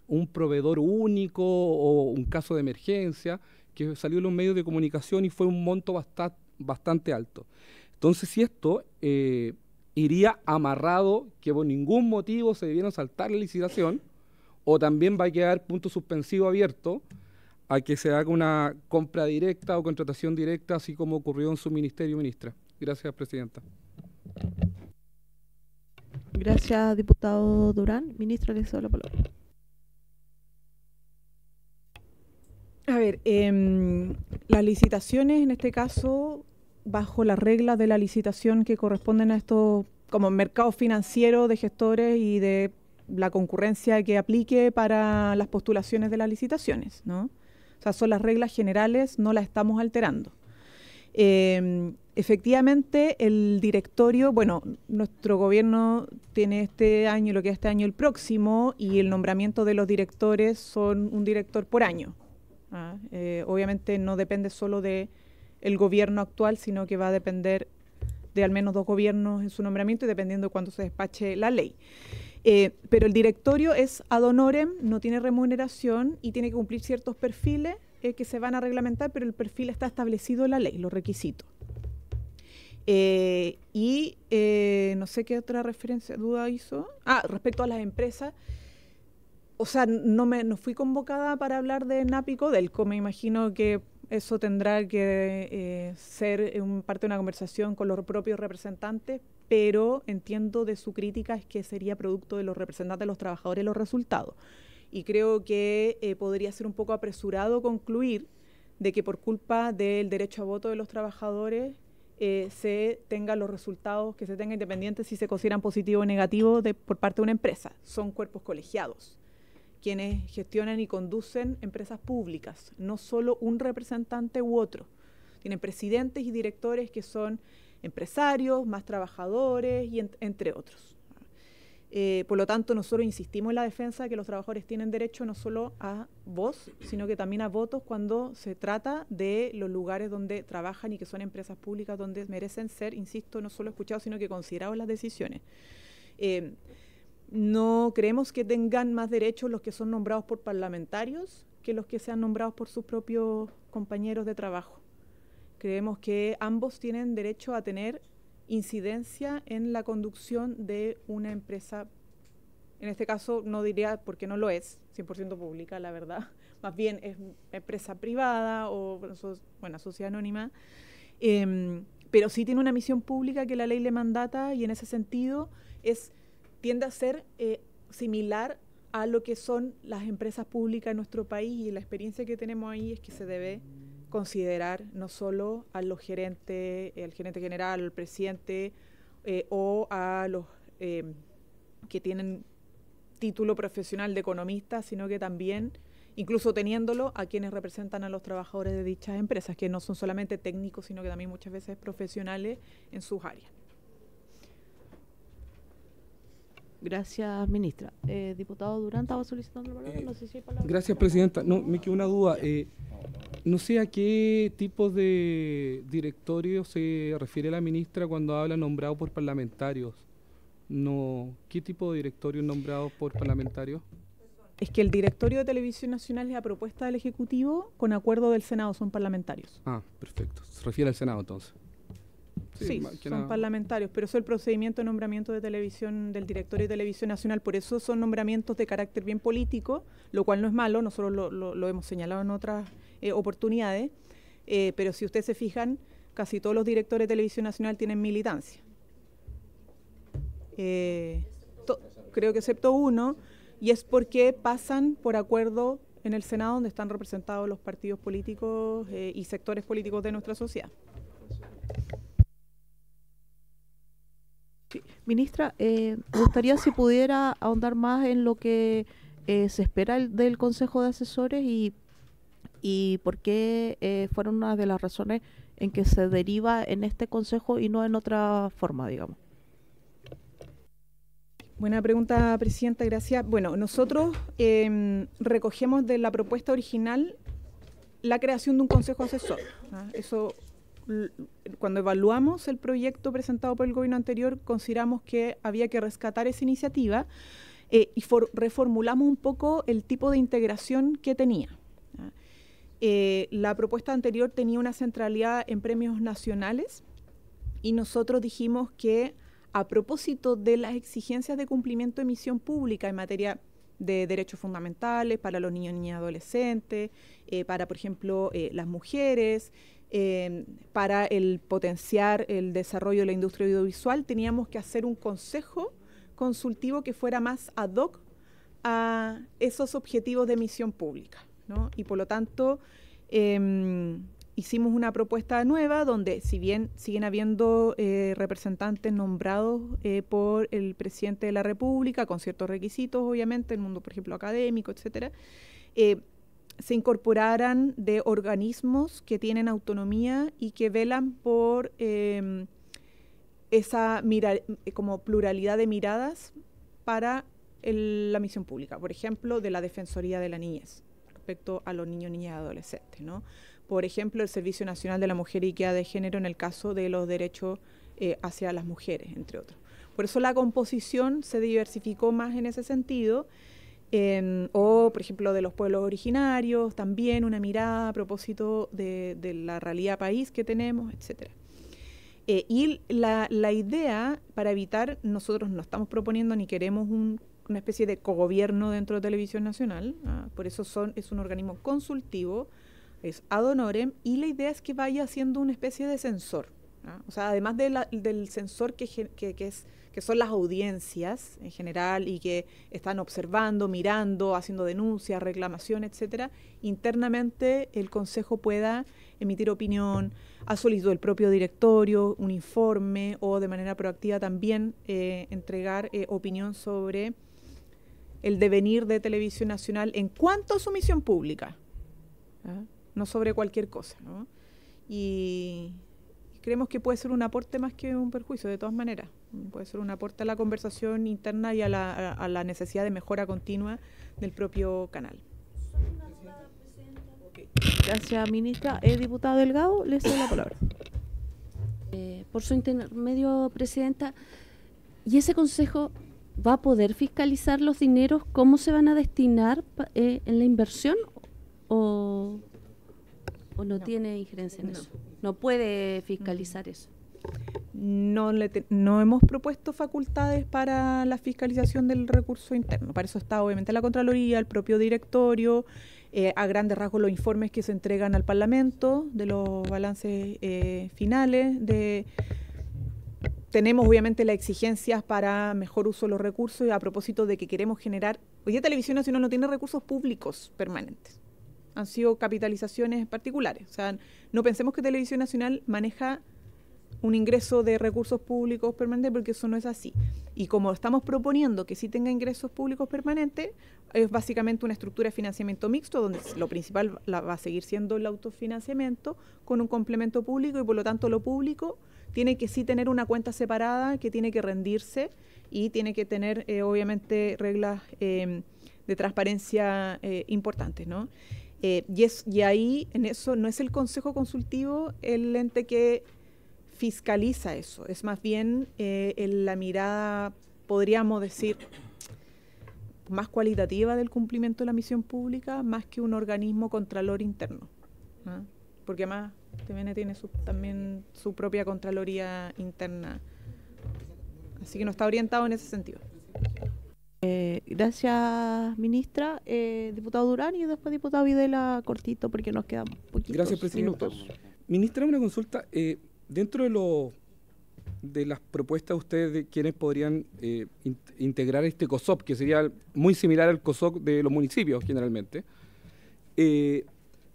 un proveedor único o un caso de emergencia, que salió en los medios de comunicación y fue un monto bastante alto. Entonces, si esto iría amarrado que por ningún motivo se debieron saltar la licitación, o también va a quedar punto suspensivo abierto a que se haga una compra directa o contratación directa, así como ocurrió en su ministerio, ministra. Gracias, presidenta. Gracias, diputado Durán. Ministra, le cedo la palabra. A ver, las licitaciones, en este caso, bajo las reglas de la licitación que corresponden a estos, como mercado financiero de gestores y de la concurrencia que aplique para las postulaciones de las licitaciones, ¿no? O sea, son las reglas generales, no las estamos alterando. Efectivamente, el directorio, bueno, nuestro gobierno tiene este año, lo que es este año el próximo, y el nombramiento de los directores son un director por año. Obviamente no depende solo del gobierno actual, sino que va a depender de al menos 2 gobiernos en su nombramiento y dependiendo de cuándo se despache la ley. Pero el directorio es ad honorem, no tiene remuneración y tiene que cumplir ciertos perfiles que se van a reglamentar, pero el perfil está establecido en la ley, los requisitos. No sé qué otra duda hizo. Respecto a las empresas, o sea, no fui convocada para hablar de NAP y Codelco. Me imagino que eso tendrá que ser parte de una conversación con los propios representantes, pero entiendo de su crítica es que sería producto de los representantes de los trabajadores los resultados. Y creo que podría ser un poco apresurado concluir de que por culpa del derecho a voto de los trabajadores se tengan los resultados que se tengan, independientes si se consideran positivos o negativos por parte de una empresa. Son cuerpos colegiados quienes gestionan y conducen empresas públicas, no solo un representante u otro. Tienen presidentes y directores que son empresarios, más trabajadores, y entre otros. Por lo tanto, nosotros insistimos en la defensa de que los trabajadores tienen derecho no solo a voz, sino que también a votos cuando se trata de los lugares donde trabajan y que son empresas públicas donde merecen ser, insisto, no solo escuchados, sino que considerados las decisiones. No creemos que tengan más derechos los que son nombrados por parlamentarios que los que sean nombrados por sus propios compañeros de trabajo. Creemos que ambos tienen derecho a tener incidencia en la conducción de una empresa. En este caso no diría porque no lo es, 100% pública, la verdad. Más bien es empresa privada o sociedad anónima. Pero sí tiene una misión pública que la ley le mandata y en ese sentido tiende a ser similar a lo que son las empresas públicas en nuestro país, y la experiencia que tenemos ahí es que se debe considerar no solo a los gerentes, el gerente general, el presidente o a los que tienen título profesional de economista, sino que también, incluso teniéndolo, a quienes representan a los trabajadores de dichas empresas, que no son solamente técnicos, sino que también muchas veces profesionales en sus áreas. Gracias, ministra. Diputado Durán, estaba solicitando la palabra. No sé si hay palabra. Gracias, presidenta. No, me quedó una duda. No sé a qué tipo de directorio se refiere la ministra cuando habla nombrado por parlamentarios. No, ¿qué tipo de directorio nombrado por parlamentarios? Es que el directorio de Televisión Nacional es a propuesta del Ejecutivo con acuerdo del Senado, son parlamentarios. Perfecto. Se refiere al Senado entonces. Sí, son parlamentarios, pero eso es el procedimiento de nombramiento de televisión, del directorio de Televisión Nacional. Por eso son nombramientos de carácter bien político, lo cual no es malo, nosotros lo hemos señalado en otras oportunidades, pero si ustedes se fijan, casi todos los directores de Televisión Nacional tienen militancia. Creo que excepto uno, y es porque pasan por acuerdo en el Senado, donde están representados los partidos políticos y sectores políticos de nuestra sociedad. Sí. Ministra, me gustaría si pudiera ahondar más en lo que se espera del Consejo de Asesores y por qué fueron una de las razones en que se deriva en este Consejo y no en otra forma, digamos. Buena pregunta, Presidenta, gracias. Bueno, nosotros recogemos de la propuesta original la creación de un Consejo Asesor. Eso, cuando evaluamos el proyecto presentado por el gobierno anterior, consideramos que había que rescatar esa iniciativa y reformulamos un poco el tipo de integración que tenía. La propuesta anterior tenía una centralidad en premios nacionales y nosotros dijimos que a propósito de las exigencias de cumplimiento de misión pública en materia de derechos fundamentales para los niños, niñas y adolescentes, para, por ejemplo, las mujeres, para el potenciar el desarrollo de la industria audiovisual, teníamos que hacer un consejo consultivo que fuera más ad hoc a esos objetivos de misión pública, ¿no? Y por lo tanto, hicimos una propuesta nueva donde, si bien siguen habiendo representantes nombrados por el presidente de la República, con ciertos requisitos, obviamente, el mundo, por ejemplo, académico, etcétera, se incorporaran de organismos que tienen autonomía y que velan por esa como pluralidad de miradas para la misión pública. Por ejemplo, de la Defensoría de la Niñez, respecto a los niños, niñas y adolescentes, ¿no? Por ejemplo, el Servicio Nacional de la Mujer y Equidad de Género en el caso de los derechos hacia las mujeres, entre otros. Por eso la composición se diversificó más en ese sentido, o, por ejemplo, de los pueblos originarios, también una mirada a propósito de la realidad país que tenemos, etcétera. Y la idea, para evitar, nosotros no estamos proponiendo ni queremos una especie de cogobierno dentro de Televisión Nacional, por eso es un organismo consultivo, es ad honorem, y la idea es que vaya siendo una especie de censor, ¿no? O sea, además del censor que son las audiencias en general y que están observando, mirando, haciendo denuncias, reclamaciones, etcétera, internamente el Consejo pueda emitir opinión, ha solicitado el propio directorio un informe o de manera proactiva también entregar opinión sobre el devenir de Televisión Nacional en cuanto a su misión pública, ¿ah? No sobre cualquier cosa, ¿no? Y creemos que puede ser un aporte más que un perjuicio, de todas maneras. Puede ser un aporte a la conversación interna y a la necesidad de mejora continua del propio canal. Gracias, ministra. Diputado Delgado, le cedo la palabra. Por su intermedio, presidenta, ¿y ese consejo va a poder fiscalizar los dineros, cómo se van a destinar en la inversión o no tiene injerencia en eso? ¿No puede fiscalizar eso? No hemos propuesto facultades para la fiscalización del recurso interno. Para eso está obviamente la Contraloría, el propio directorio, a grandes rasgos los informes que se entregan al Parlamento de los balances finales. Tenemos obviamente las exigencias para mejor uso de los recursos, y a propósito de que queremos generar... Hoy día Televisión Nacional no tiene recursos públicos permanentes. Han sido capitalizaciones particulares. O sea, no pensemos que Televisión Nacional maneja un ingreso de recursos públicos permanentes, porque eso no es así. Y como estamos proponiendo que sí tenga ingresos públicos permanentes, es básicamente una estructura de financiamiento mixto, donde lo principal va a seguir siendo el autofinanciamiento con un complemento público, y por lo tanto lo público tiene que sí tener una cuenta separada que tiene que rendirse y tiene que tener obviamente reglas de transparencia importantes, ¿no? Y ahí, en eso, no es el Consejo Consultivo el ente que fiscaliza eso, es más bien la mirada, podríamos decir, más cualitativa del cumplimiento de la misión pública, más que un organismo contralor interno, ¿no? Porque además TVN tiene también su propia Contraloría interna, así que no está orientado en ese sentido. Gracias, ministra. Diputado Durán y después diputado Videla, cortito, porque nos quedan poquitos minutos. Ministra, una consulta. Dentro de las propuestas de ustedes, ¿quiénes podrían integrar este COSOP, que sería muy similar al COSOP de los municipios generalmente?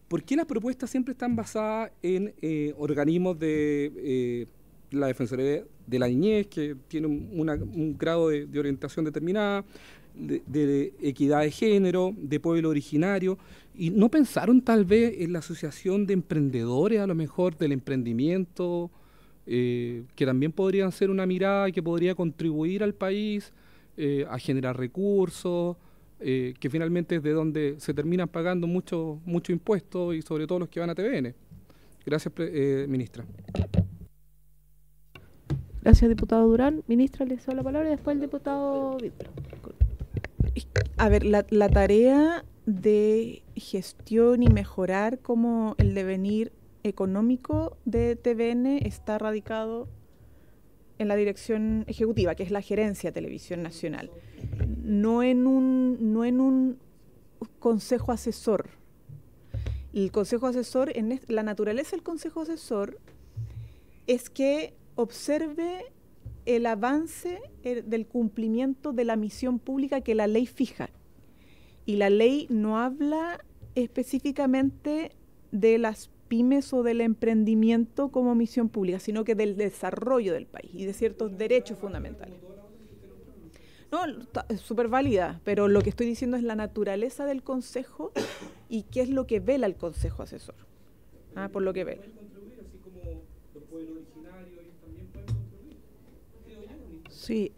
¿Por qué las propuestas siempre están basadas en organismos de la Defensoría de la Niñez, que tiene un grado de orientación determinada, de equidad de género, de pueblo originario, y no pensaron tal vez en la asociación de emprendedores, a lo mejor del emprendimiento, que también podrían ser una mirada que podría contribuir al país a generar recursos, que finalmente es de donde se terminan pagando mucho impuestos, y sobre todo los que van a TVN? Gracias, ministra. Gracias, diputado Durán. Ministra, le cedo la palabra y después el diputado Videla. A ver, la tarea de gestión y mejorar como el devenir económico de TVN está radicado en la dirección ejecutiva, que es la gerencia de Televisión Nacional, no en un consejo asesor. El consejo asesor, la naturaleza del consejo asesor es que observe el avance del cumplimiento de la misión pública que la ley fija. Y la ley no habla específicamente de las pymes o del emprendimiento como misión pública, sino que del desarrollo del país y de ciertos derechos fundamentales. No, es súper válida, pero lo que estoy diciendo es la naturaleza del consejo y qué es lo que vela el consejo asesor. Por lo que vela. Sí,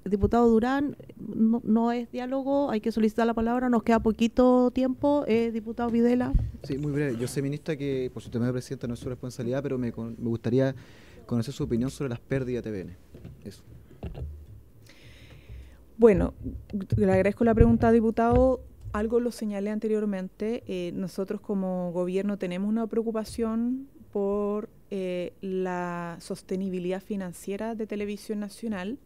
diputado Durán, no es diálogo, hay que solicitar la palabra, nos queda poquito tiempo. Diputado Videla. Sí, muy breve. Yo sé, ministra, que por su tema de presidenta no es su responsabilidad, pero me gustaría conocer su opinión sobre las pérdidas de TVN. Eso. Bueno, le agradezco la pregunta, diputado. Algo lo señalé anteriormente. Nosotros como gobierno tenemos una preocupación por la sostenibilidad financiera de Televisión Nacional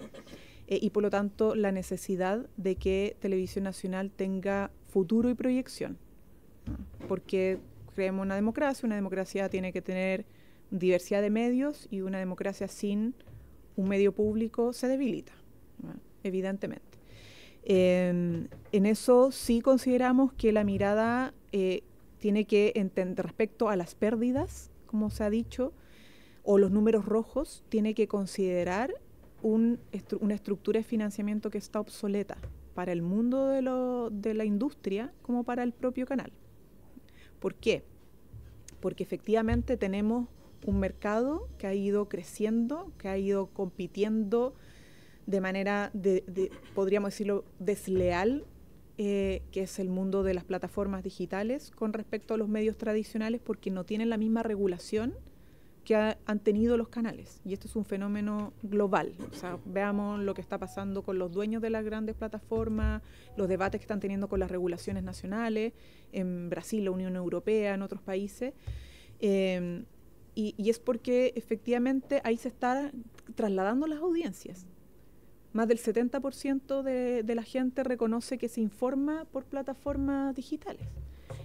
y por lo tanto la necesidad de que Televisión Nacional tenga futuro y proyección, ¿no? Porque creemos una democracia tiene que tener diversidad de medios y una democracia sin un medio público se debilita, ¿no? Evidentemente. En eso sí consideramos que la mirada tiene que entender respecto a las pérdidas, como se ha dicho, o los números rojos, tiene que considerar una estructura de financiamiento que está obsoleta para el mundo de la industria como para el propio canal. ¿Por qué? Porque efectivamente tenemos un mercado que ha ido creciendo, que ha ido compitiendo de manera, podríamos decirlo, desleal, que es el mundo de las plataformas digitales con respecto a los medios tradicionales, porque no tienen la misma regulación que han tenido los canales. Y esto es un fenómeno global. O sea, veamos lo que está pasando con los dueños de las grandes plataformas, los debates que están teniendo con las regulaciones nacionales, en Brasil, la Unión Europea, en otros países. Y es porque efectivamente ahí se están trasladando las audiencias. Más del 70% de la gente reconoce que se informa por plataformas digitales.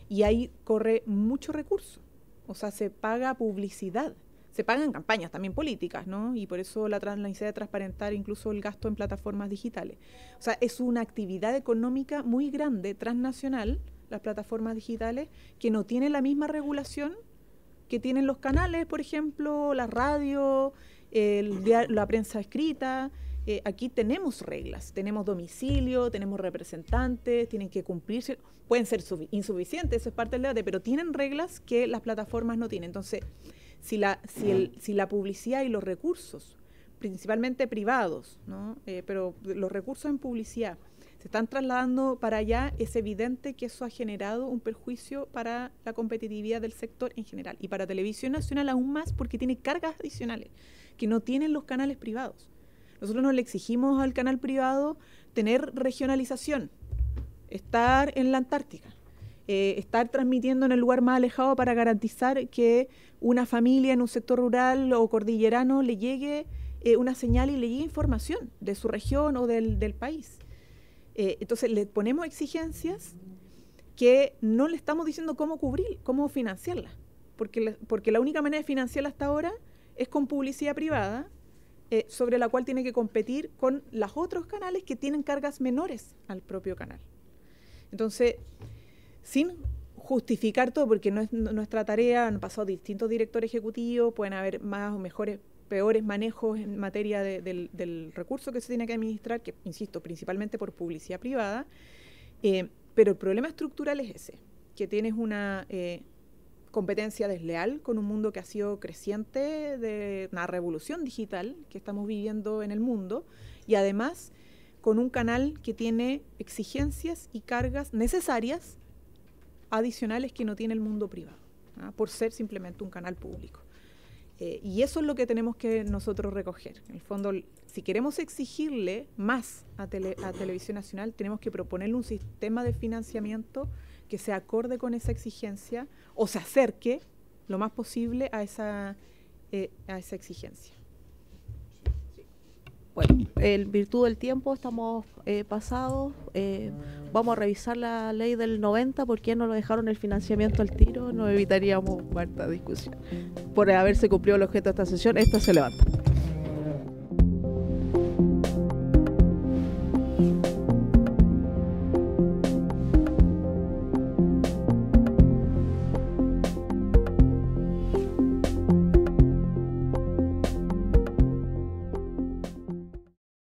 Y ahí corre mucho recurso. O sea, se paga publicidad. Se pagan campañas también políticas, ¿no? Y por eso la necesidad de transparentar incluso el gasto en plataformas digitales. O sea, es una actividad económica muy grande, transnacional, las plataformas digitales, que no tienen la misma regulación que tienen los canales, por ejemplo, la radio, la prensa escrita. Aquí tenemos reglas, tenemos domicilio, tenemos representantes, tienen que cumplirse, pueden ser insuficientes, eso es parte del debate, pero tienen reglas que las plataformas no tienen. Entonces, si la publicidad y los recursos, principalmente privados, ¿no? Pero los recursos en publicidad se están trasladando para allá, es evidente que eso ha generado un perjuicio para la competitividad del sector en general y para Televisión Nacional aún más, porque tiene cargas adicionales que no tienen los canales privados. Nosotros no le exigimos al canal privado tener regionalización, estar en la Antártica, estar transmitiendo en el lugar más alejado para garantizar que una familia en un sector rural o cordillerano le llegue una señal y le llegue información de su región o del país. Entonces le ponemos exigencias que no le estamos diciendo cómo cubrir, cómo financiarlas, porque la única manera de financiarla hasta ahora es con publicidad privada, sobre la cual tiene que competir con los otros canales que tienen cargas menores al propio canal. Entonces, sin justificar todo, porque no es nuestra tarea, han pasado distintos directores ejecutivos, pueden haber más o mejores, peores manejos en materia del recurso que se tiene que administrar, que, insisto, principalmente por publicidad privada, pero el problema estructural es ese, que tienes una competencia desleal con un mundo que ha sido creciente, de una revolución digital que estamos viviendo en el mundo, y además con un canal que tiene exigencias y cargas necesarias adicionales que no tiene el mundo privado, ¿no? Por ser simplemente un canal público. Y eso es lo que tenemos que nosotros recoger. En el fondo, si queremos exigirle más a Televisión Nacional, tenemos que proponerle un sistema de financiamiento que se acorde con esa exigencia o se acerque lo más posible a esa exigencia. Bueno, en virtud del tiempo estamos pasados. Vamos a revisar la ley del 90. ¿Por qué no lo dejaron el financiamiento al tiro? Nos evitaríamos harta discusión. Por haberse cumplido el objeto de esta sesión, esta se levanta.